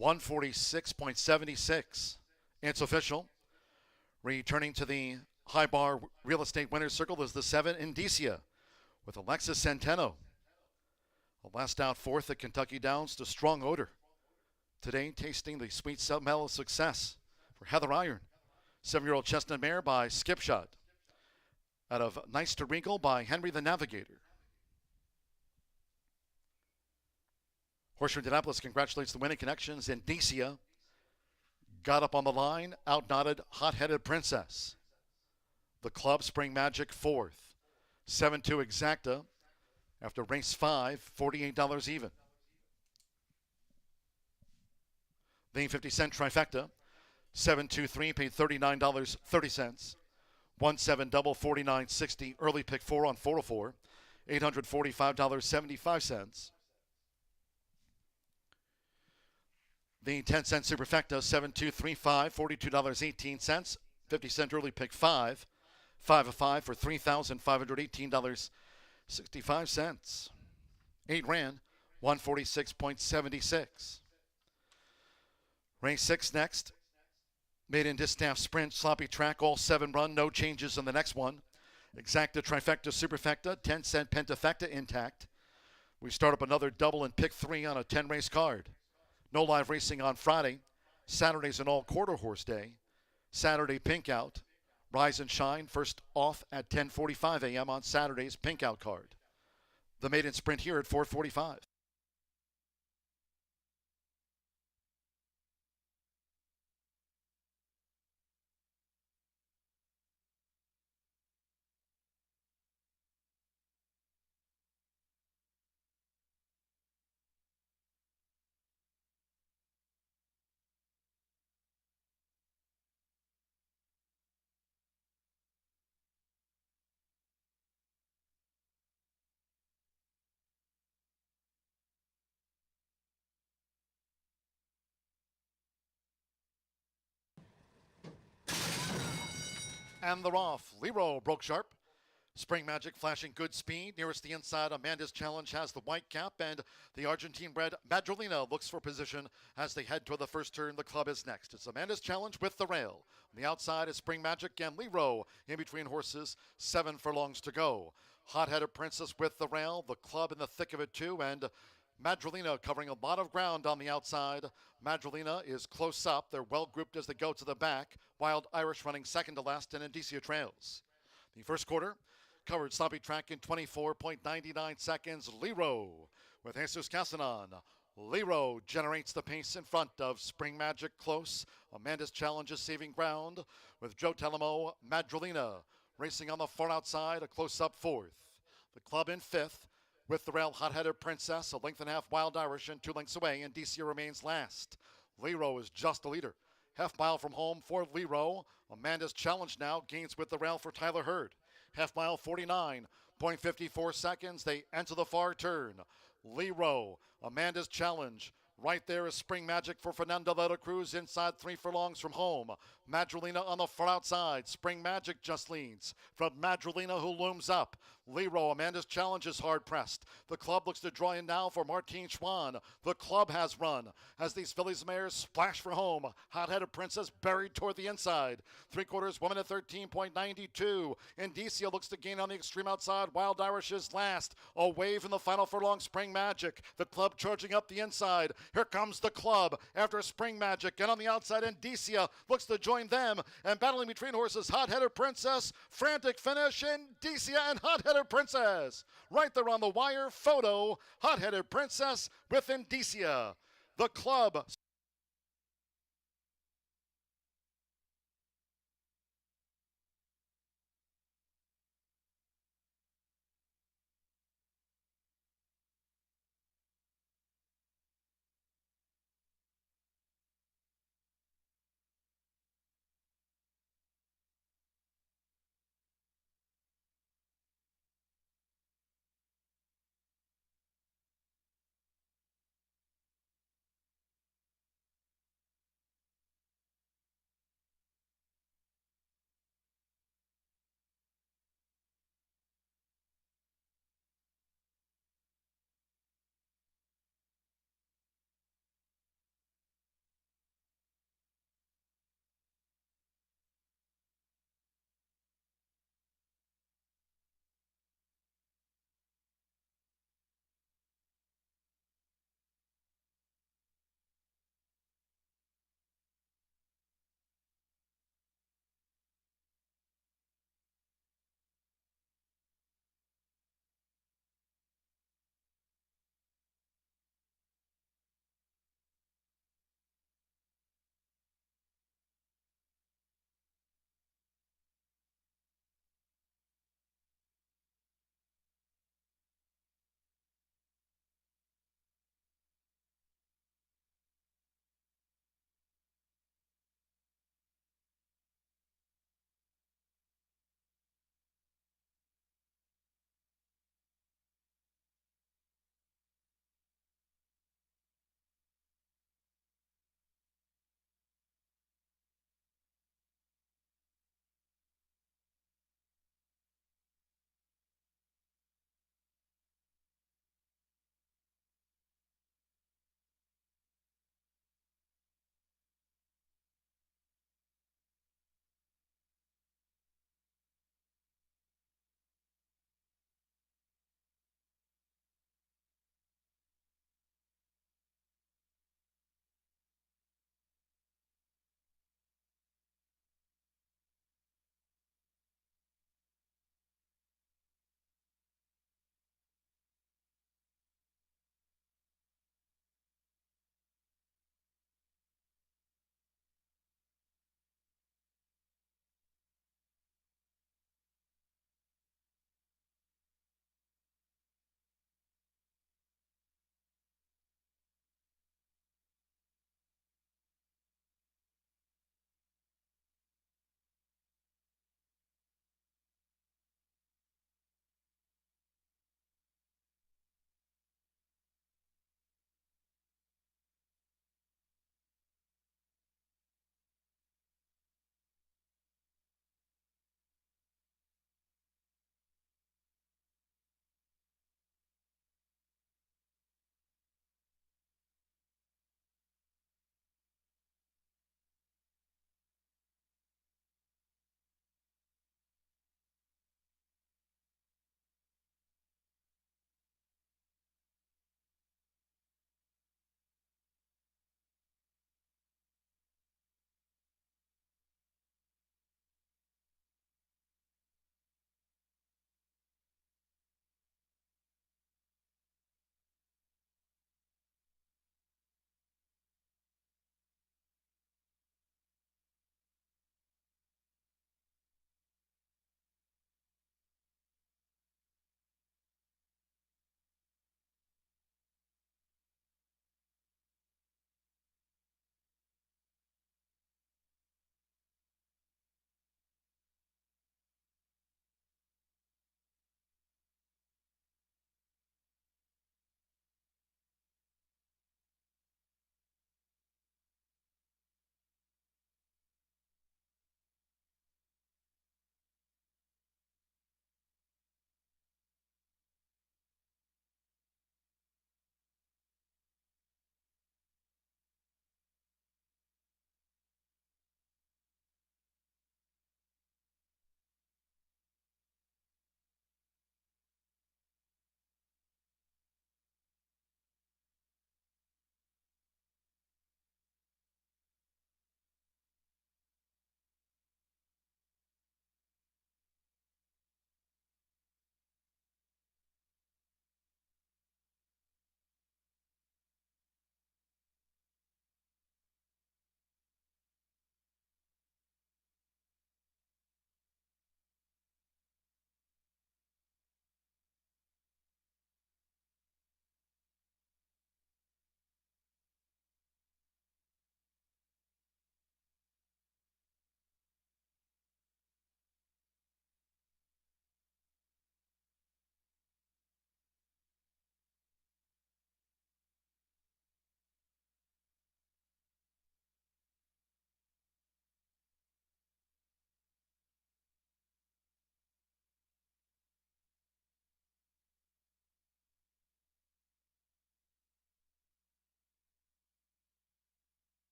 146.76. It's official. Returning to the high bar real estate winner's circle is the 7 Indicia with Alexis Centeno. A last out fourth at Kentucky Downs to Strong Odor. Today tasting the sweet smell of success for Heather Iron. 7-year-old Chestnut Mare by Skipshot. Out of Nice to Wrinkle by Henry the Navigator. Horseshoe Indianapolis congratulates the winning connections. Indicia got up on the line, out-knotted Hot-Headed Princess. The club Spring Magic fourth. 7-2 Exacta after race 5, $48 even. The 50-cent trifecta, 7-2-3 paid $39.30. 1-7 double, $49.60. Early pick 4 on 404, $845.75. The 10-cent superfecta, 7-2-3-5, $42.18. 50-cent early pick 5, 5 of 5 for $3,518.65. 8 ran, 146.76. Race 6 next. Maiden Distaff Sprint, sloppy track, all 7 run, no changes in the next one. Exacta trifecta superfecta, 10-cent pentafecta intact. We start up another double in pick 3 on a 10-race card. No live racing on Friday. Saturday's an all-quarter horse day. Saturday pink out. Rise and Shine first off at 10:45 a.m. on Saturday's pink out card. The maiden sprint here at 4:45. And they're off. Lero broke sharp. Spring Magic flashing good speed. Nearest the inside, Amanda's Challenge has the white cap, and the Argentine-bred Madrolina looks for position as they head toward the first turn. The club is next. It's Amanda's Challenge with the rail. On the outside is Spring Magic and Lero in between horses. 7 furlongs to go. Hot-Headed Princess with the rail. The club in the thick of it too, and Madrolina covering a lot of ground on the outside. Madrolina is close up. They're well grouped as they go to the back. Wild Irish running second to last, and Indicia trails. The first quarter covered sloppy track in 24.99 seconds. Lero with Jesus Casanon. Lero generates the pace in front of Spring Magic close. Amanda's Challenge is saving ground with Joe Telemo. Madrolina racing on the far outside, a close-up fourth. The club in fifth. With the rail, Hot-Headed Princess, a length and a half Wild Irish, and 2 lengths away, and Indicia remains last. Lero is just the leader. Half mile from home for Lero. Amanda's Challenge now gains with the rail for Tyler Hurd. Half mile, 49.54 seconds. They enter the far turn. Lero, Amanda's Challenge. Right there is Spring Magic for Fernando de la Cruz inside 3 furlongs from home. Madrolina on the far outside. Spring Magic just leads from Madrolina, who looms up. Lero, Amanda's Challenge is hard pressed. The club looks to draw in now for Martine Schwann. The club has run as these fillies mares splash for home. Hot-Headed Princess buried toward the inside. 3/4, 1 minute 13.92. Indicia looks to gain on the extreme outside. Wild Irish is last. A wave in the final furlong. Spring Magic. The club charging up the inside. Here comes the club after Spring Magic. And on the outside, Indicia looks to join them. And battling between horses, Hot-Headed Princess. Frantic finish. Indicia and Hot-Headed Princess. Right there on the wire photo. Hot-Headed Princess with Indicia. The club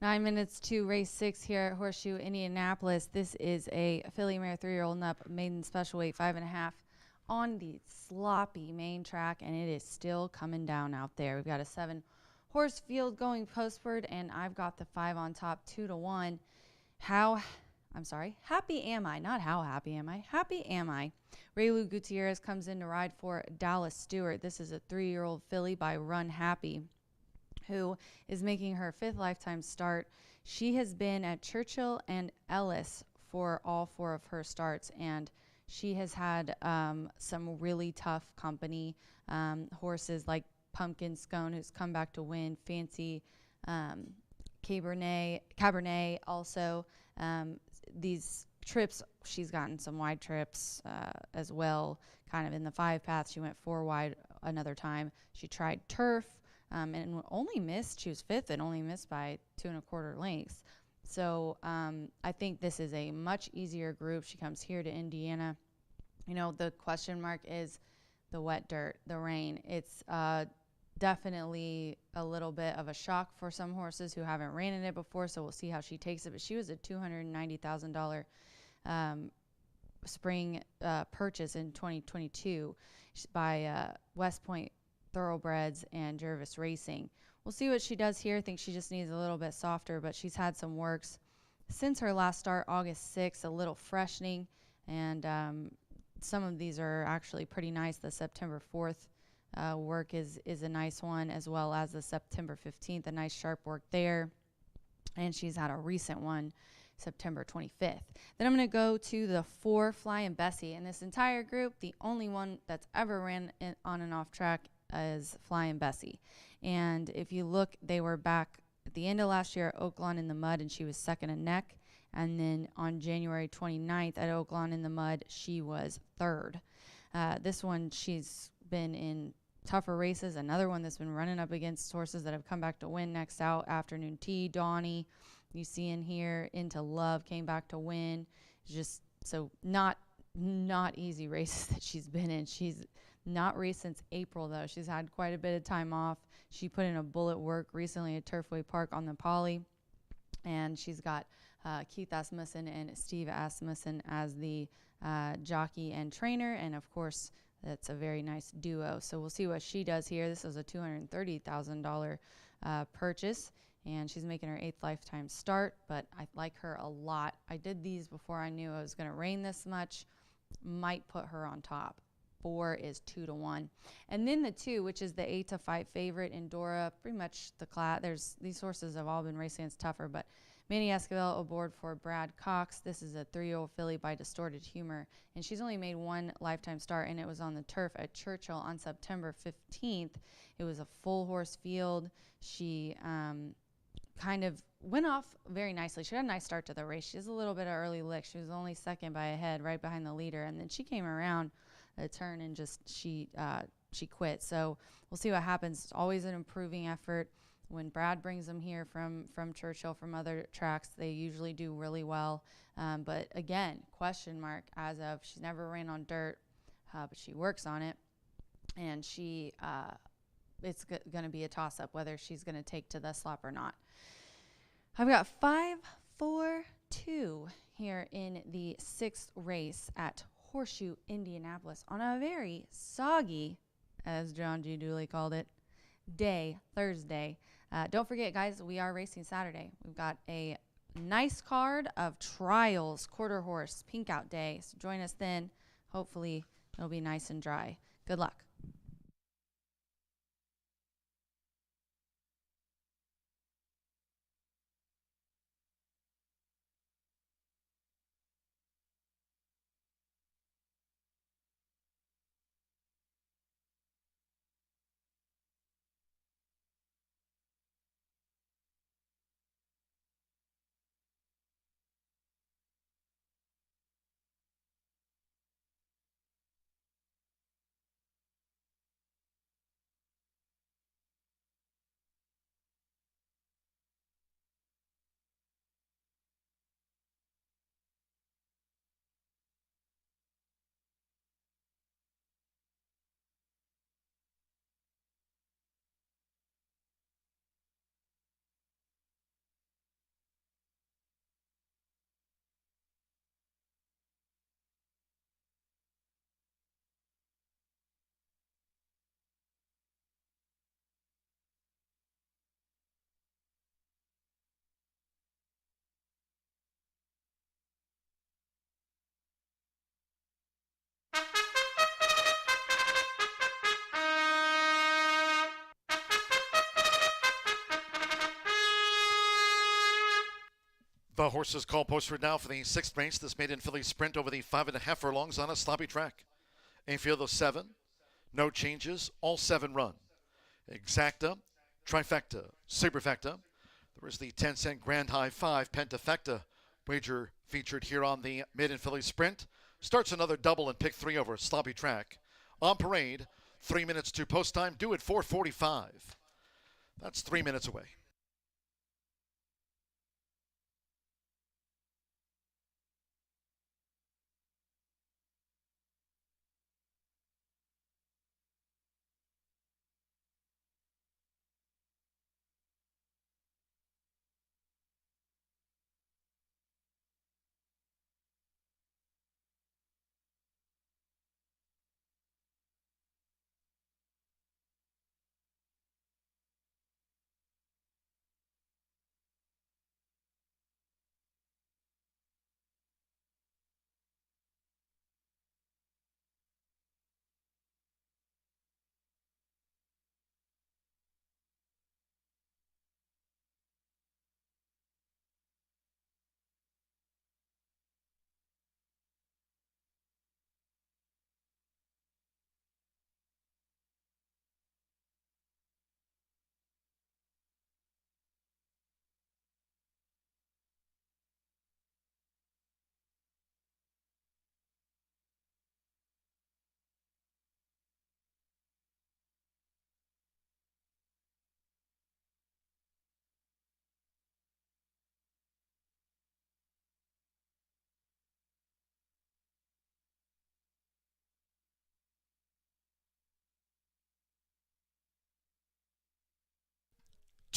9 minutes to race 6 here at Horseshoe Indianapolis. This is a filly mare 3-year-old and up, maiden special weight 5.5 on the sloppy main track, and it is still coming down out there. We've got a 7-horse field going postward, and I've got the 5 on top, 2-1. Happy am I, not how happy am I, happy am I. Raylu Gutierrez comes in to ride for Dallas Stewart. This is a 3-year-old filly by Run Happy, who is making her 5th lifetime start. She has been at Churchill and Ellis for all 4 of her starts, and she has had some really tough company. Horses like Pumpkin Scone, who's come back to win, Fancy Cabernet also. These trips, she's gotten some wide trips as well, kind of in the 5 path. She went 4 wide another time. She tried turf. And only missed, she was 5th and only missed by 2 1/4 lengths. So I think this is a much easier group. She comes here to Indiana. You know, the question mark is the wet dirt, the rain. It's definitely a little bit of a shock for some horses who haven't ran in it before, so we'll see how she takes it. But she was a $290,000 spring purchase in 2022 by West Point Thoroughbreds and Jervis Racing. We'll see what she does here. I think she just needs a little bit softer, but she's had some works since her last start, August 6th, a little freshening, and some of these are actually pretty nice. The September 4th work is a nice one, as well as the September 15th, a nice sharp work there. And she's had a recent one, September 25th. Then I'm going to go to the 4 Flying Bessie. In this entire group, the only one that's ever ran on and off track is Flying Bessie. And if you look, they were back at the end of last year at Oaklawn in the mud, and she was 2nd in neck. And then on January 29th at Oaklawn in the mud, she was 3rd. This one, she's been in tougher races. Another one that's been running up against horses that have come back to win. Next out, Afternoon Tea, Donnie, you see in here, Into Love came back to win. Just so not easy races that she's been in. She's not raced since April, though. She's had quite a bit of time off. She put in a bullet work recently at Turfway Park on the Poly, and she's got Keith Asmussen and Steve Asmussen as the jockey and trainer, and of course that's a very nice duo. So we'll see what she does here. This was a $230,000 purchase, and she's making her 8th lifetime start, but I like her a lot. I did these before I knew it was going to rain this much. Might put her on top. 4 is 2-1. And then the 2, which is the 8-5 favorite, Endora, pretty much the class. These horses have all been racing. It's tougher, but Manny Esquivel aboard for Brad Cox. This is a 3-year-old filly by Distorted Humor, and she's only made 1 lifetime start, and it was on the turf at Churchill on September 15th. It was a full horse field. She kind of went off very nicely. She had a nice start to the race. She has a little bit of early lick. She was only 2nd by a head, right behind the leader, and then she came around the turn and just she quit. So we'll see what happens. It's always an improving effort. When Brad brings them here from Churchill, from other tracks, they usually do really well. But again, question mark as of, she's never ran on dirt, but she works on it, and it's going to be a toss-up whether she's going to take to the slop or not. I've got 5-4-2 here in the 6th race at Horseshoe Indianapolis on a very soggy, as John G. Dooley called it, day, Thursday. Don't forget, guys, we are racing Saturday. We've got a nice card of trials, quarter horse, pink out day. So join us then. Hopefully it'll be nice and dry. Good luck. The horses call posted now for the sixth race, this maiden filly sprint over the 5.5 furlongs on a sloppy track. A field of 7, no changes, all 7 run. Exacta, Trifecta, Superfecta. There is the 10-cent Grand High 5 Pentafecta wager featured here on the maiden filly sprint. Starts another double and pick 3 over a sloppy track. On parade, 3 minutes to post time, due at 4:45. That's 3 minutes away.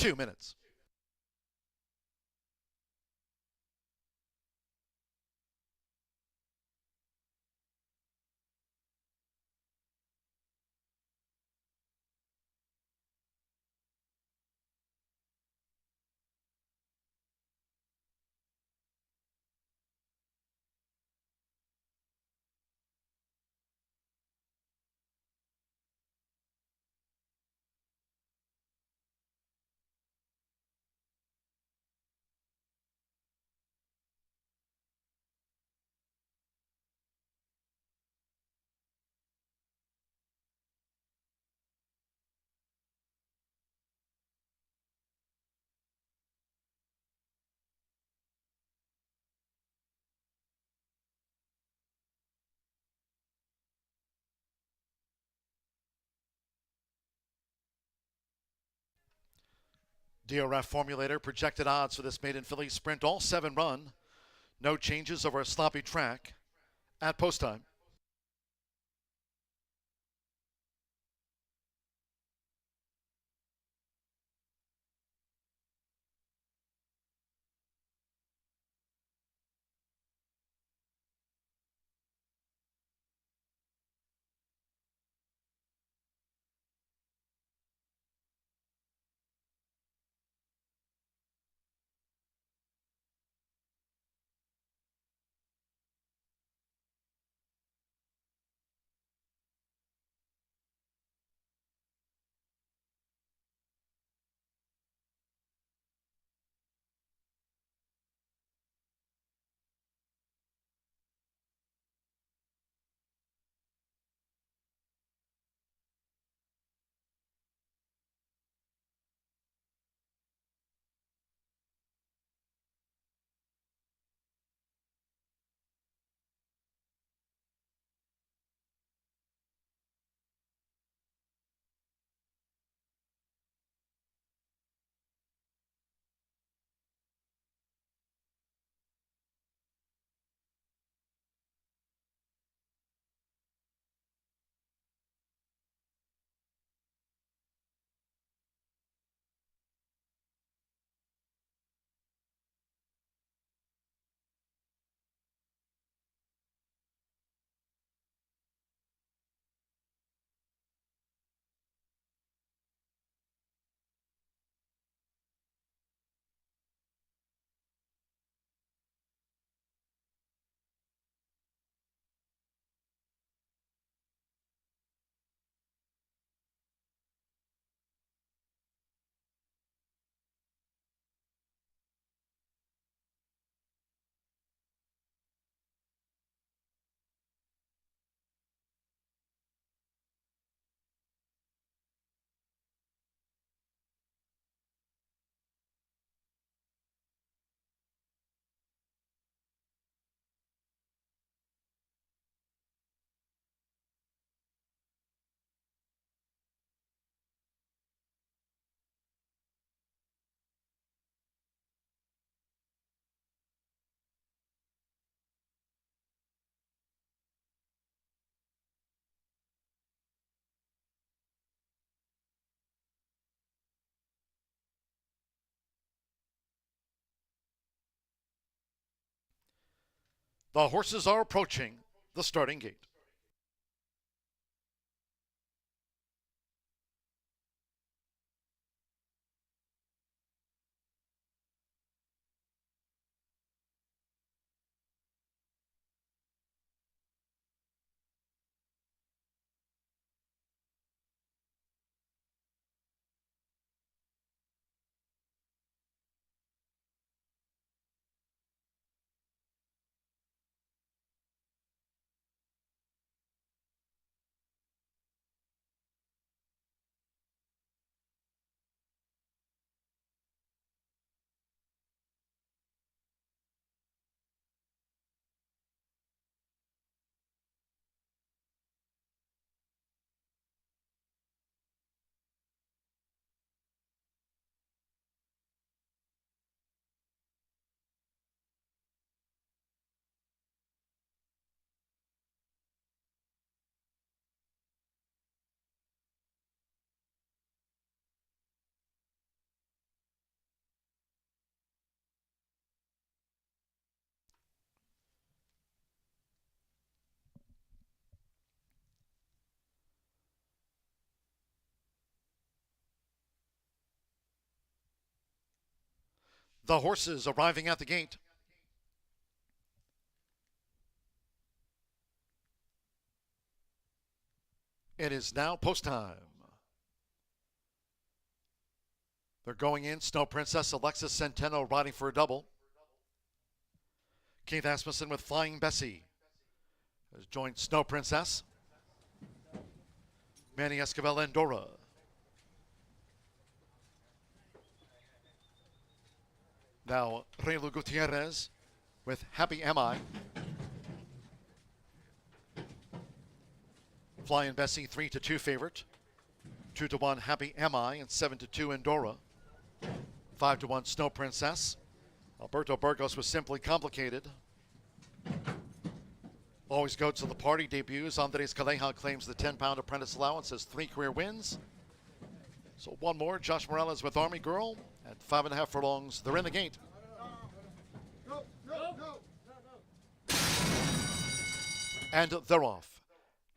Two minutes. DRF formulator projected odds for this maiden filly sprint, all 7 run. No changes over a sloppy track at post time. The horses are approaching the starting gate. The horses arriving at the gate. It is now post time. They're going in. Snow Princess, Alexis Centeno riding for a double. Keith Asmussen with Flying Bessie has joined Snow Princess. Manny Escobar Andorra. Now Reylu Gutierrez with Happy Am I. Flying Bessie 3-2 favorite. 2-1 Happy Am I and 7-2 Andorra. 5-1 Snow Princess. Alberto Burgos was Simply Complicated. Always Go to the Party debuts. Andres Calleja claims the 10-pound apprentice allowance, has 3 career wins. So one more, Josh Morales with Army Girl at 5.5 furlongs. They're in the gate. And they're off.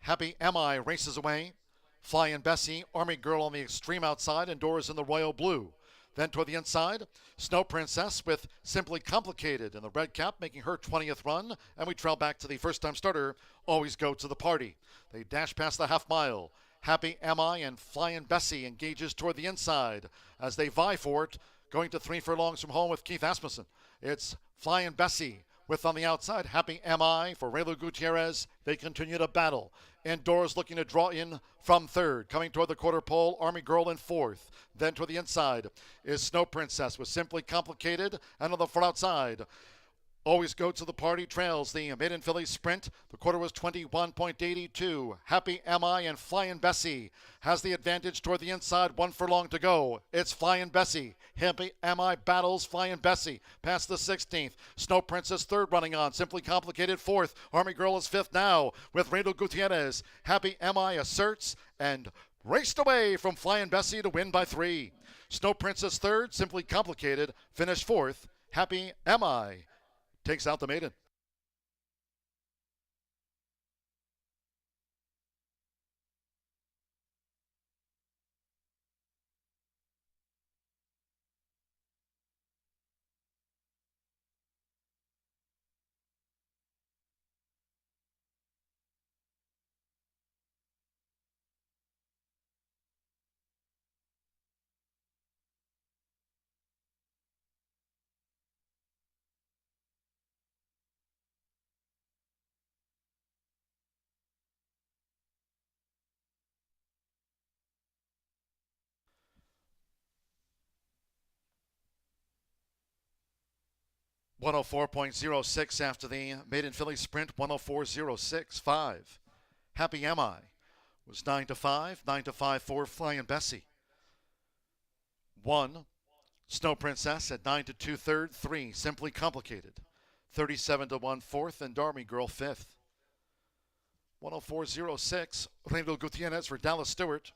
Happy Am I races away. Flying Bessie, Army Girl on the extreme outside, and Doors in the royal blue. Then toward the inside, Snow Princess with Simply Complicated in the red cap, making her 20th run. And we trail back to the first-time starter, Always Go to the Party. They dash past the half mile. Happy Am I and Flying Bessie engages toward the inside as they vie for it, going to 3 furlongs from home with Keith Asmussen. It's Flying Bessie with on the outside Happy Am I for Reylu Gutierrez. They continue to battle. Indoors looking to draw in from third. Coming toward the quarter pole, Army Girl in fourth. Then toward the inside is Snow Princess with Simply Complicated. And on the far outside, Always Go to the Party trails the Maiden Filly Sprint. The quarter was 21.82. Happy Am I and Flying Bessie has the advantage toward the inside. 1 furlong to go. It's Flying Bessie. Happy Am I battles Flying Bessie past the 16th. Snow Princess third running on. Simply Complicated fourth. Army Girl is fifth now with Reylu Gutierrez. Happy Am I asserts and raced away from Flying Bessie to win by 3. Snow Princess third. Simply Complicated finished fourth. Happy Am I takes out the maiden. .104.06 after the Maiden Filly Sprint. 104.065. Happy Am I was 9-5. 9-5 for Flying Bessie. 1 Snow Princess at 9-2 third. 3 Simply Complicated. 37-1 fourth, and Army Girl fifth. 104.06. Reylu Gutierrez for Dallas Stewart.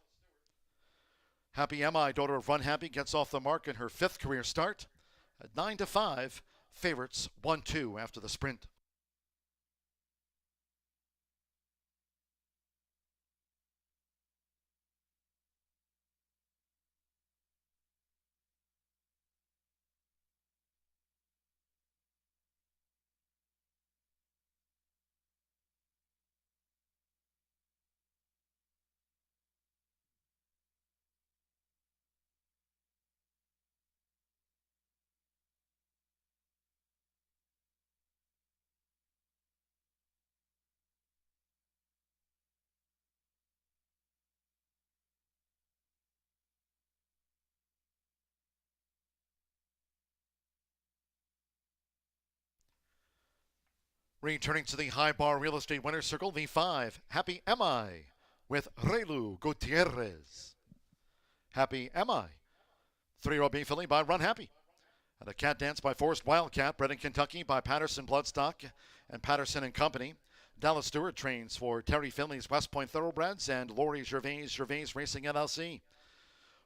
Happy Am I, daughter of Run Happy, gets off the mark in her 5th career start at 9-5. Favorites 1-2 after the sprint. Returning to the High Bar Real Estate Winner's Circle, the 5, Happy Am I, with Relu Gutierrez. Happy Am I, 3-year-old B filly by Run Happy. And a cat dance by Forest Wildcat, bred in Kentucky by Patterson Bloodstock and Patterson and Company. Dallas Stewart trains for Terry Finley's West Point Thoroughbreds and Lori Gervais Racing LLC.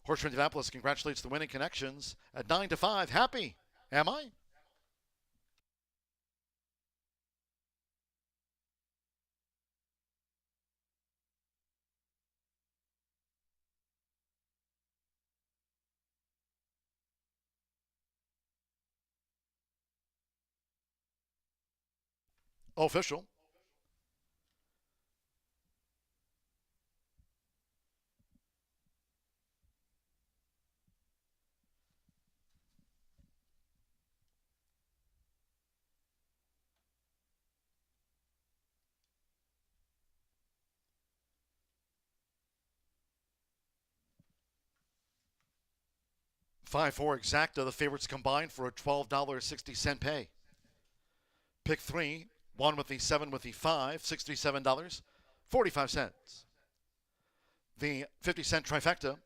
Horseshoe Indianapolis congratulates the winning connections at 9-5. Happy Am I? Official. $5-4 exacta, the favorites combined for a $12.60 pay. Pick 3, 1 with the 7 with the 5, $67.45. The 50-cent trifecta,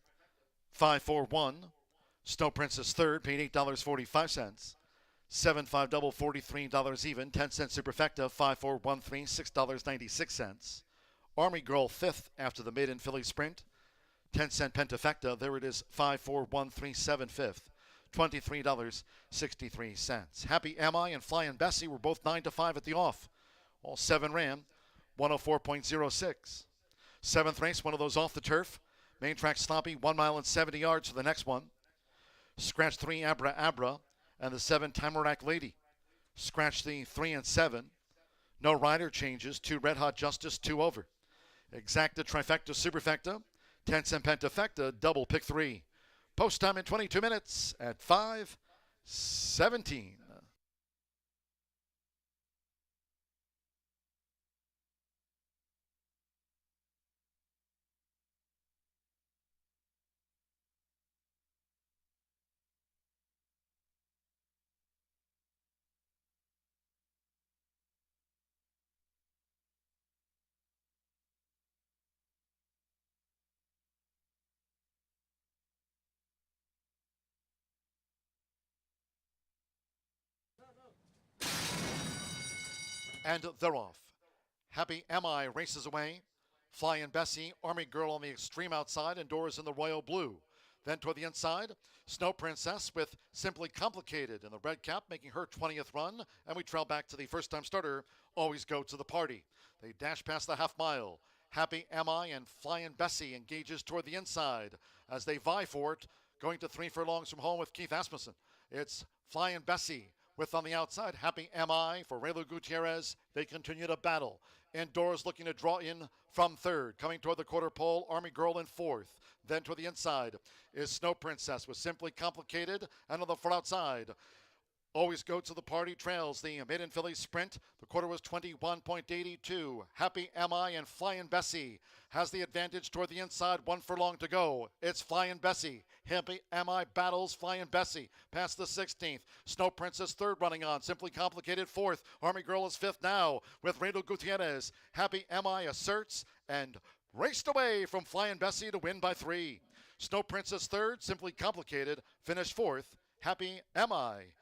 5-4-1. Snow Princess third, paid $8.45. 7-5 double, $43 even. 10-cent superfecta, 5-4-1-3, $6.96. Army Girl fifth after the maiden filly sprint. 10-cent pentafecta, there it is, 5-4-1-3-7 fifth. $23.63. Happy Am I and Flying Bessie were both 9-5 at the off. All 7 ran, 104.06. 7th race, one of those off the turf. Main track sloppy, 1 mile and 70 yards for the next one. Scratch 3 Abra Abra and the 7 Tamarack Lady. Scratch the 3 and 7. No rider changes, 2 Red Hot Justice, 2 over. Exacta trifecta superfecta, 10-cent pentafecta, double pick 3. Post time in 22 minutes at 5:17. And they're off. Happy Am I races away. Flying Bessie, Army Girl on the extreme outside, and Doors in the royal blue. Then toward the inside, Snow Princess with Simply Complicated in the red cap, making her 20th run. And we trail back to the first-time starter, Always Go to the Party. They dash past the half mile. Happy Am I and Flying Bessie engages toward the inside as they vie for it, going to 3 furlongs from home with Keith Asmussen. It's Flying Bessie with on the outside, Happy Am I for Relu Gutierrez. They continue to battle. Indoors looking to draw in from third. Coming toward the quarter pole, Army Girl in fourth. Then toward the inside is Snow Princess with Simply Complicated. And on the far outside, Always Go to the Party trails the maiden filly sprint. The quarter was 21.82. Happy Am I and Flying Bessie has the advantage toward the inside. 1 furlong to go. It's Flying Bessie. Happy Am I battles Flying Bessie past the 16th. Snow Princess third running on. Simply Complicated fourth. Army Girl is fifth now with Relu Gutierrez. Happy Am I asserts and raced away from Flying Bessie to win by 3. Snow Princess third. Simply Complicated finished fourth. Happy Am I.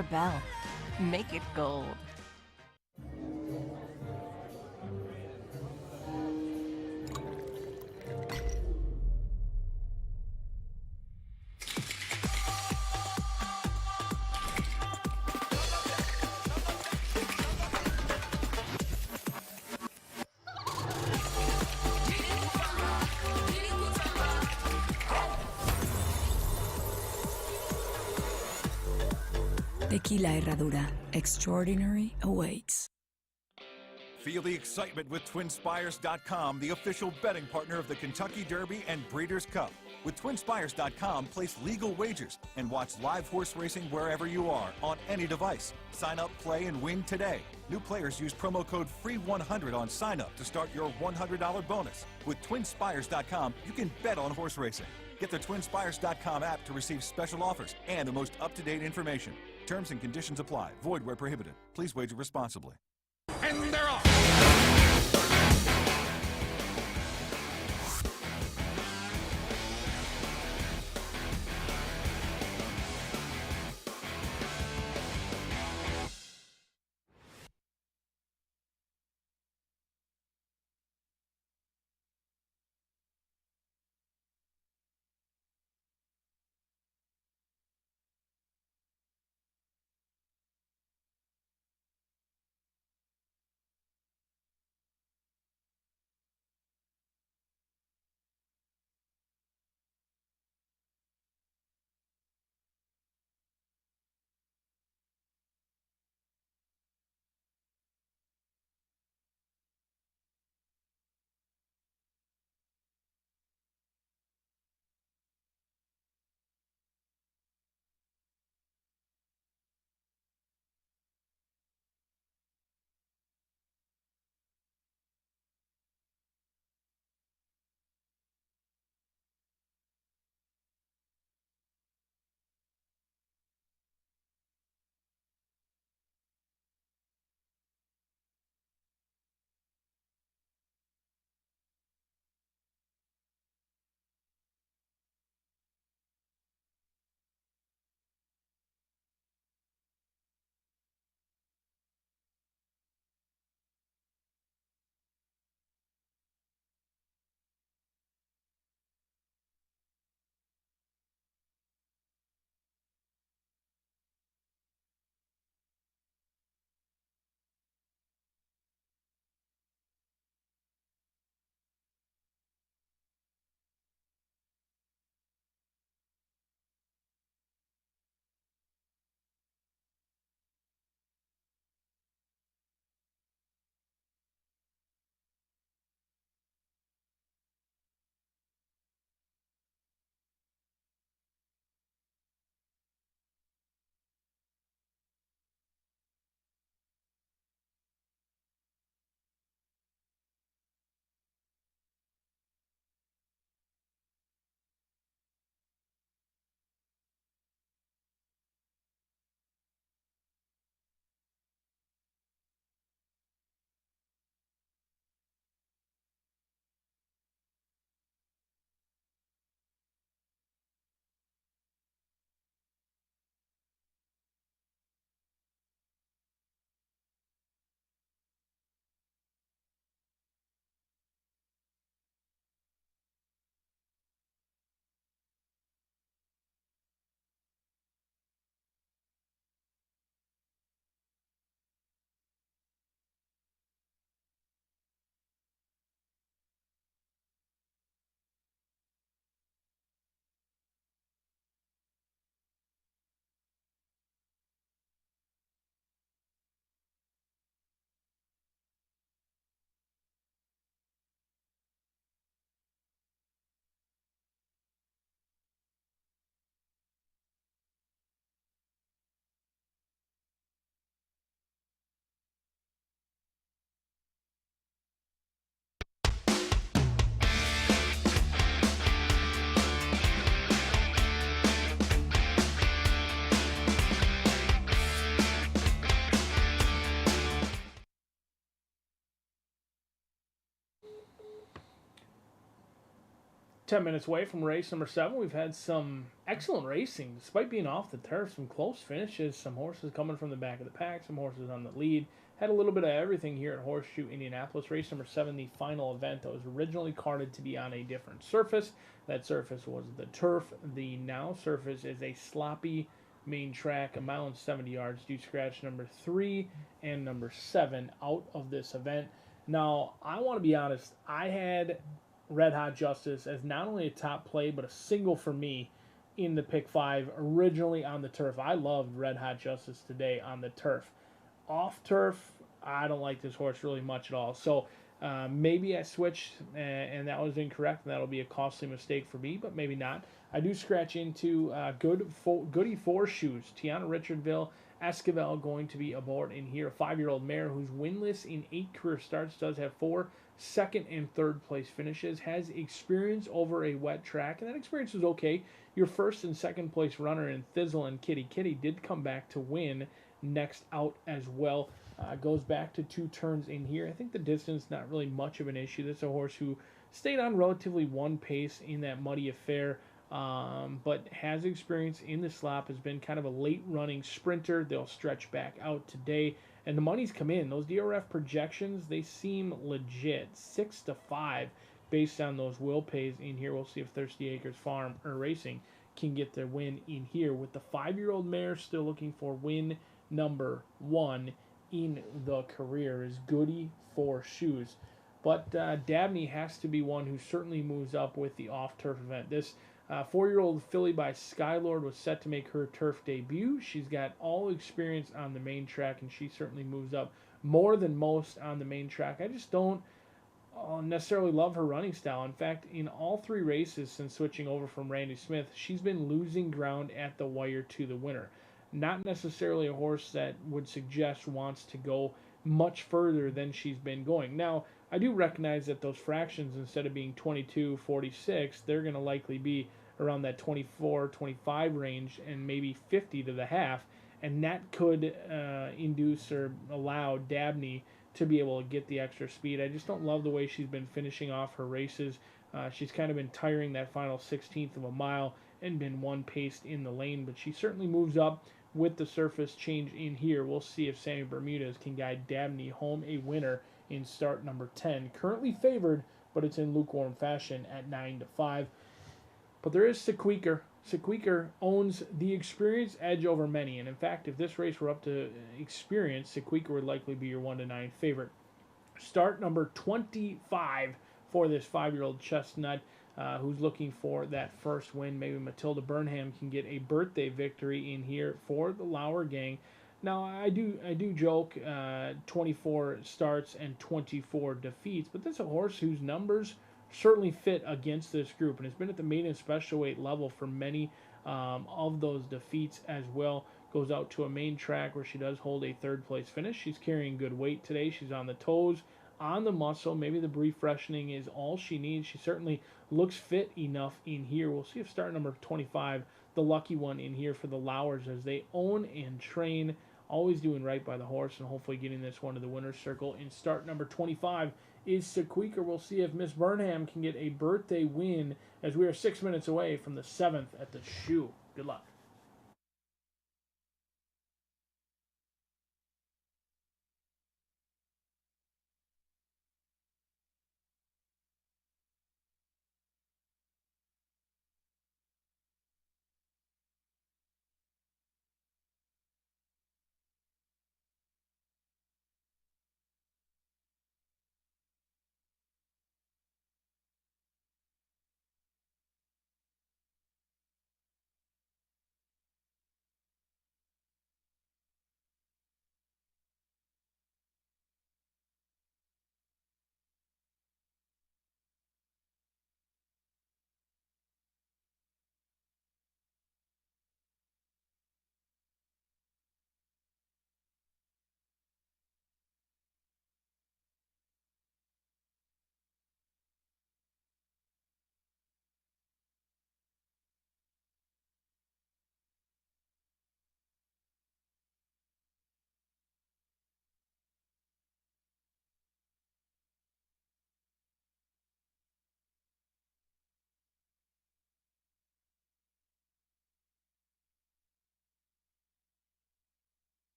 silver bell. Make it gold. Tequila Herradura. Extraordinary awaits. Feel the excitement with TwinSpires.com, the official betting partner of the Kentucky Derby and Breeders' Cup. With TwinSpires.com, place legal wagers and watch live horse racing wherever you are on any device. Sign up, play, and win today. New players use promo code FREE100 on sign up to start your $100 bonus. With TwinSpires.com, you can bet on horse racing. Get the TwinSpires.com app to receive special offers and the most up-to-date information. Terms and conditions apply. Void where prohibited. Please wager responsibly. And they're off. 10 minutes away from race number 7. We've had some excellent racing, despite being off the turf. Some close finishes, some horses coming from the back of the pack, some horses on the lead. Had a little bit of everything here at Horseshoe Indianapolis. Race number 7, the final event that was originally carded to be on a different surface. That surface was the turf. The now surface is a sloppy main track, a mile and 70 yards. Do scratch number 3 and number 7 out of this event. Now, I want to be honest, I had Red Hot Justice as not only a top play, but a single for me in the pick 5 originally on the turf. I loved Red Hot Justice today on the turf. Off turf, I don't like this horse really much at all. So maybe I switched and that was incorrect, and that'll be a costly mistake for me, but maybe not. I do scratch into Goody Four Shoes, Tiana Richardville, Esquivel going to be aboard in here. A 5-year-old mare who's winless in 8 career starts, does have 4 second and third place finishes, has experience over a wet track, and that experience is okay. Your first and second place runner in Thizzle and Kitty Kitty did come back to win next out as well. Goes back to 2 turns in here. I think the distance not really much of an issue. This is a horse who stayed on relatively one pace in that muddy affair, but has experience in the slop, has been kind of a late running sprinter. They'll stretch back out today, and the money's come in. Those DRF projections, they seem legit. 6-5 based on those will pays in here. We'll see if Thirsty Acres Farm or Racing can get their win in here, with the 5-year-old mare still looking for win number 1 in the career is Goody Four Shoes. But Dabney has to be one who certainly moves up with the off-turf event. This 4-year-old filly by Skylord was set to make her turf debut. She's got all experience on the main track, and she certainly moves up more than most on the main track. I just don't necessarily love her running style. In fact, in all 3 races since switching over from Randy Smith, she's been losing ground at the wire to the winner. Not necessarily a horse that would suggest wants to go much further than she's been going. Now, I do recognize that those fractions, instead of being 22-46, they're going to likely be around that 24-25 range and maybe 50 to the half, and that could induce or allow Dabney to be able to get the extra speed. I just don't love the way she's been finishing off her races. She's kind of been tiring that final 16th of a mile and been one-paced in the lane, but she certainly moves up with the surface change in here. We'll see if Sammy Bermudez can guide Dabney home a winner in start number 10. Currently favored, but it's in lukewarm fashion at 9-5. But there is Sequeaker. Sequeaker owns the experience edge over many, and in fact, if this race were up to experience, Sequeaker would likely be your 1-9 favorite. Start number 25 for this 5-year-old chestnut, who's looking for that first win. Maybe Matilda Burnham can get a birthday victory in here for the Lauer gang. Now, I do joke 24 starts and 24 defeats, but this is a horse whose numbers certainly fit against this group, and has been at the maiden special weight level for many of those defeats as well. Goes out to a main track where she does hold a 3rd place finish. She's carrying good weight today. She's on the toes, on the muscle. Maybe the brief freshening is all she needs. She certainly looks fit enough in here. We'll see if start number 25, the lucky one in here for the Lauers, as they own and train, always doing right by the horse and hopefully getting this one to the winner's circle. In start number 25 is Sequeaker. We'll see if Miss Burnham can get a birthday win, as we are 6 minutes away from the 7th at the Shoe. Good luck.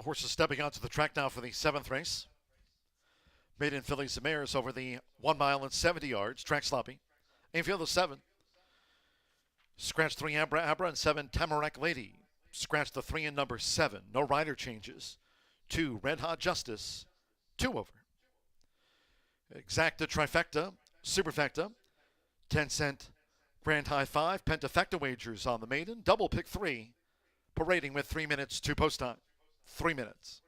Horses stepping onto the track now for the 7th race. Maiden fillies and mares over the 1 mile and 70 yards. Track sloppy. Infield of 7. Scratch 3 Abra Abra and 7 Tamarack Lady. Scratch the 3 in number 7. No rider changes. 2 Red Hot Justice. 2 over. Exacta Trifecta. Superfecta. 10-cent Grand High 5. Pentafecta wagers on the maiden. Double pick 3. Parading with 3 minutes to post time. 3 minutes.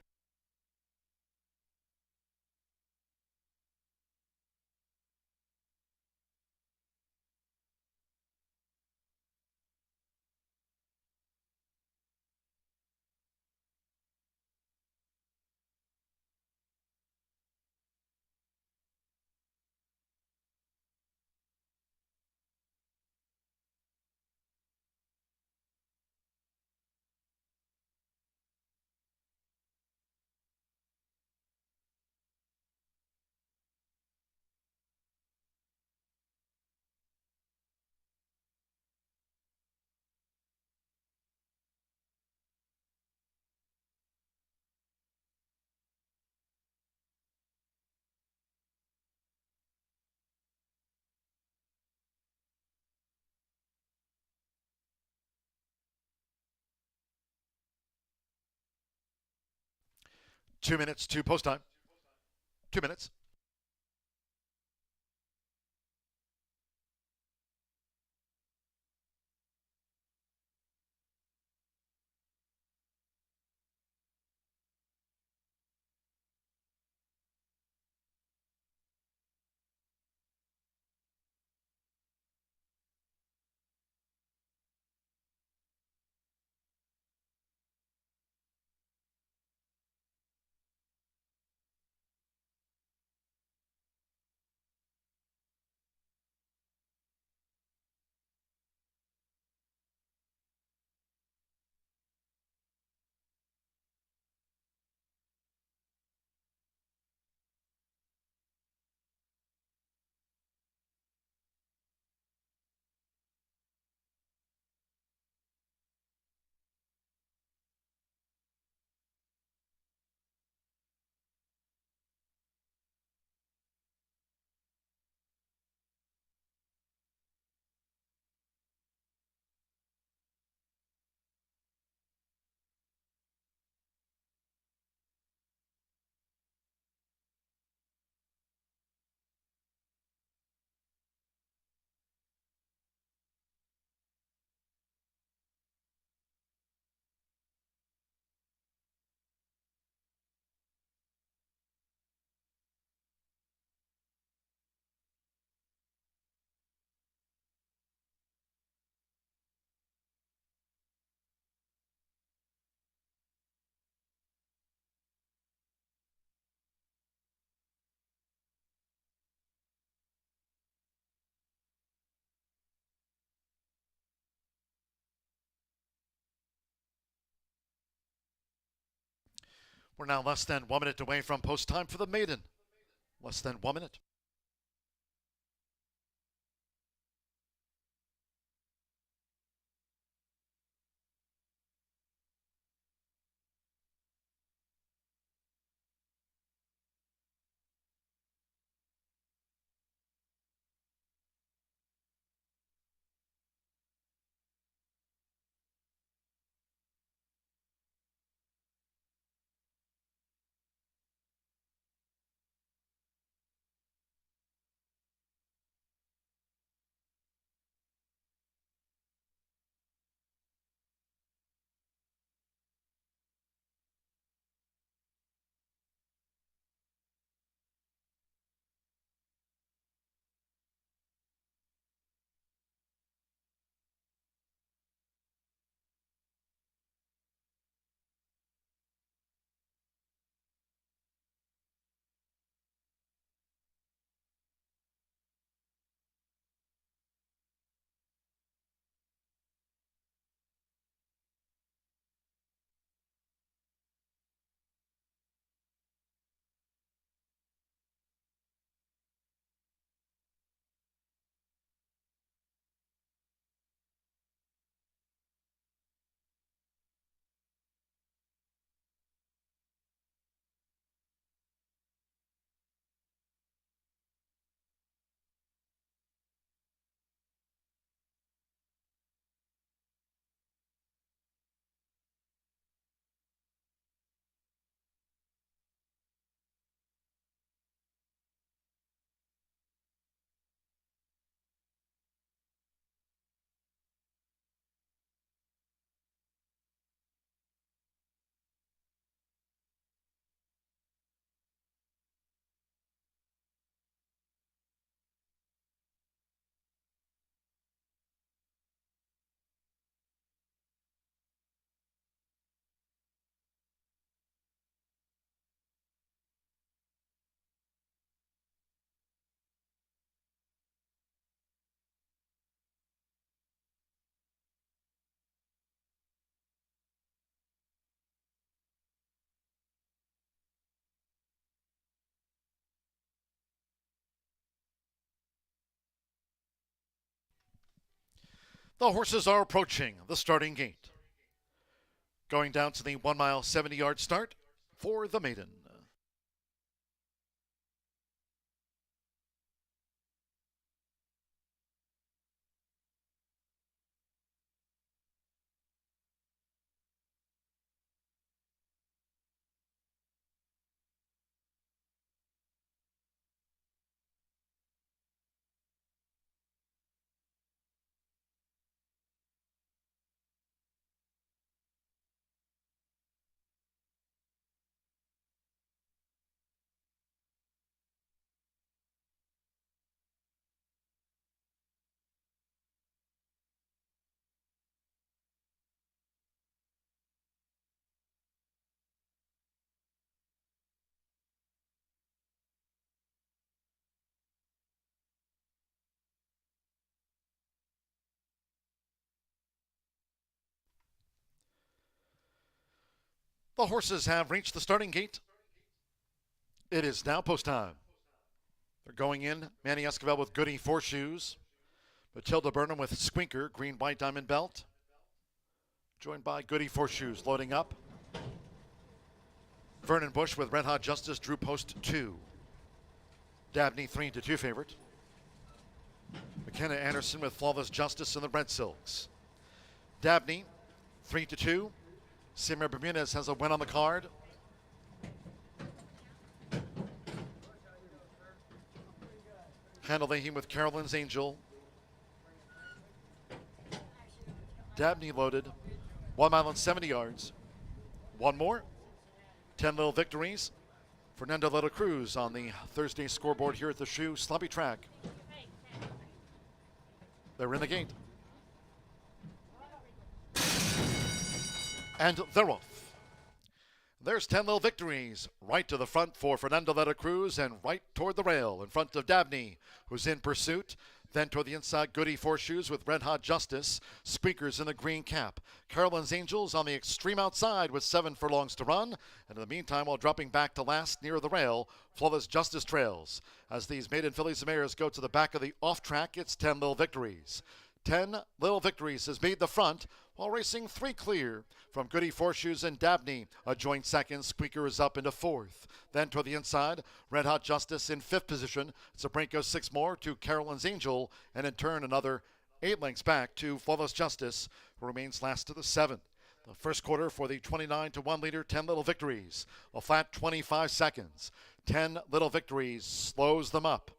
Two minutes to post time. 2 minutes. We're now less than 1 minute away from post time for the maiden. Less than 1 minute. The horses are approaching the starting gate. Going down to the 1 mile, 70-yard start for the maiden. The horses have reached the starting gate. It is now post time. They're going in. Manny Escobar with Goody Four Shoes. Matilda Burnham with Squinker, green, white diamond belt. Joined by Goody Four Shoes loading up. Vernon Bush with Red Hot Justice drew post 2. Dabney 3-2 favorite. McKenna Anderson with Flawless Justice in the Red Silks. Dabney 3-2. Simmer Bermudez has a win on the card. Handle Leahy with Carolyn's Angel. Dabney loaded. 1 mile and 70 yards. One more. 10 little victories. Fernando Little Cruz on the Thursday scoreboard here at the Shoe Sloppy Track. They're in the gate. And they're off. There's 10 little victories. Right to the front for Fernando Letta Cruz and right toward the rail in front of Dabney, who's in pursuit. Then toward the inside, Goody Four Shoes with Red Hot Justice. Squeakers in the green cap. Carolyn's Angels on the extreme outside with 7 furlongs to run. And in the meantime, while dropping back to last near the rail, Flawless Justice trails. As these maiden fillies and mares go to the back of the off track, it's 10 little victories. 10 little victories has made the front while racing 3 clear from Goody Four Shoes and Dabney. A joint second. Squeaker is up into 4th. Then toward the inside, Red Hot Justice in 5th position. Zabrinko 6 more to Carolyn's Angel, and in turn another 8 lengths back to Flawless Justice, who remains last to the 7th. The first quarter for the 29-1 leader, 10 little victories. A flat 25 seconds. 10 little victories slows them up.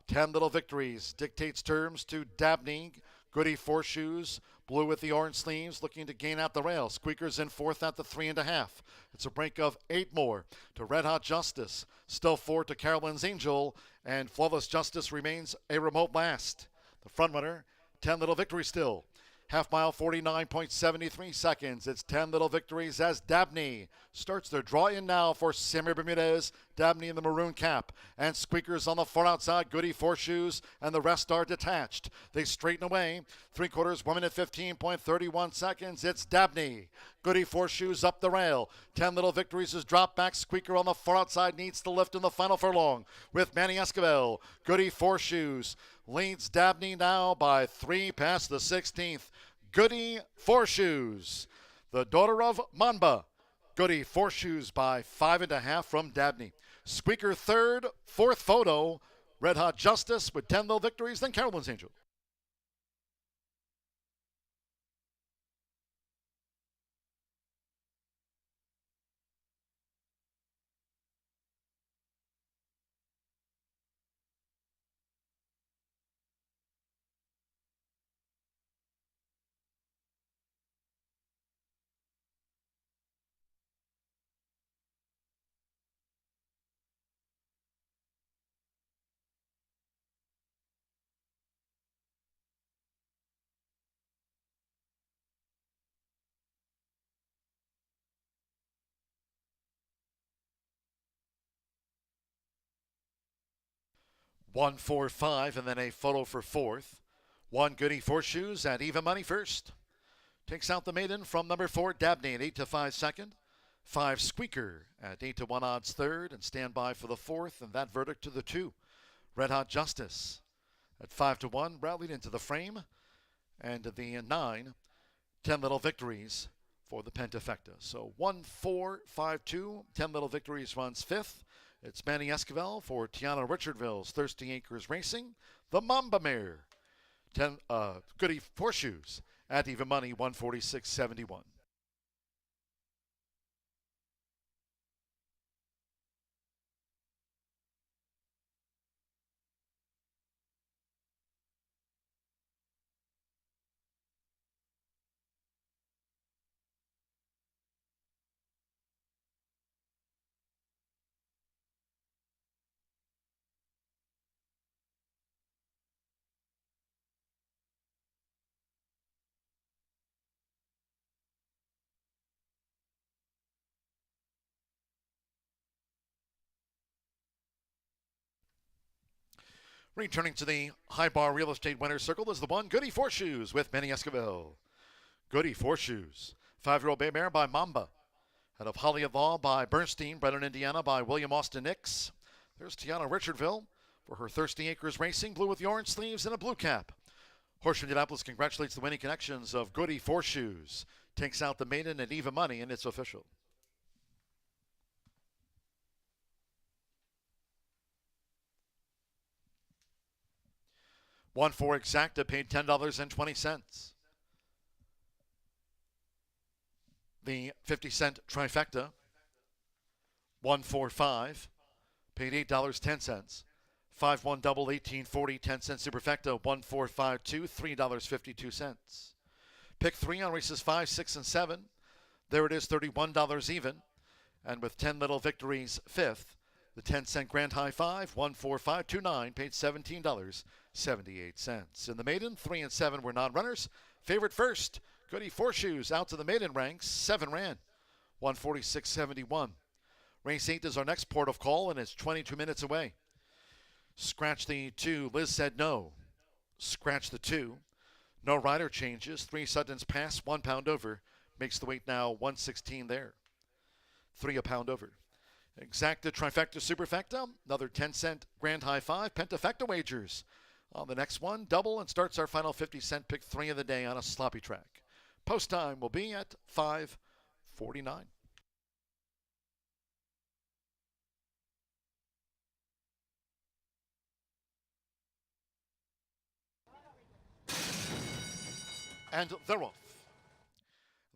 10 little victories dictates terms to Dabney. Goody Four Shoes, blue with the orange sleeves, looking to gain out the rail. Squeakers in 4th at the 3.5. It's a break of 8 more to Red Hot Justice. Still 4 to Carolyn's Angel, and Flawless Justice remains a remote last. The front runner, 10 little victories still. Half mile, 49.73 seconds. It's 10 little victories as Dabney starts their draw in now for Samir Bermudez. Dabney in the maroon cap. And Squeakers on the far outside. Goody Four Shoes, and the rest are detached. They straighten away. 3/4, 1 minute, 15.31 seconds. It's Dabney. Goody Four Shoes up the rail. 10 little victories is drop back. Squeaker on the far outside needs to lift in the final furlong with Manny Escobar. Goody Four Shoes leads Dabney now by 3 past the 16th. Goody Four Shoes, the daughter of Manba. Goody Four Shoes by 5.5 from Dabney. Squeaker 3rd, 4th photo. Red Hot Justice with 10 little victories, then Carolyn's Angel. One, 4, 5, and then a photo for 4th. 1 Goody Four Shoes at even money first. Takes out the maiden from number 4, Dabney at 8-5 second. 5 Squeaker at 8-1 odds third, and stand by for the 4th, and that verdict to the 2. Red Hot Justice at 5-1, rallied into the frame. and the 9, 10 Little Victories for the Pentafecta. So 1, 4, 5, 2, 10 Little Victories runs 5th. It's Manny Esquivel for Tiana Richardville's Thirsty Acres Racing. The Mamba Mare, Goody Horseshoes at even money, 146.71. Returning to the high bar real estate winner's circle is the 1, Goody Horseshoes with Manny Esquivel. Goody Horseshoes, 5-year-old bay mare by Mamba. Out of Holly of Law by Bernstein, bred in Indiana by William Austin Nix. There's Tiana Richardville for her Thirsty Acres Racing, blue with the orange sleeves and a blue cap. Horseshoe Indianapolis congratulates the winning connections of Goody Horseshoes. Takes out the maiden at even money, and it's official. One for Exacta paid $10.20. The 50-cent trifecta, 145, paid $8.10. 5-1 double, 18.40, 10-cent superfecta, 1452, $3.52. Pick 3 on races 5, 6, and 7. There it is, $31 even. And with 10 Little Victories 5th, the 10-cent grand high 5, 14529, paid $17.78. In the maiden, 3 and 7 were non-runners. Favorite first, Goody Horseshoes out to the maiden ranks, 7 ran, 146.71. Race 8 is our next port of call, and it's 22 minutes away. Scratch the 2, Liz said no. Scratch the 2. No rider changes, 3 Sutton's pass, 1 pound over. Makes the weight now 116 there. 3 a pound over. Exacta trifecta superfecta, another 10-cent grand high 5, pentafecta wagers. On the next one, double, and starts our final 50-cent pick 3 of the day on a sloppy track. Post time will be at 5:49. And they're off.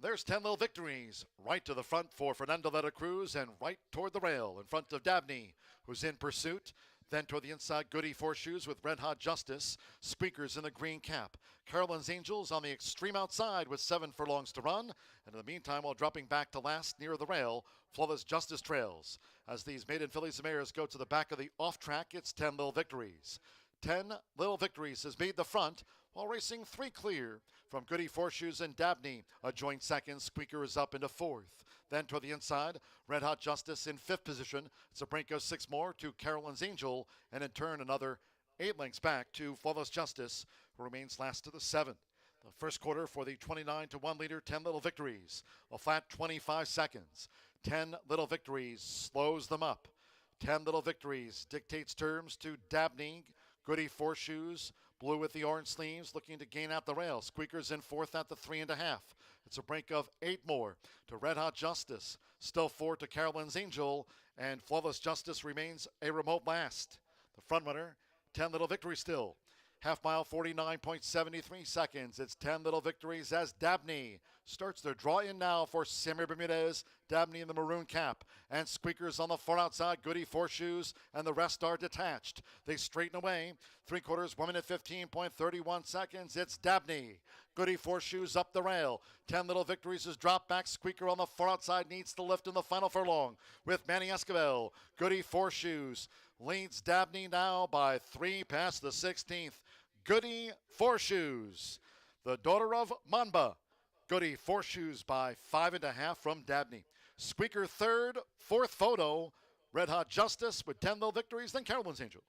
There's 10 Little Victories. Right to the front for Fernando Vera Cruz and right toward the rail in front of Dabney, who's in pursuit. Then toward the inside, Goody Horseshoes with Red Hot Justice. Squeakers in the green cap. Carolyn's Angels on the extreme outside with 7 furlongs to run. And in the meantime, while dropping back to last near the rail, Flawless Justice trails. As these maiden fillies and mares go to the back of the off track, it's 10 Little Victories. 10 Little Victories has made the front while racing 3 clear from Goody Horseshoes and Dabney. A joint second. Squeaker is up into 4th. Then toward the inside, Red Hot Justice in 5th position. It's a break of 6 more to Carolyn's Angel, and in turn another 8 lengths back to Flawless Justice, who remains last to the 7th. The first quarter for the 29-1 leader, 10 Little Victories. A flat 25 seconds. 10 Little Victories slows them up. 10 Little Victories dictates terms to Dabney. Goody Horseshoes, blue with the orange sleeves, looking to gain out the rail. Squeakers in 4th at the 3.5. It's a break of 8 more to Red Hot Justice. Still 4 to Carolyn's Angel, and Flawless Justice remains a remote last. The front runner, 10 Little Victories still. Half mile, 49.73 seconds. It's 10 Little Victories as Dabney starts their draw in now for Sammy Bermudez. Dabney in the maroon cap. And Squeakers on the far outside. Goody Horseshoes, and the rest are detached. They straighten away. 3/4, 1 minute 15.31 seconds. It's Dabney. Goody Horseshoes up the rail. 10 Little Victories is dropped back. Squeaker on the far outside needs to lift in the final furlong with Manny Esquivel. Goody Horseshoes leads Dabney now by 3 past the 16th. Goody Horseshoes, the daughter of Mamba. Goody Horseshoes by 5.5 from Dabney. Squeaker 3rd, 4th photo. Red Hot Justice with 10 Little Victories, then Carolyn's Angel.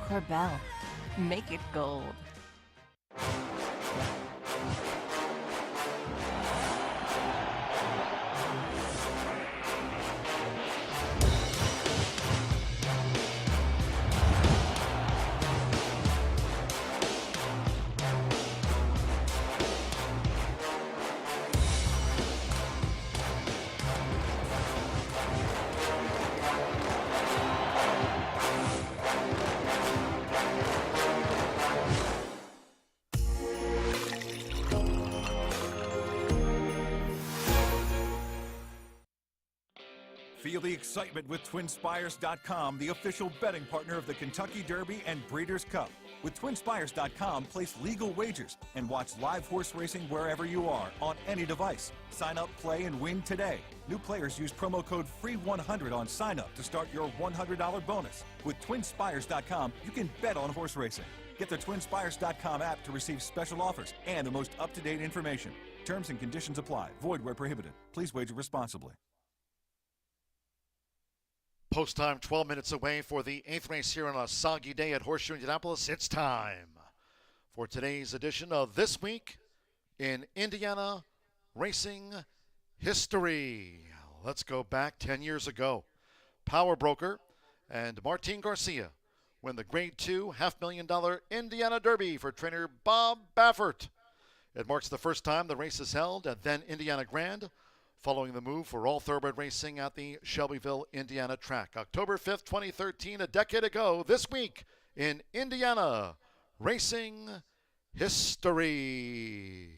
Corbel, make it gold. Feel the excitement with TwinSpires.com, the official betting partner of the Kentucky Derby and Breeders' Cup. With TwinSpires.com, place legal wagers and watch live horse racing wherever you are on any device. Sign up, play, and win today. New players use promo code FREE100 on sign up to start your $100 bonus. With TwinSpires.com, you can bet on horse racing. Get the TwinSpires.com app to receive special offers and the most up-to-date information. Terms and conditions apply. Void where prohibited. Please wager responsibly. Post time 12 minutes away for the 8th race here on a soggy day at Horseshoe Indianapolis. It's time for today's edition of This Week in Indiana Racing History. Let's go back 10 years ago. Power Broker and Martin Garcia win the Grade 2 $500,000 Indiana Derby for trainer Bob Baffert. It marks the first time the race is held at then Indiana Grand, following the move for all thoroughbred racing at the Shelbyville, Indiana track. October 5th, 2013, a decade ago, this week in Indiana Racing History.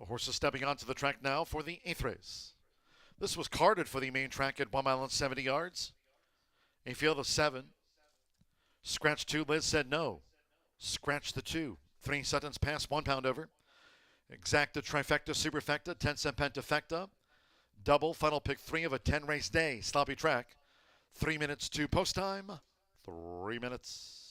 Horses stepping onto the track now for the 8th race. This was carded for the main track at 1 mile and 70 yards. A field of 7. Scratch 2, Liz said no. Scratch the 2. 3 Sutton's Pass, 1 pound over. Exacta, trifecta, superfecta, 10-cent pentafecta. Double, final pick 3 of a 10-race day. Sloppy track. 3 minutes to post time. 3 minutes.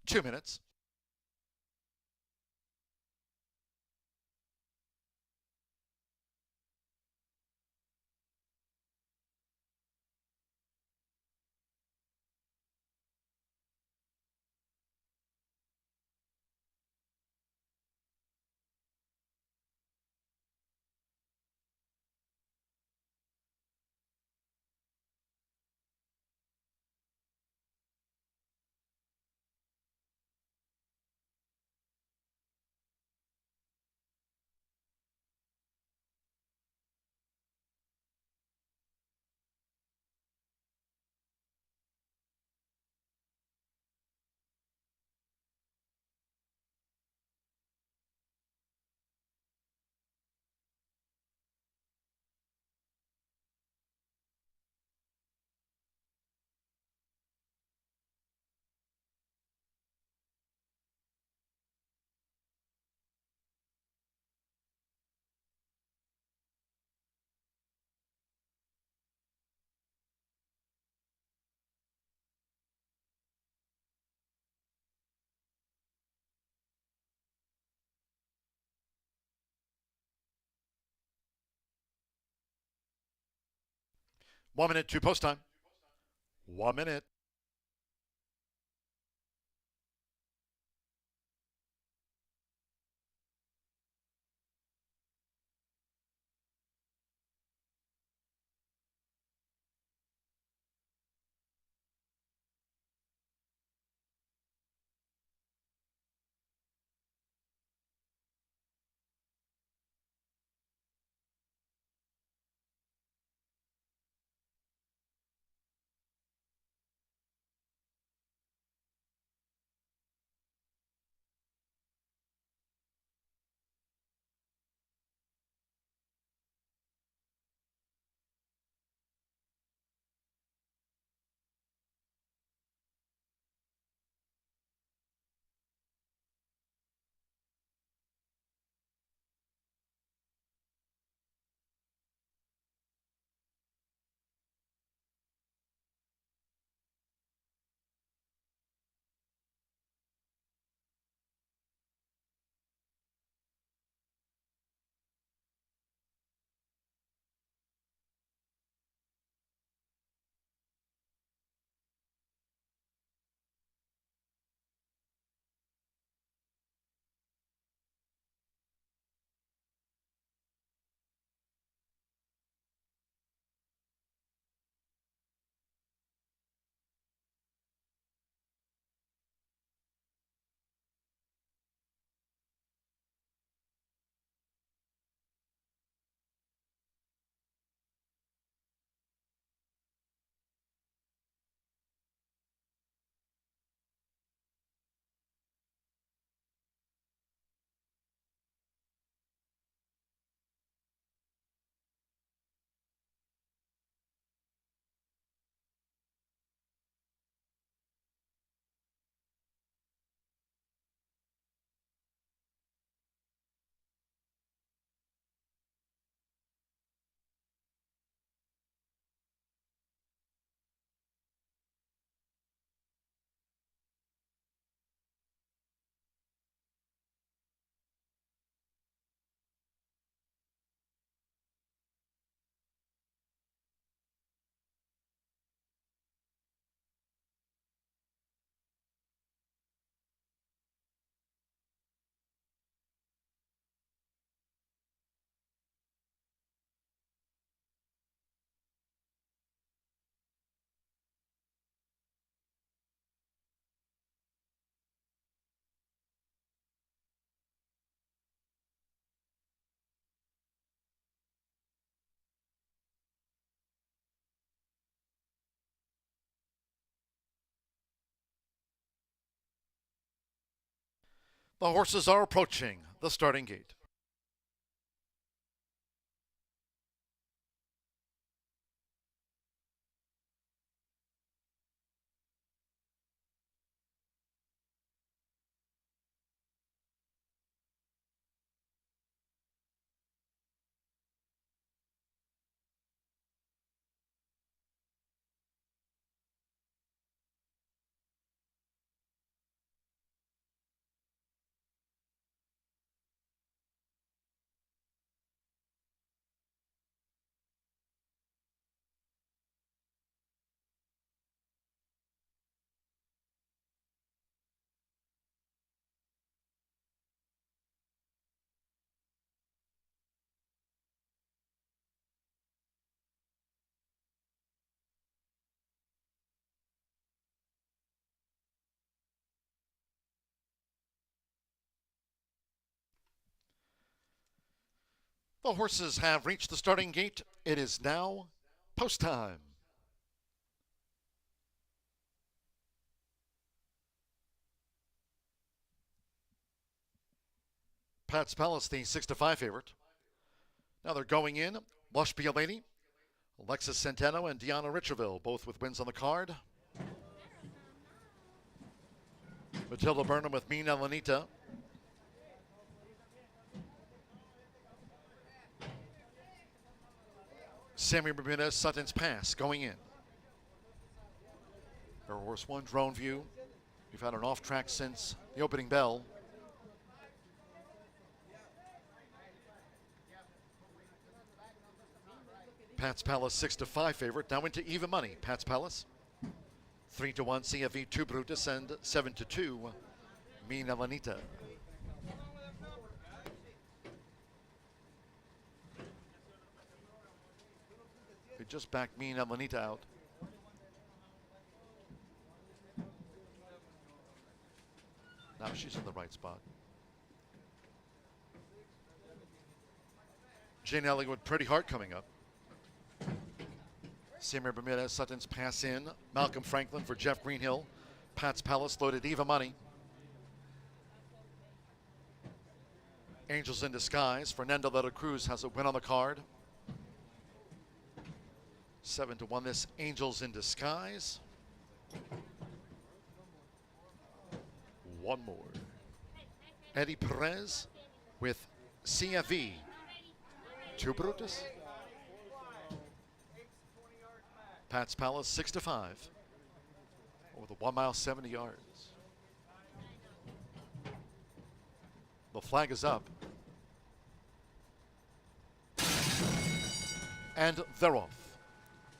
Two minutes. One minute to post time. 1 minute. The horses are approaching the starting gate. The horses have reached the starting gate. It is now post time. Pat's Palace, the 6-5 favorite. Now they're going in. Lush Be a Lady, Alexis Centeno, and Deanna Richterville, both with wins on the card. Matilda Burnham with Mean Elenita. Sammy Bermudez, Sutton's Pass, going in. Air Horse 1 drone view. We've had an off track since the opening bell. Pat's Palace 6-5 favorite. Now into even money. Pat's Palace 3-1 CFE 2 Brutus and 7-2 Mean Elenita. They just backed Mean Elenita out. Now she's in the right spot. Jane Ellingwood, Pretty Heart coming up. Samir Bermudez, Sutton's Pass in. Malcolm Franklin for Jeff Greenhill. Pat's Palace loaded Eva Money. Angels in Disguise. Fernando Letta Cruz has a win on the card. 7-1 this Angels in Disguise. One more. Eddie Perez with CFE. 2 Brutus. Pat's Palace 6-5. Over the 1 mile, 70 yards. The flag is up. And they're off.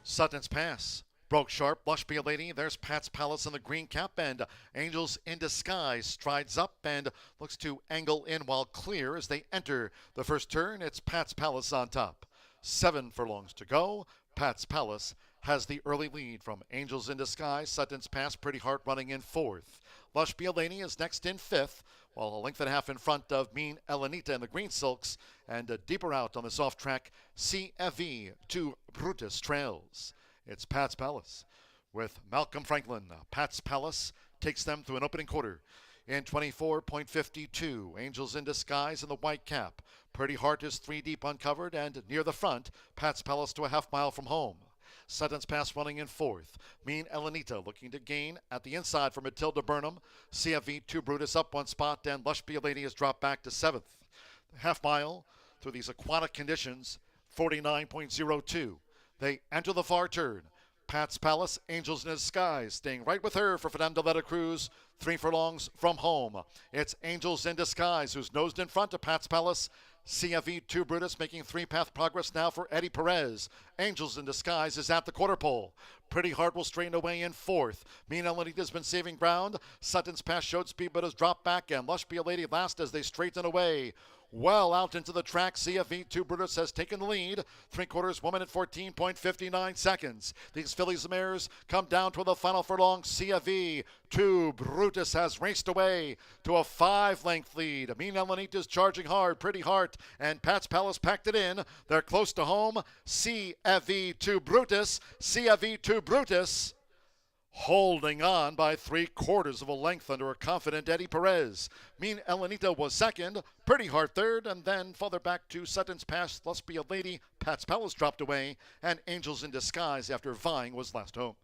Sutton's Pass broke sharp. Lush Be a Lady. There's Pat's Palace in the green cap, and Angels in Disguise strides up and looks to angle in while clear as they enter the first turn. It's Pat's Palace on top. 7 furlongs to go. Pat's Palace has the early lead from Angels in Disguise. Sutton's Pass, Pretty Heart running in 4th. Lush Be a Lady is next in 5th, while a length and a half in front of Mean Elenita in the green silks, and deeper out on this off track, CFE 2 Brutus trails. It's Pat's Palace with Malcolm Franklin. Pat's Palace takes them through an opening quarter in 24.52. Angels in Disguise in the white cap. Pretty Heart is 3 deep uncovered, and near the front, Pat's Palace to a half mile from home. Sutton's Pass running in 4th. Mean Elenita looking to gain at the inside for Matilda Burnham. CFE 2 Brutus up 1 spot, and Lush Be a Lady has dropped back to 7th. Half mile through these aquatic conditions, 49.02. They enter the far turn. Pat's Palace, Angels in Disguise, staying right with her for Fernando Letta Cruz, 3 furlongs from home. It's Angels in Disguise who's nosed in front of Pat's Palace. CFE 2 Brutus making 3-path progress now for Eddie Perez. Angels in Disguise is at the quarter pole. Pretty Heart will straighten away in 4th. Mean Elenita's been saving ground. Sutton's Pass showed speed but has dropped back, and Lush Be a Lady last as they straighten away. Well out into the track, CFE 2 Brutus has taken the lead. 3/4, 1 minute 14.59 seconds. These fillies mares come down to the final furlong. CFE 2 Brutus has raced away to a 5-length lead. Mean Elenita's charging hard. Pretty Heart and Pat's Palace packed it in. They're close to home. CFE 2 Brutus. CFE 2 Brutus holding on by 3/4 of a length under a confident Eddie Perez. Mean Elenita was second, Pretty Heart third, and then further back to Sutton's Pass, Let's Be a Lady, Pat's Palace dropped away, and Angels in Disguise after Vying was last home.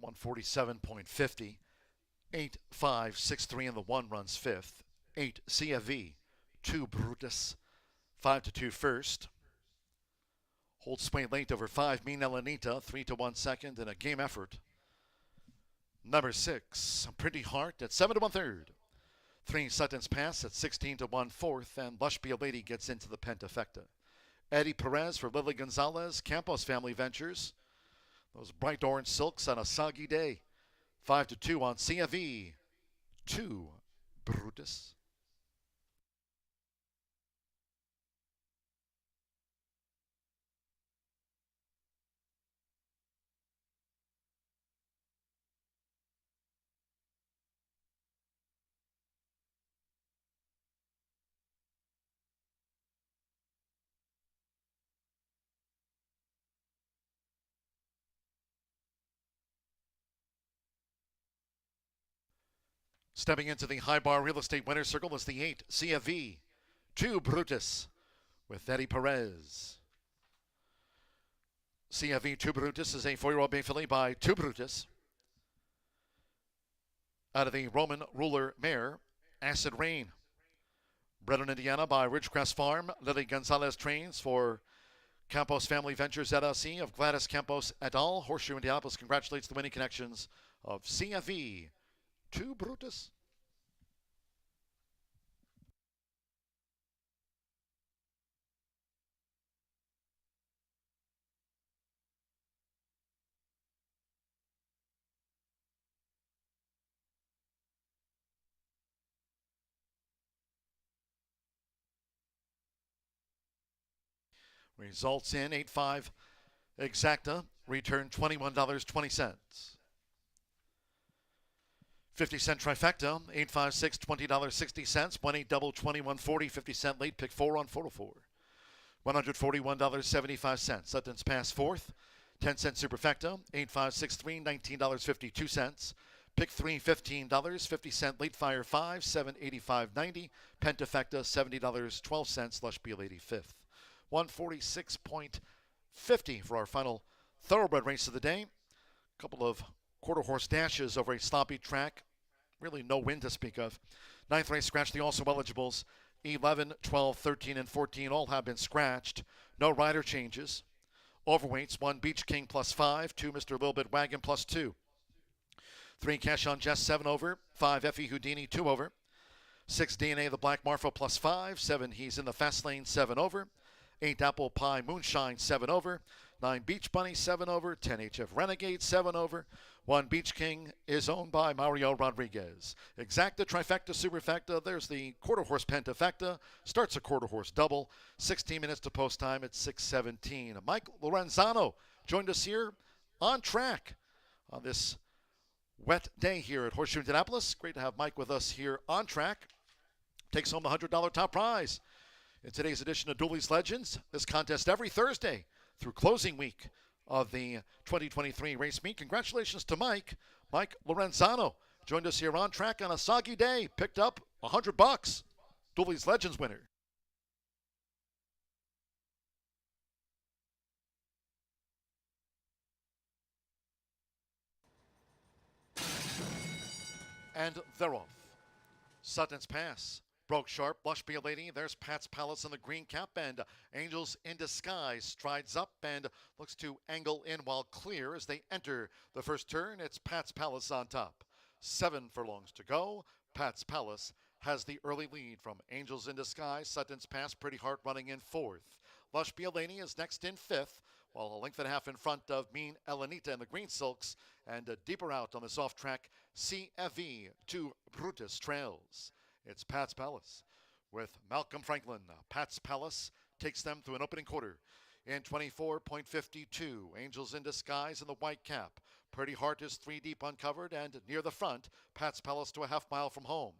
$147.50. 8-5-6-3 in the one runs fifth. 8 CFV, 2 Brutus, 5-2 first. Holds sway late over 5 Mean Elenita, 3-1 second, and a game effort. Number 6, Pretty Heart at 7-1 third. 3 Sutton's Pass at 16-1 fourth, and Lush Be a Lady gets into the pentafecta. Eddie Perez for Lily Gonzalez, Campos Family Ventures. Those bright orange silks on a soggy day. 5-2 on CFE. 2 Brutus. Stepping into the high bar real estate winner's circle is the 8 CFV, 2 Brutus with Eddie Perez. CFV 2 Brutus is a 4-year-old bay filly by 2 Brutus. Out of the Roman Ruler mare, Acid Rain. Bred in Indiana by Ridgecrest Farm, Lily Gonzalez trains for Campos Family Ventures LLC of Gladys Campos et al. Horseshoe Indianapolis congratulates the winning connections of CFV. 2 Brutus. Results in 8-5 exacta, return $21.20. 50-cent trifecta, 8-5-6, $20.60. 1-8 double, 21.40, 50-cent late, pick 4 on 4-4. $141.75. Sutton's Pass fourth. 10-cent superfecta, 8-5-6-3, $19.52. Pick 3, $15. 50-cent late fire 5, 7.85.90. Pentafecta, $70.12. Lush Be a Lady fifth. 146.50 for our final thoroughbred race of the day. A couple of quarter horse dashes over a sloppy track. Really no wind to speak of. Ninth race scratched the also eligibles. 11, 12, 13, and 14 all have been scratched. No rider changes. Overweights, 1 Beach King plus 5, 2 Mr. Little Bit Wagon plus 2. 3 Cash on Jess 7 over, 5 Effie Houdini 2 over. 6 DNA the Black Marfa plus 5, 7 He's in the Fast Lane 7 over. 8 Apple Pie Moonshine 7 over. 9 Beach Bunny 7 over. 10 HF Renegade 7 over. 1 Beach King is owned by Mario Rodriguez. Exacta, trifecta, superfecta. There's the quarter horse pentafecta. Starts a quarter horse double. 16 minutes to post time at 6:17. Mike Lorenzano joined us here on track on this wet day here at Horseshoe Indianapolis. Great to have Mike with us here on track. Takes home the $100 top prize. In today's edition of Dooley's Legends, this contest every Thursday through closing week of the 2023 race meet. Congratulations to Mike. Mike Lorenzano joined us here on track on a soggy day. Picked up $100. Dooley's Legends winner. And they're off. Sutton's pass broke sharp. Blush Be a Lady. There's Pat's Palace in the green cap, and Angels in Disguise strides up and looks to angle in while clear as they enter the first turn. It's Pat's Palace on top. 7 furlongs to go. Pat's Palace has the early lead from Angels in Disguise. Sutton's pass, Pretty Heart running in 4th. Lush Be a Lady is next in 5th, while a length and a half in front of Mean Elenita in the green silks, and deeper out on the soft track, CFE to Brutus trails. It's Pat's Palace with Malcolm Franklin. Pat's Palace takes them through an opening quarter in 24.52. Angels in Disguise in the white cap. Pretty Heart is 3 deep uncovered, and near the front, Pat's Palace to a half mile from home.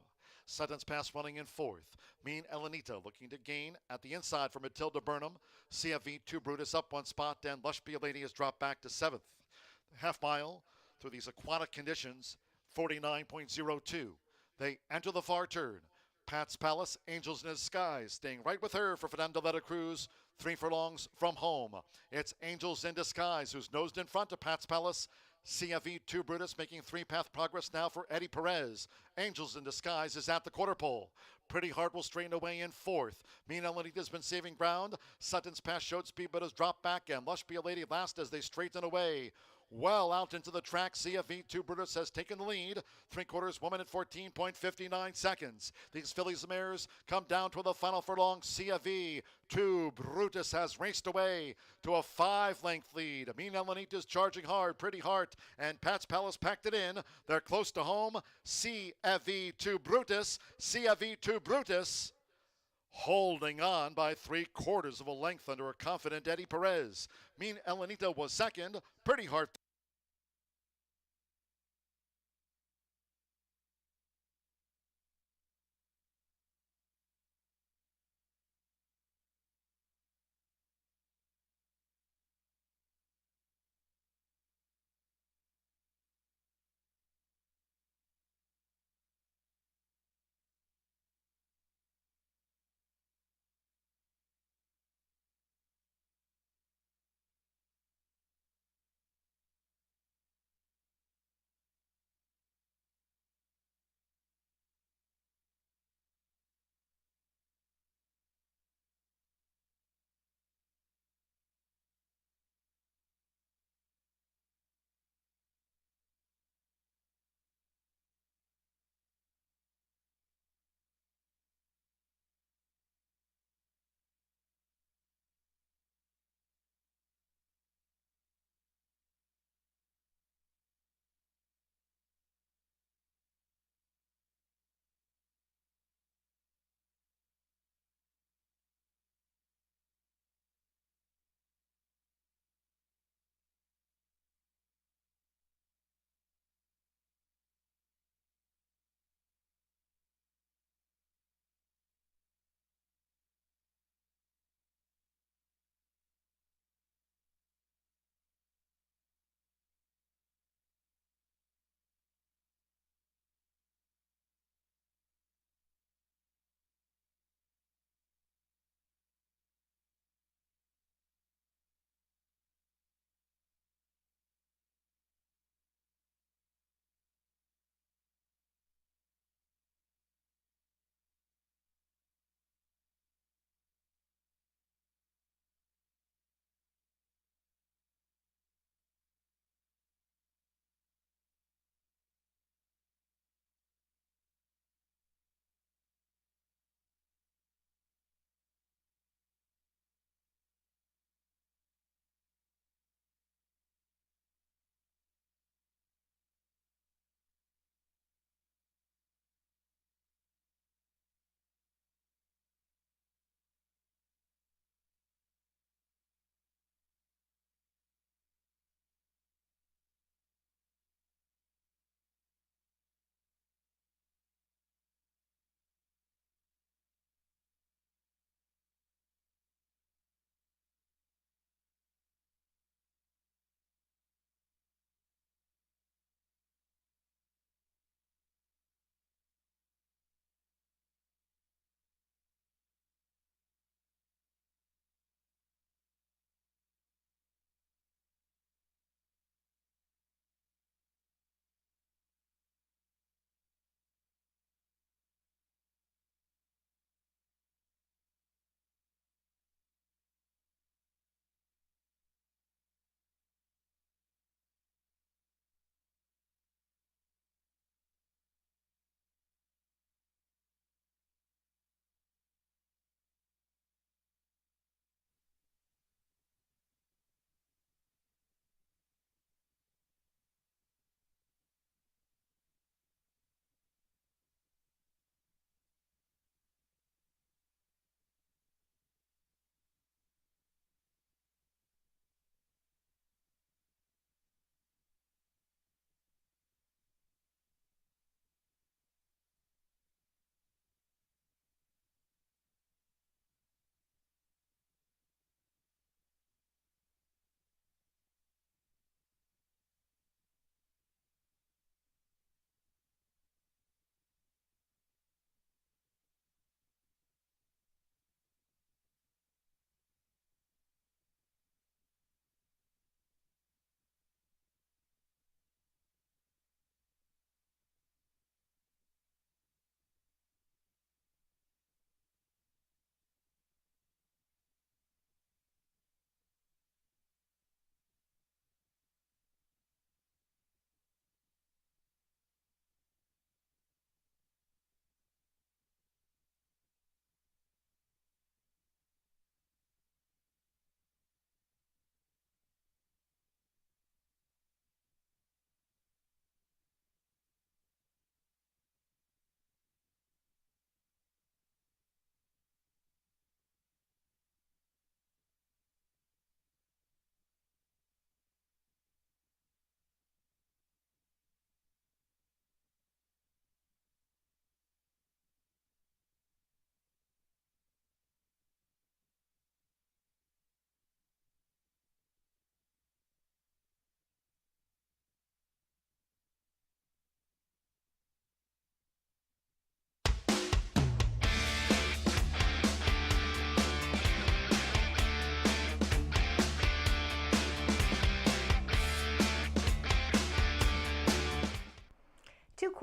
Sutton's pass running in 4th. Mean Elenita looking to gain at the inside for Matilda Burnham. CFV 2 Brutus up 1 spot, and Lush Be a Lady has dropped back to 7th. Half mile through these aquatic conditions, 49.02. They enter the far turn. Pat's Palace, Angels in Disguise, staying right with her for Fernando Letta Cruz, 3 furlongs from home. It's Angels in Disguise who's nosed in front of Pat's Palace. CFE 2 Brutus making 3-path progress now for Eddie Perez. Angels in Disguise is at the quarter pole. Pretty Heart will straighten away in 4th. Mean Elenita's been saving ground. Sutton's pass showed speed but has dropped back, and Lush Be a Lady last as they straighten away. Well out into the track, CFE 2 Brutus has taken the lead. 3/4 1 minute 14.59 seconds. These fillies mares come down to the final furlong. CFE 2 Brutus has raced away to a 5-length lead. Mean Elenita's charging hard. Pretty Heart and Pat's Palace packed it in. They're close to home. CFE 2 Brutus. CFE 2 Brutus holding on by 3/4 of a length under a confident Eddie Perez. Mean Elenita was second. Pretty Heart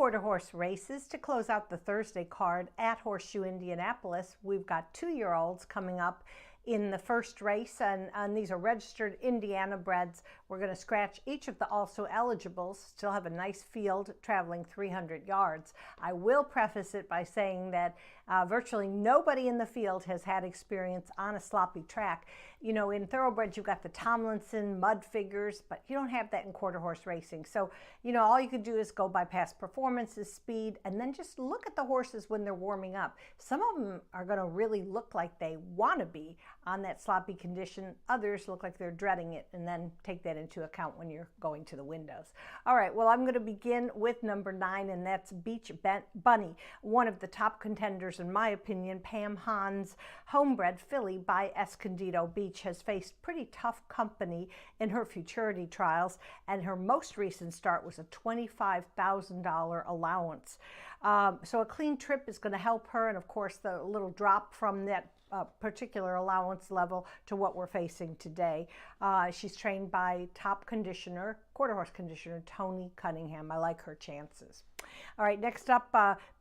quarter horse races to close out the Thursday card at Horseshoe Indianapolis. We've got 2-year-olds coming up in the first race, and these are registered Indiana breds. We're going to scratch each of the also eligibles, still have a nice field traveling 300 yards. I will preface it by saying that virtually nobody in the field has had experience on a sloppy track. You know, in thoroughbreds you've got the Tomlinson mud figures, but you don't have that in quarter horse racing. So, you know, all you can do is go by past performances, speed, and then just look at the horses when they're warming up. Some of them are going to really look like they want to be on that sloppy condition. Others look like they're dreading it, and then take that into account when you're going to the windows. All right, well, I'm going to begin with number 9, and that's Beach Bunny, one of the top contenders in my opinion. Pam Hahn's homebred filly by Escondido Beach has faced pretty tough company in her futurity trials, and her most recent start was a $25,000 allowance. So a clean trip is going to help her, and of course the little drop from that particular allowance level to what we're facing today. She's trained by top conditioner, quarter horse conditioner, Tony Cunningham. I like her chances. All right, next up,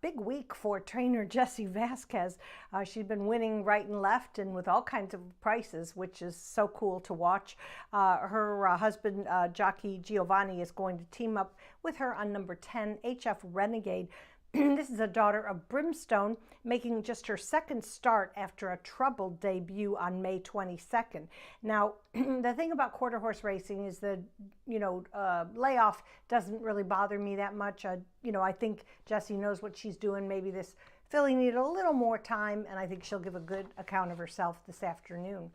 big week for trainer Jessie Vasquez. She's been winning right and left and with all kinds of prices, which is so cool to watch. Her husband, Jockey Giovanni, is going to team up with her on number 10, HF Renegade. This is a daughter of Brimstone, making just her second start after a troubled debut on May 22nd. Now, the thing about quarter horse racing is the, layoff doesn't really bother me that much. I think Jessie knows what she's doing. Maybe this filly needed a little more time, and I think she'll give a good account of herself this afternoon.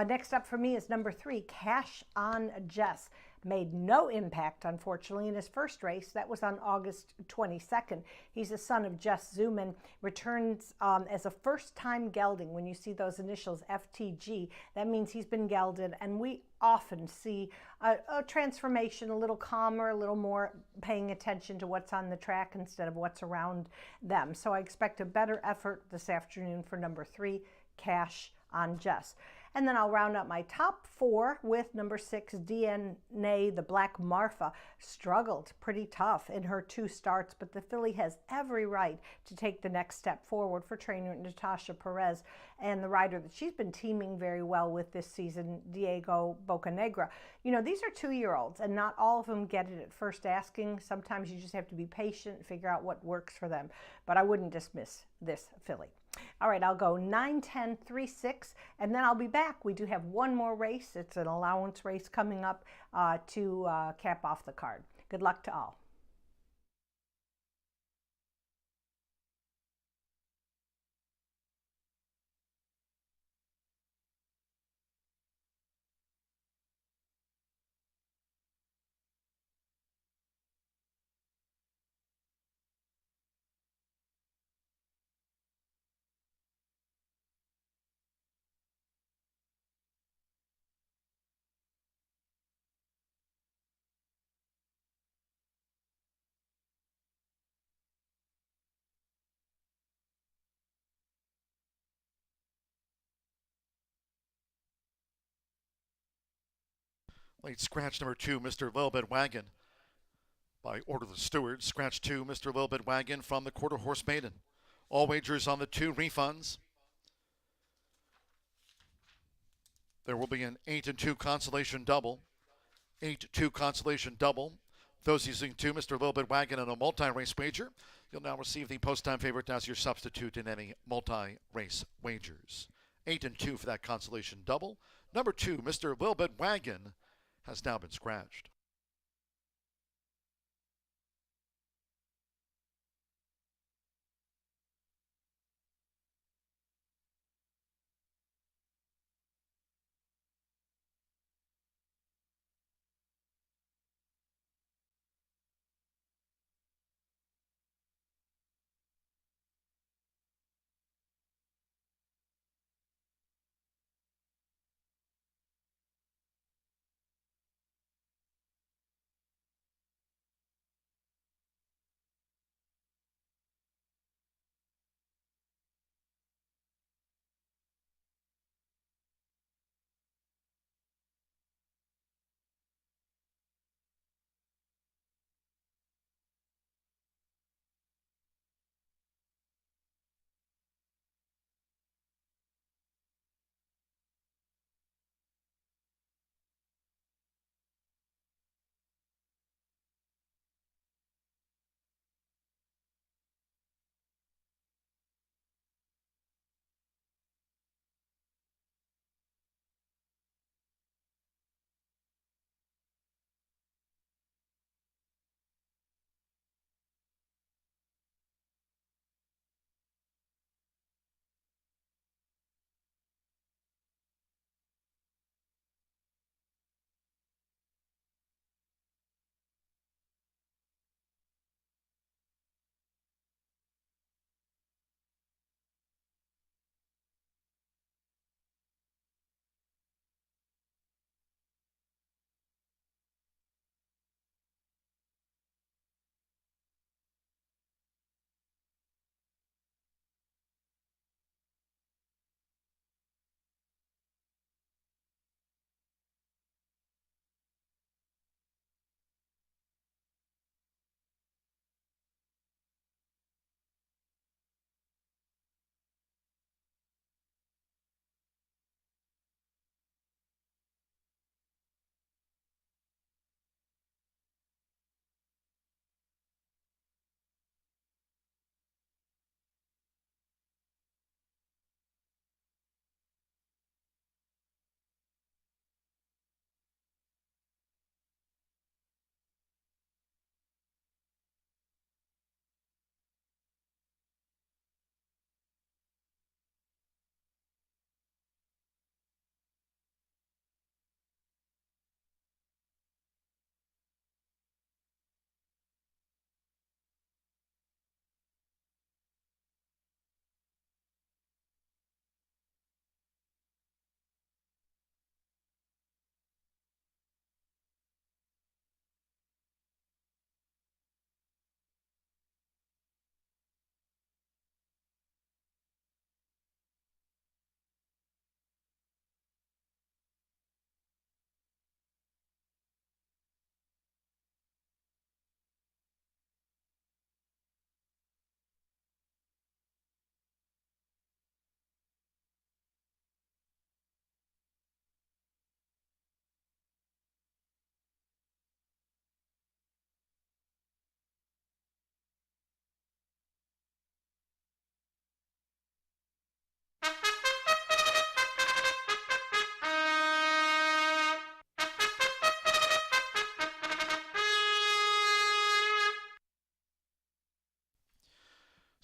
Next up for me is number 3, Cash on Jess. Made no impact, unfortunately, in his first race. That was on August 22nd. He's a son of Jess Zuman, returns as a first-time gelding. When you see those initials FTG, that means he's been gelded, and we often see a transformation, a little calmer, a little more paying attention to what's on the track instead of what's around them. So I expect a better effort this afternoon for number 3, Cash on Jess. And then I'll round up my top 4 with number 6, DNA, the Black Marfa. Struggled pretty tough in her 2 starts, but the filly has every right to take the next step forward for trainer Natasha Perez and the rider that she's been teaming very well with this season, Diego Bocanegra. You know, these are 2-year-olds, and not all of them get it at first asking. Sometimes you just have to be patient and figure out what works for them, but I wouldn't dismiss this filly. All right, I'll go 9, 10, 3, 6, and then I'll be back. We do have one more race. It's an allowance race coming up to cap off the card. Good luck to all. Late scratch number 2, Mr. Lilbit Wagon. By order of the stewards, scratch 2, Mr. Lilbit Wagon from the Quarter Horse Maiden. All wagers on the 2 refunds. There will be an 8-2 consolation double. 8-2 consolation double. Those using 2, Mr. Lilbit Wagon and a multi-race wager, you'll now receive the post-time favorite as your substitute in any multi-race wagers. 8-2 for that consolation double. Number 2, Mr. Lilbit Wagon, has now been scratched.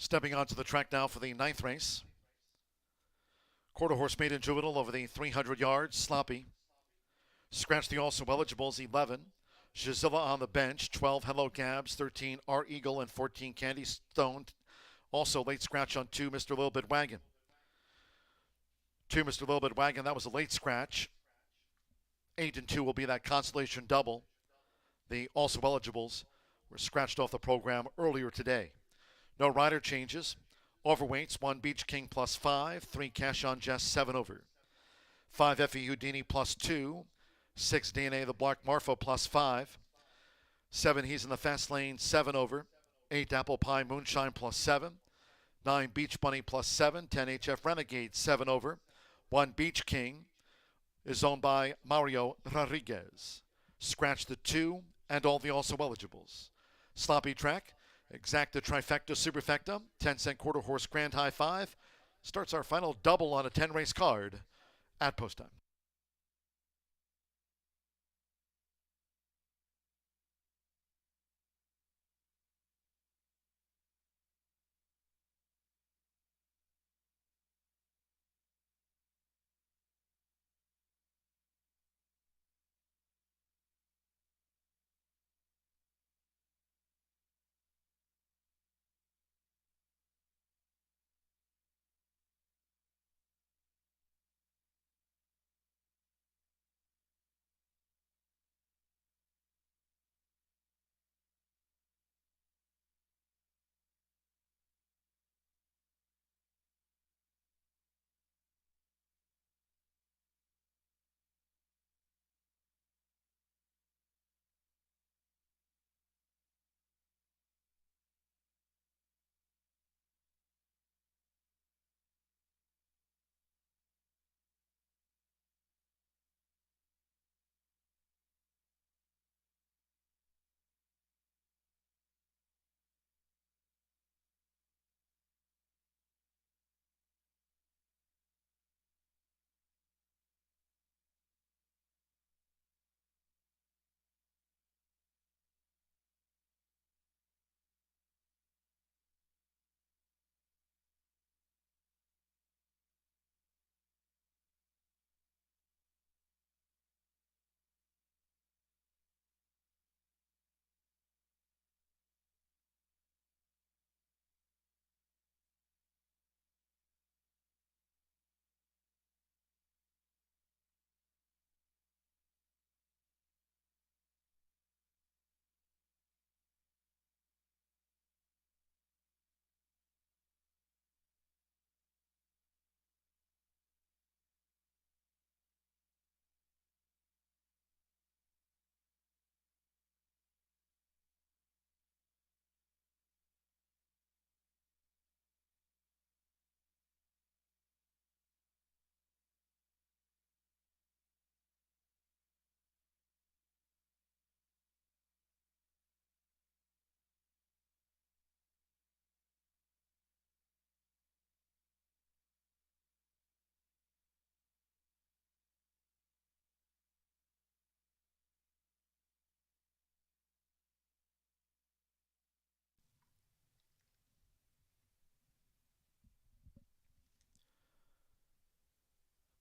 Stepping onto the track now for the 9th race. Quarter horse maiden juvenile over the 300 yards. Sloppy. Scratch the also eligibles 11. Shazilla on the bench. 12 Hello Gabs. 13 R Eagle and 14 Candy Stone. Also late scratch on 2 Mr. Little Bit Wagon. 2 Mr. Little Bit Wagon. That was a late scratch. 8 and 2 will be that consolation double. The also eligibles were scratched off the program earlier today. No rider changes. Overweights, 1 Beach King plus 5, 3 Cash on Jess, 7 over. 5 Effie Houdini plus 2, 6 DNA the Black Marfa plus 5, 7 He's in the Fast Lane, 7 over. 8 Apple Pie Moonshine plus 7, 9 Beach Bunny plus 7, 10 HF Renegade, 7 over. 1 Beach King is owned by Mario Rodriguez. Scratch the 2 and all the also eligibles. Sloppy track. Exacta Trifecta Superfecta, 10-cent quarter horse Grand High 5, starts our final double on a 10-race card at post time.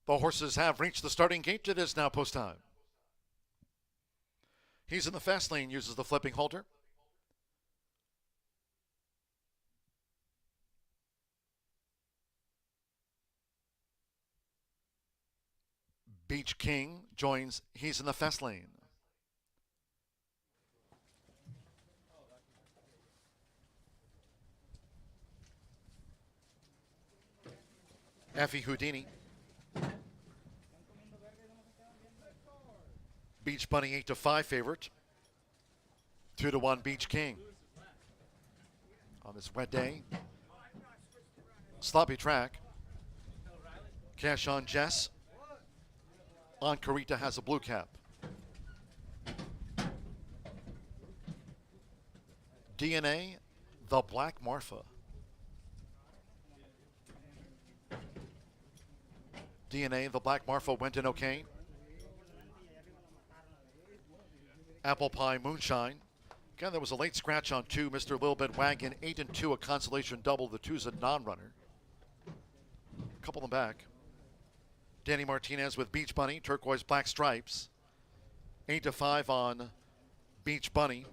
The horses have reached the starting gate. It is now post time. He's in the Fast Lane, uses the flipping halter. Beach King joins He's in the Fast Lane. Effie Houdini. Beach Bunny 8-5 favorite. 2-1 Beach King. On this wet day. Sloppy track. Cash on Jess. On Carita has a blue cap. DNA, the Black Marfa. DNA, the Black Marfa went in okay. Apple Pie Moonshine Again, there was a late scratch on 2, Mr. Little Bit Wagon, 8 and 2, a consolation double. The 2's a non-runner. Couple them back. Danny Martinez with Beach Bunny, turquoise black stripes. 8 to 5 on Beach Bunny.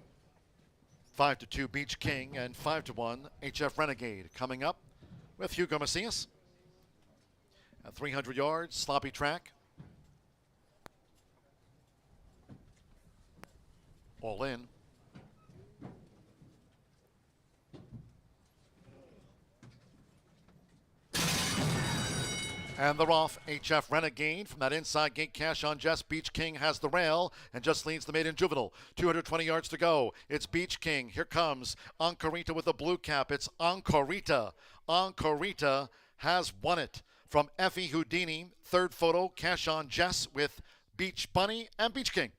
5 to 2 Beach King, and 5 to 1 HF Renegade. Coming up with Hugo Macias. At 300 yards, sloppy track. All in. And they're off. HF Renegade from that inside gate. Cash on Jess. Beach King has the rail and just leads the maiden juvenile. 220 yards to go. It's Beach King. Here comes Ankarita with a blue cap. It's Ankarita. Ankarita has won it from Effie Houdini. Third photo. Cash on Jess with Beach Bunny and Beach King.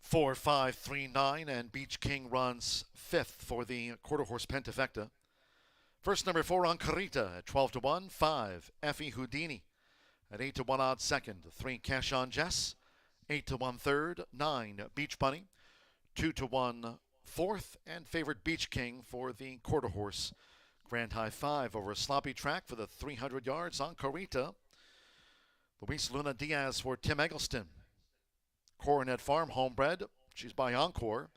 Four, 5, 3, 9, and Beach King runs 5th for the quarter horse Pentafecta. First, number 4, Ankarita at 12 to 1. 5, Effie Houdini at 8 to 1 odd second. 3, Cash on Jess, 8 to 1 third. 9, Beach Bunny, 2 to 1 fourth, and favorite Beach King for the quarter horse. Grand High 5 over a sloppy track for the 300 yards. Ankarita. Luis Luna Diaz for Tim Eggleston. Coronet Farm homebred. She's by Encore.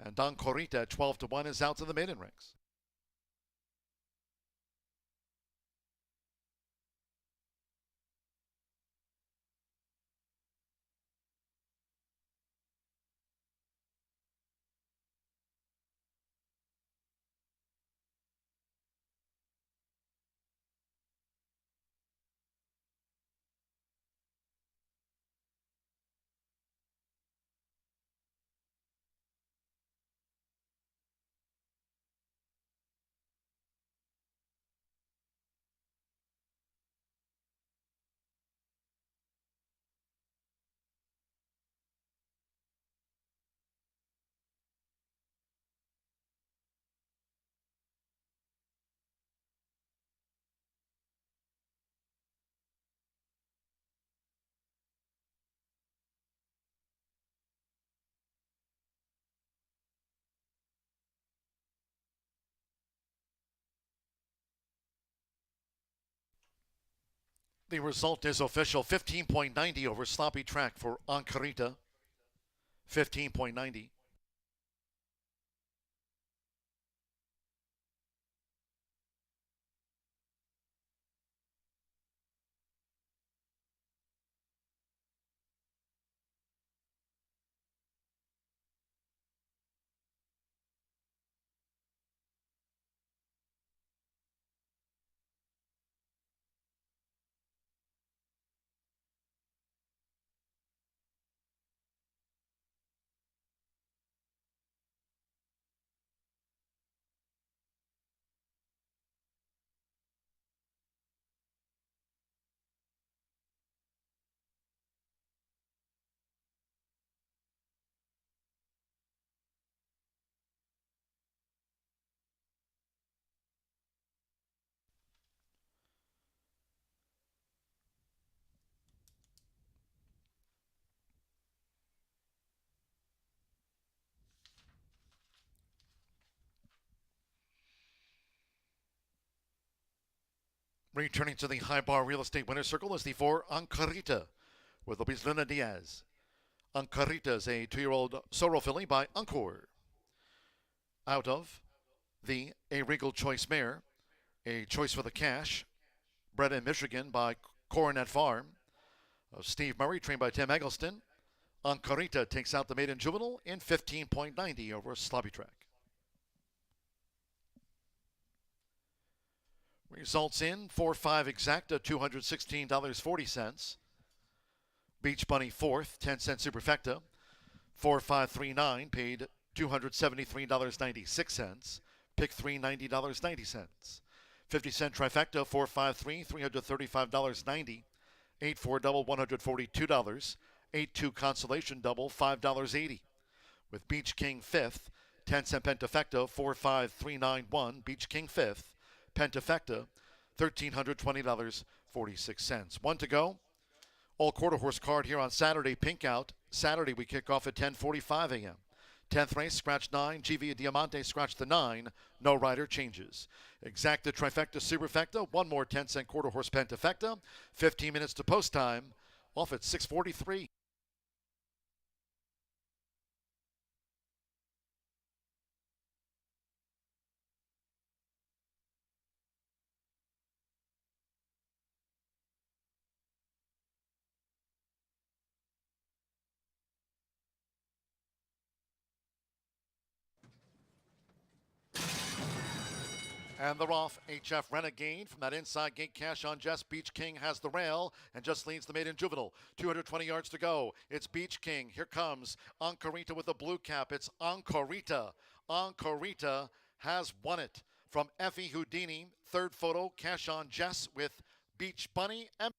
And Don Corita at 12 to 1 is out to the maiden ranks. The result is official. 15.90 over sloppy track for Ankarita. 15.90. Returning to the high bar real estate winner's circle is the 4 Ankarita with Luis Luna Diaz. Ankarita is a 2-year-old Sorrel filly by Encore. Out of the A Regal Choice Mare, a choice for the cash, bred in Michigan by Coronet Farm. Steve Murray, trained by Tim Eggleston. Ancarita takes out the maiden juvenile in 15.90 over Sloppy Track. Results in 4-5 exacta, $216.40. Beach Bunny fourth, 10-cent superfecta. 4-5-3-9 paid $273.96. Pick three, $90.90. 50-cent trifecta, 4-5-3, $335.90. 8-4 double, $142. 8-2 consolation double, $5.80. With Beach King fifth, 10-cent pentafecta, 4-5-3-9-1. Beach King fifth. Pentafecta, $1,320.46. One to go. All quarter horse card here on Saturday. Pink out. Saturday we kick off at 10:45 a.m. 10th race, scratch 9. GV Diamante, scratch the 9. No rider changes. Exacta trifecta superfecta. One more 10-cent quarter horse pentafecta. 15 minutes to post time. Off at 6:43. And they're off. HF Renegade from that inside gate. Cash on Jess. Beach King has the rail and just leads the maiden juvenile. 220 yards to go. It's Beach King. Here comes Ancarita with the blue cap. It's Ancarita. Ancarita has won it. From Effie Houdini. Third photo. Cash on Jess with Beach Bunny and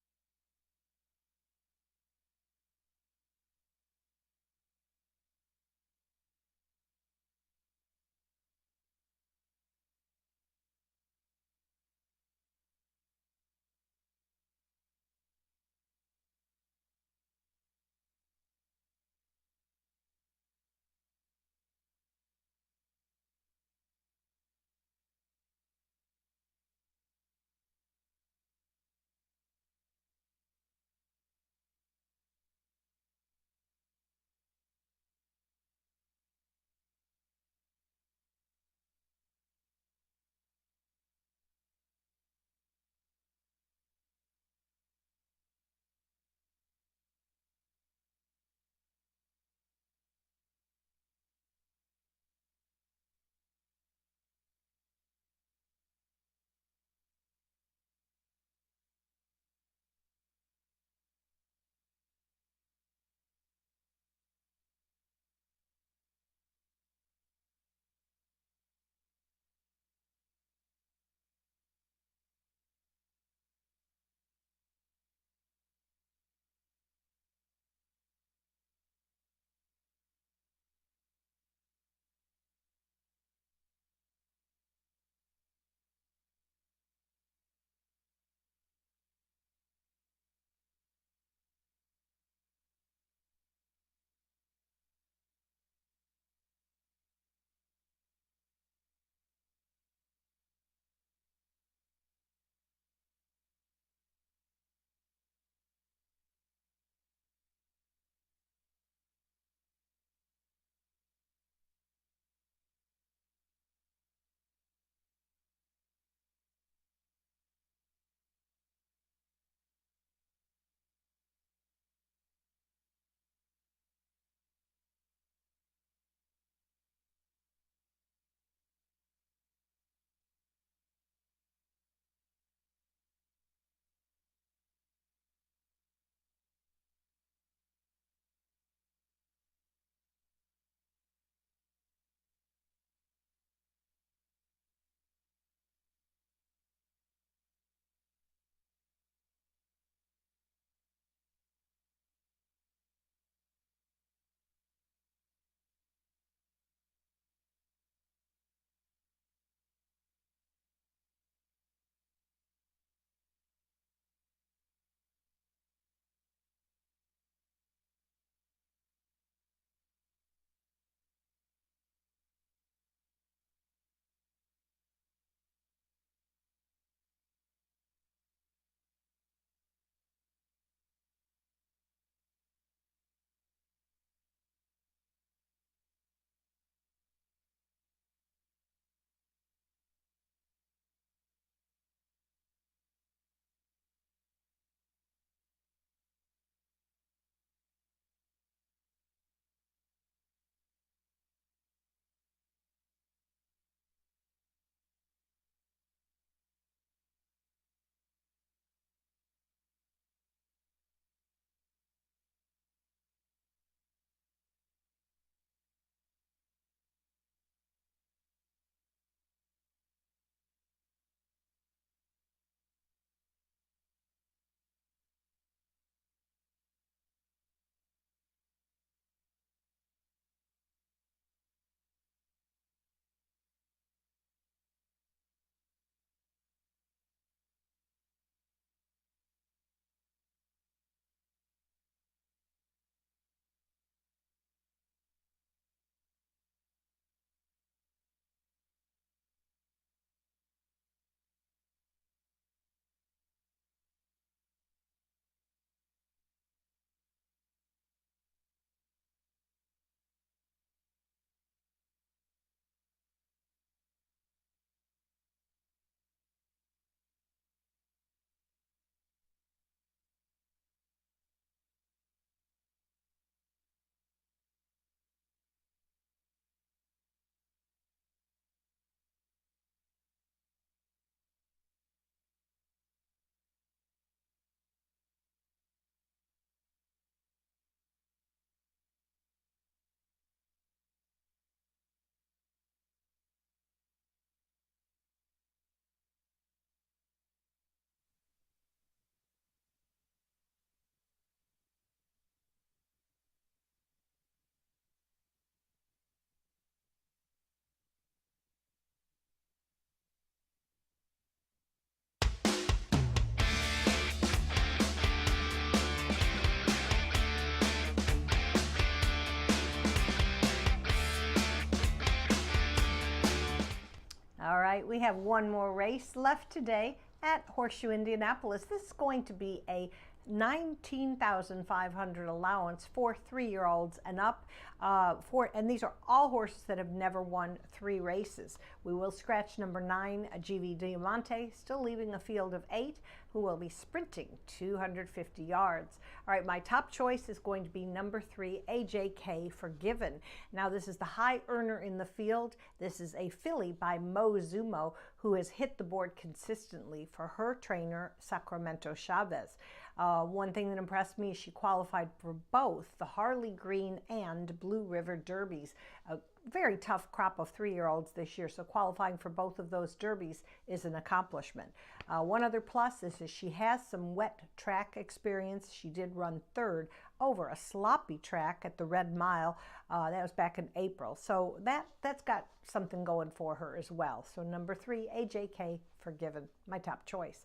right, we have one more race left today at Horseshoe Indianapolis. This is going to be a 19,500 allowance for 3-year-olds and up. And these are all horses that have never won 3 races. We will scratch number 9, GV Diamante, still leaving a field of 8, who will be sprinting 250 yards. All right, my top choice is going to be number 3, AJK Forgiven. Now, this is the high earner in the field. This is a filly by Mo Zumo, who has hit the board consistently for her trainer, Sacramento Chavez. One thing that impressed me is she qualified for both the Harley Green and Blue River Derbies. A very tough crop of 3-year-olds this year, so qualifying for both of those derbies is an accomplishment. One other plus is that she has some wet track experience. She did run 3rd over a sloppy track at the Red Mile. That was back in April, so that's got something going for her as well. So number 3, AJK Forgiven, my top choice.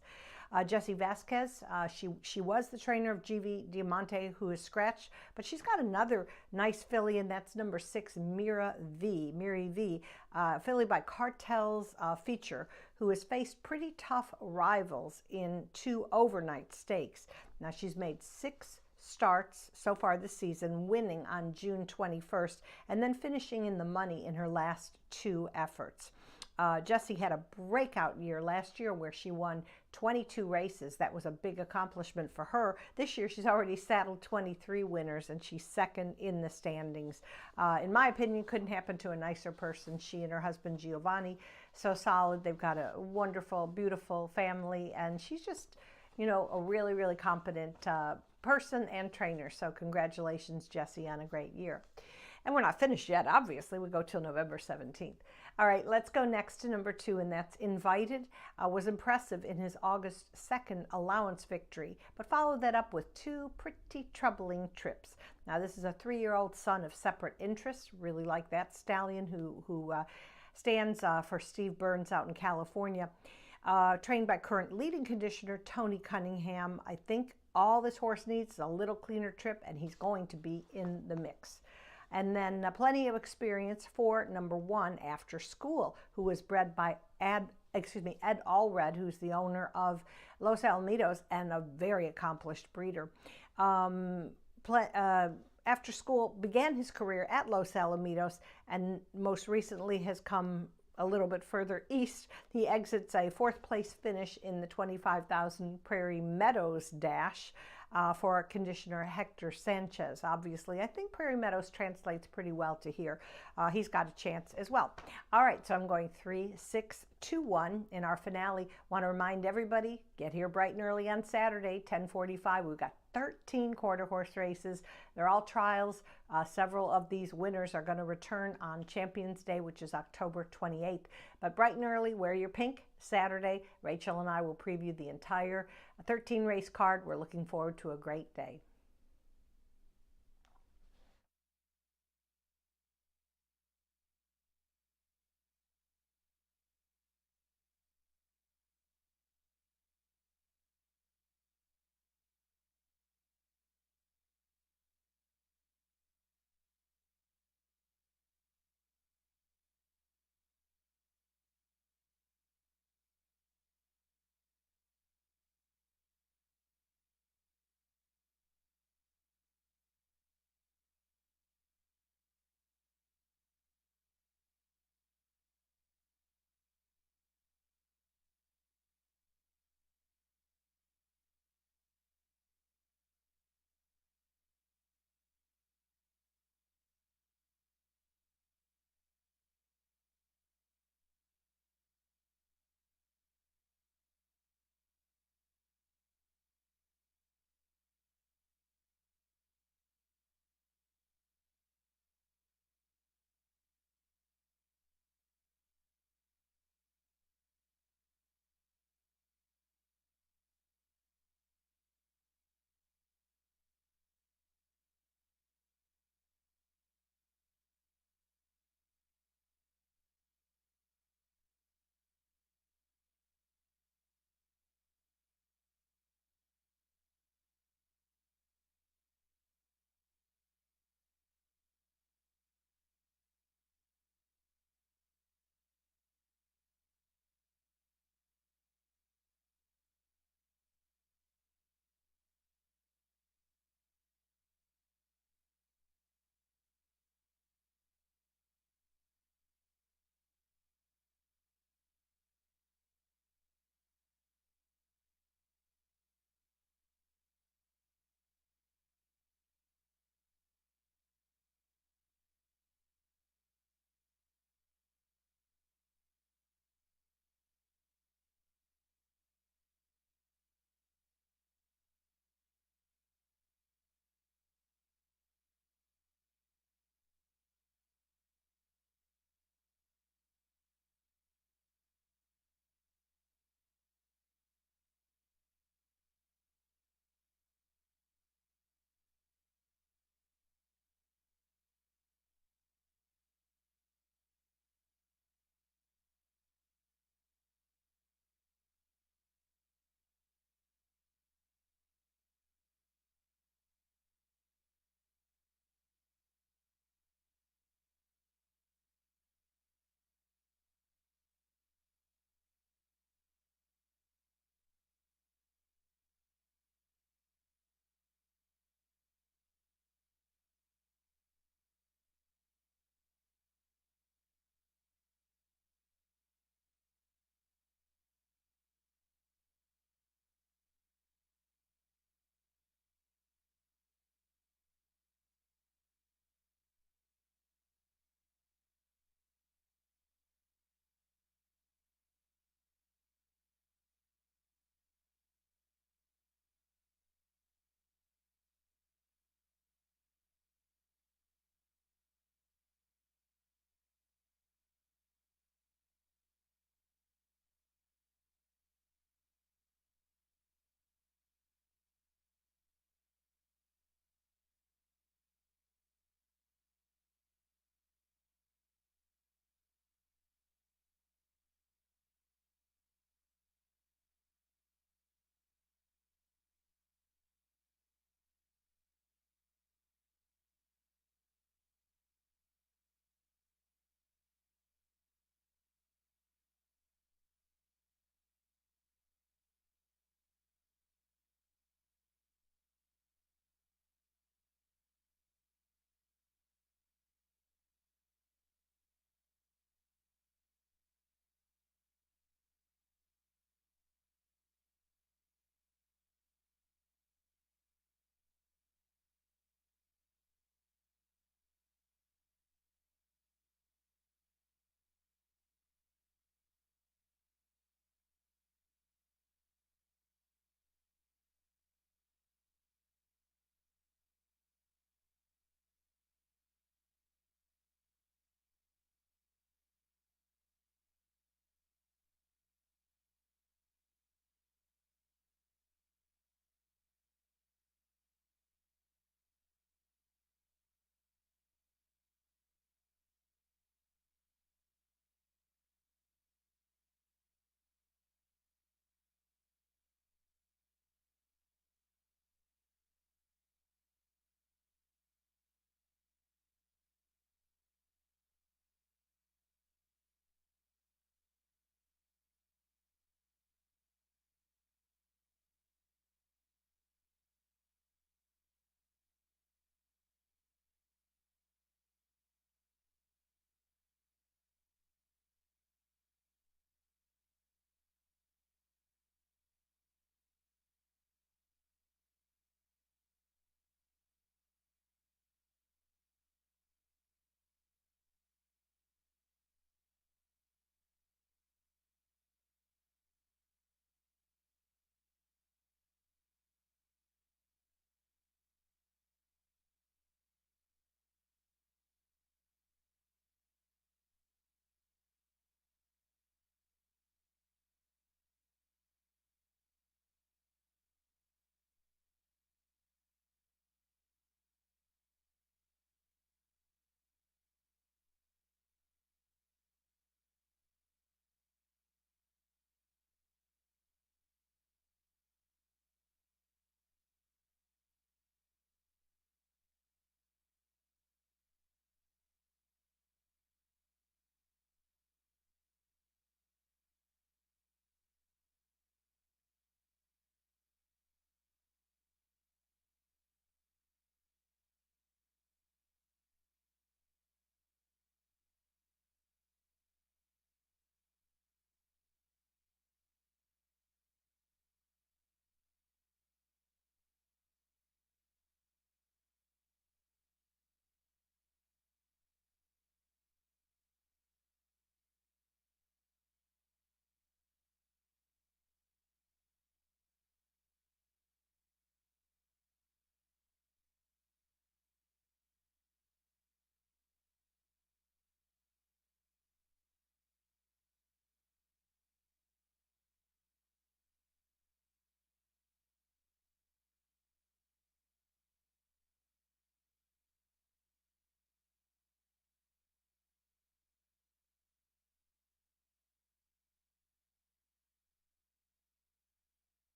Jessie Vasquez, she was the trainer of GV Diamante, who is scratched, but she's got another nice filly, and that's number 6, Miri V, filly by Cartel's Feature, who has faced pretty tough rivals in 2 overnight stakes. Now, she's made 6 starts so far this season, winning on June 21st, and then finishing in the money in her last 2 efforts. Jessie had a breakout year last year where she won 22 races. That was a big accomplishment for her. This year she's already saddled 23 winners, and she's 2nd in the standings. In my opinion, couldn't happen to a nicer person. She and her husband Giovanni, so solid. They've got a wonderful, beautiful family, and she's just, you know, a really, really competent person and trainer. So congratulations, Jessie, on a great year. And we're not finished yet, obviously. We go till November 17th. All right, let's go next to number 2, and that's Invited. Was impressive in his August 2nd allowance victory, but followed that up with 2 pretty troubling trips. Now, this is a 3-year-old son of Separate Interest. Really like that stallion who stands for Steve Burns out in California. Trained by current leading conditioner Tony Cunningham. I think all this horse needs is a little cleaner trip, and he's going to be in the mix. And then plenty of experience for number 1, After School, who was bred by Ed Allred, who's the owner of Los Alamitos and a very accomplished breeder. After School began his career at Los Alamitos and most recently has come a little bit further east. He exits a 4th place finish in the 25,000 Prairie Meadows Dash for conditioner Hector Sanchez. Obviously, I think Prairie Meadows translates pretty well to here. He's got a chance as well. All right, so I'm going 3, 6, 2, 1 in our finale. Want to remind everybody, get here bright and early on Saturday, 10:45. We've got 13 quarter horse races. They're all trials. Several of these winners are going to return on Champions Day, which is October 28th. But bright and early, wear your pink. Saturday, Rachel and I will preview the entire 13 race card. We're looking forward to a great day.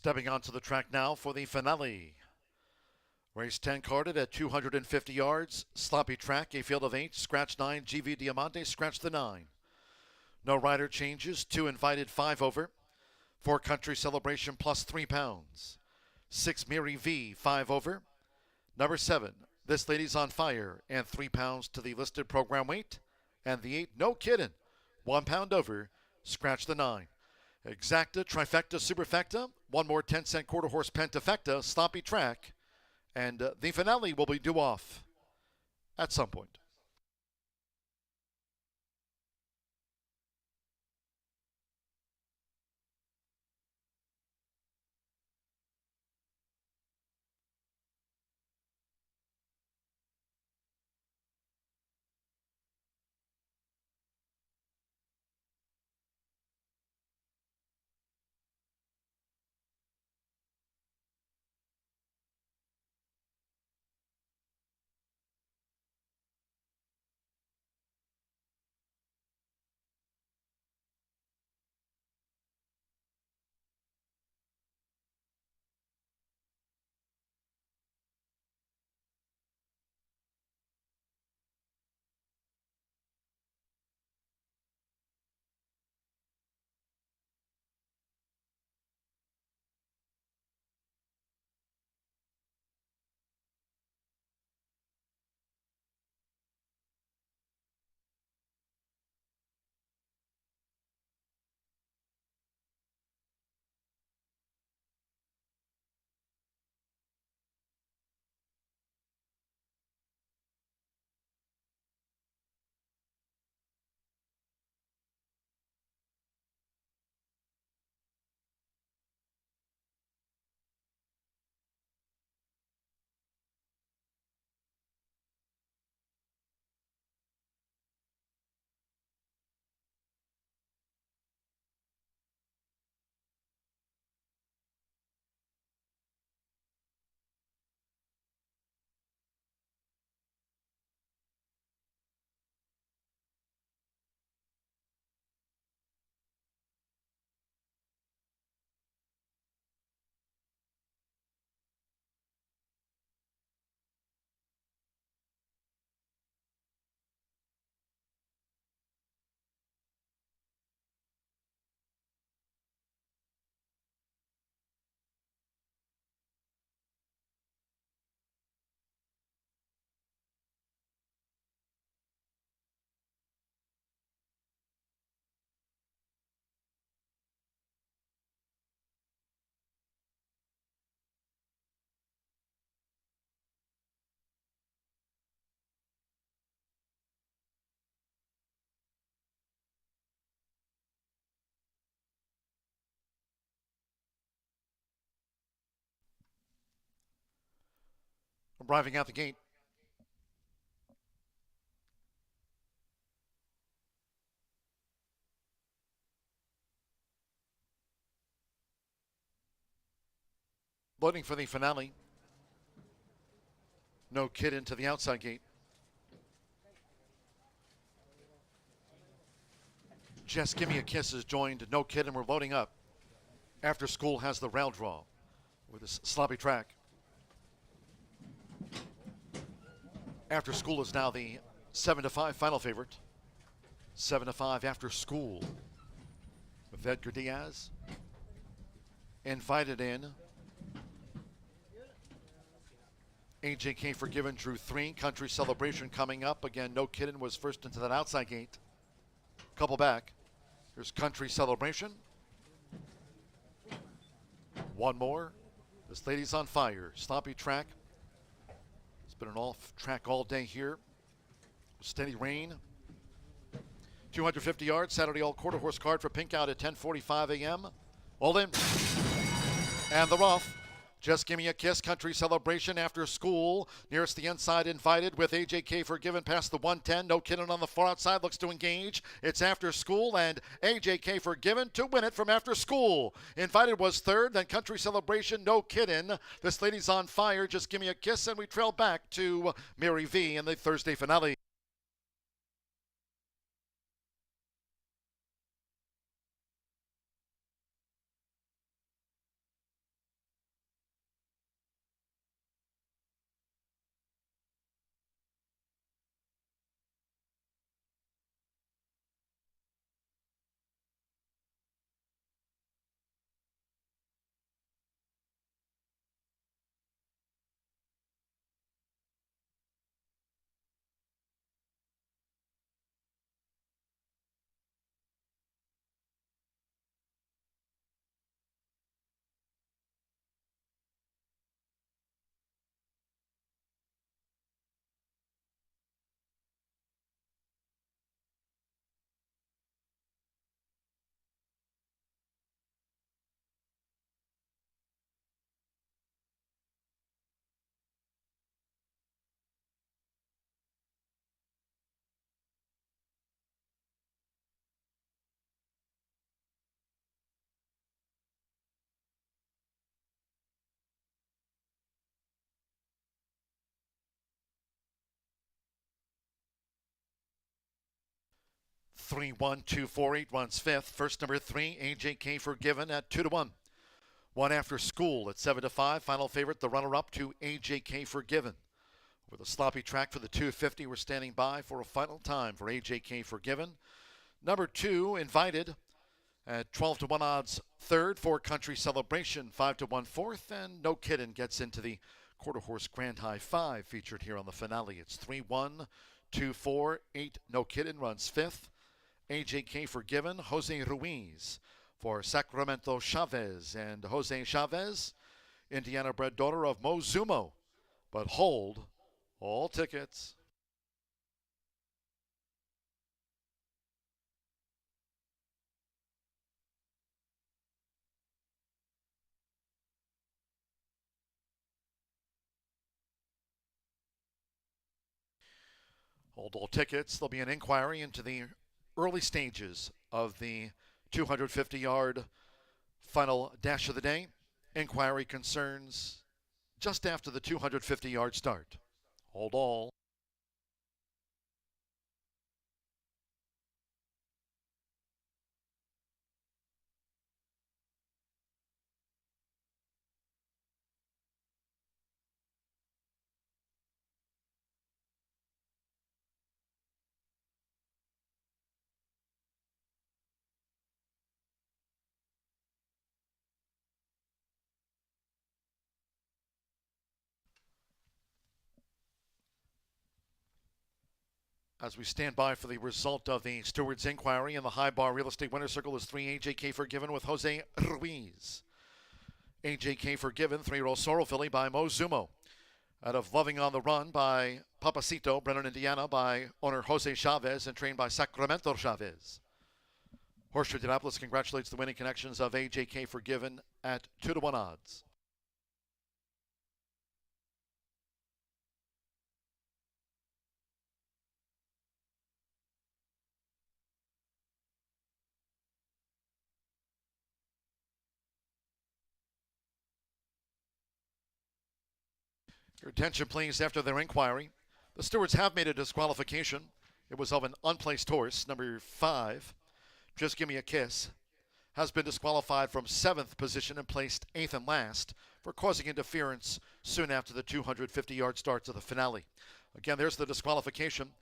Stepping onto the track now for the finale. Race 10 carded at 250 yards. Sloppy track, a field of 8. Scratch 9, GV Diamante, scratch the 9. No rider changes. 2 invited, 5 over. 4 Country Celebration plus 3 pounds. 6 Mary V, 5 over. Number 7, This Lady's on Fire, and 3 pounds to the listed program weight. And the 8, No Kiddin', 1 pound over, scratch the 9. Exacta, Trifecta, Superfecta, 1 more 10-cent quarter horse Pentafecta, sloppy track. And the finale will be due off at some point. Arriving out the gate, loading for the finale. No Kid into the outside gate. Just Give Me a Kiss has joined No Kid, and we're loading up. After School has the rail draw with this sloppy track. After School is now the 7-5 final favorite. 7-5 After School with Edgar Diaz. Invited in. AJK Forgiven drew 3. Country Celebration coming up. Again, No Kiddin' was first into that outside gate. Couple back. Here's Country Celebration. 1 more. This Lady's on Fire. Sloppy track. It's been an off track all day here. Steady rain. 250 yards. Saturday all quarter horse card for Pink out at 10:45 a.m. All in. And the rough. Just Give Me a Kiss, Country Celebration After School. Nearest the inside, Invited with AJK Forgiven past the 110. No Kiddin' on the far outside, looks to engage. It's After School and AJK Forgiven to win it from After School. Invited was third, then Country Celebration, No Kiddin'. This Lady's on Fire, Just Give Me a Kiss, and we trail back to Mary V in the Thursday finale. 3-1-2-4-8 runs fifth. First number 3, AJK Forgiven at 2-1. One After School at 7-5. Final favorite, the runner-up to AJK Forgiven. With a sloppy track for the 250, we're standing by for a final time for AJK Forgiven. Number 2, Invited at 12-1 odds third. 4 Country Celebration 5-1 fourth. And No Kiddin' gets into the Quarter Horse Grand High 5 featured here on the finale. It's 3-1-2-4-8. No Kiddin' runs fifth. AJK Forgiven, Jose Ruiz for Sacramento Chavez. And Jose Chavez, Indiana-bred daughter of Mo Zumo. But hold all tickets. Hold all tickets. There'll be an inquiry into the early stages of the 250-yard final dash of the day. Inquiry concerns just after the 250-yard start. Hold all. As we stand by for the result of the steward's inquiry, in the high bar real estate winner circle is 3 AJK Forgiven with Jose Ruiz. AJK Forgiven, 3-year-old Sorrel filly by Mo Zumo. Out of Loving on the Run by Papacito, Brennan, Indiana, by owner Jose Chavez and trained by Sacramento Chavez. Horseshoe Indianapolis congratulates the winning connections of AJK Forgiven at 2-1 odds. Your attention, please, after their inquiry. The stewards have made a disqualification. It was of an unplaced horse, number 5. Just Give Me a Kiss. Has been disqualified from 7th position and placed 8th and last for causing interference soon after the 250-yard start to the finale. Again, there's the disqualification.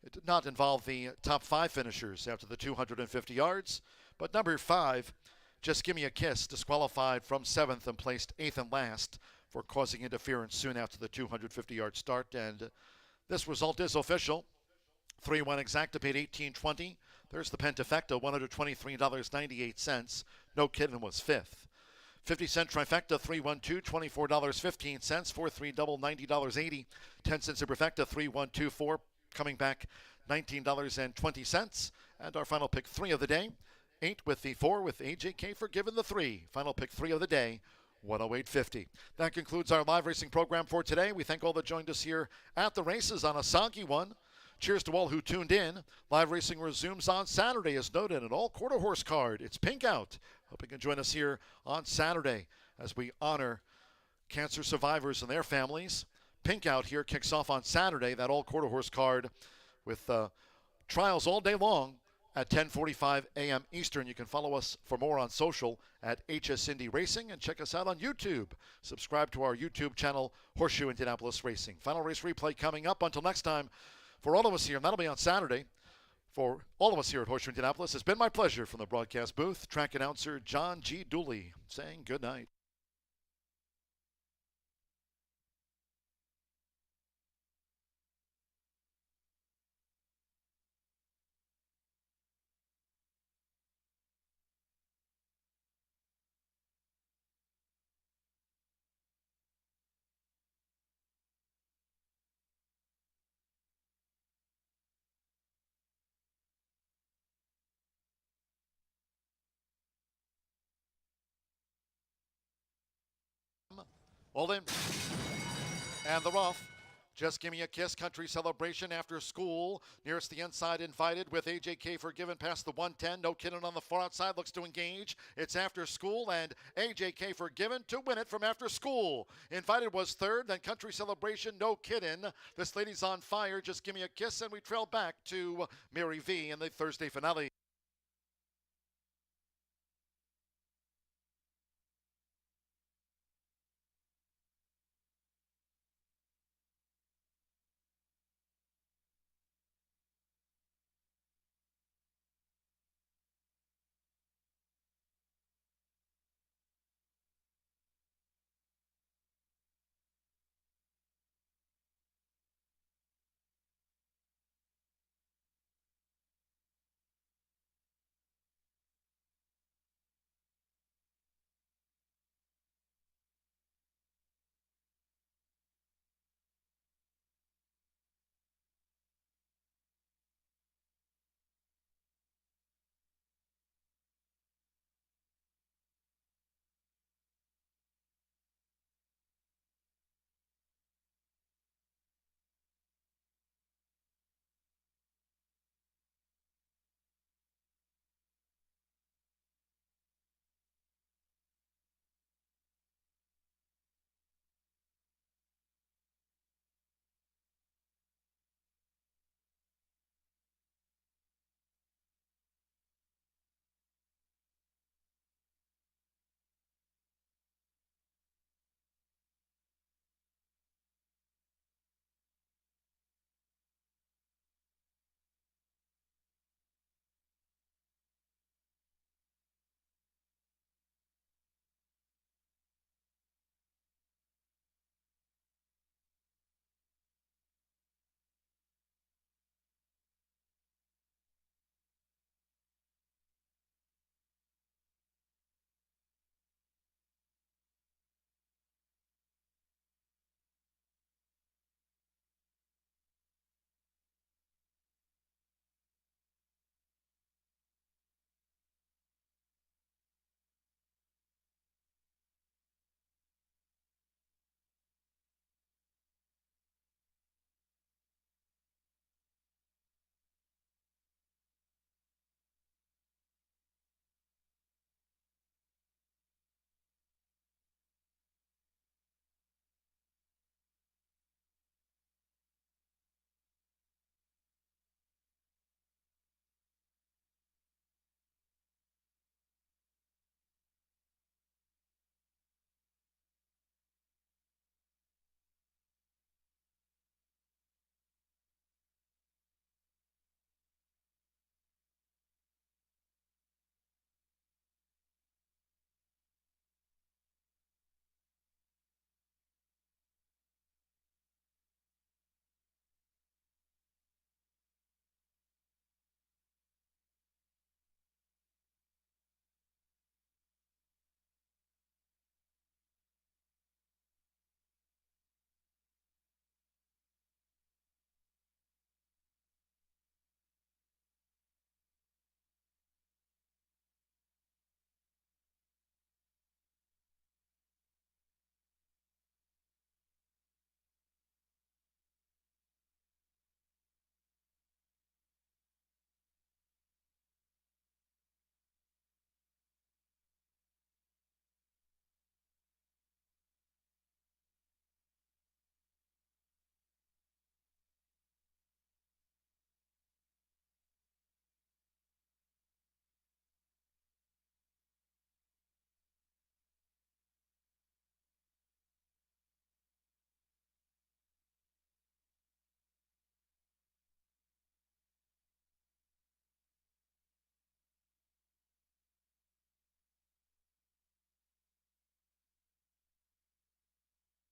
It did not involve the top 5 finishers after the 250 yards, but number 5, Just Give Me a Kiss, disqualified from 7th and placed 8th and last for causing interference soon after the 250-yard start. And this result is official. 3-1 exacta paid $18.20. There's the Pentafecta, $123.98. No Kiddin' was 5th. 50-cent trifecta, 3-1-2, $24.15. 4-3 double, $90.80. 10 cents a perfecta, 3-1-2-4, coming back $19.20. And our final pick 3 of the day, 8 with the 4 with AJK Forgiven the 3. Final pick 3 of the day, 108.50. That concludes our live racing program for today. We thank all that joined us here at the races on a soggy one. Cheers to all who tuned in. Live racing resumes on Saturday as noted, an all quarter horse card. It's pink out. Hope you can join us here on Saturday as we honor cancer survivors and their families. Pink out here kicks off on Saturday, that all quarter horse card with trials all day long at 10:45 a.m. Eastern. You can follow us for more on social at HS Indy Racing and check us out on YouTube. Subscribe to our YouTube channel, Horseshoe Indianapolis Racing. Final race replay coming up. Until next time, for all of us here, and that'll be on Saturday, for all of us here at Horseshoe Indianapolis, it's been my pleasure from the broadcast booth. Track announcer John G. Dooley saying good night. Hold in. And the rough. Just Give Me a Kiss Country Celebration after school. Nearest the inside invited with AJK Forgiven past the 110. No Kiddin' on the far outside looks to engage. It's after school and AJK Forgiven to win it from after school. Invited was third, then Country Celebration, No Kiddin'. This lady's on fire. Just Give Me a Kiss, and we trail back to Mary V in the Thursday finale.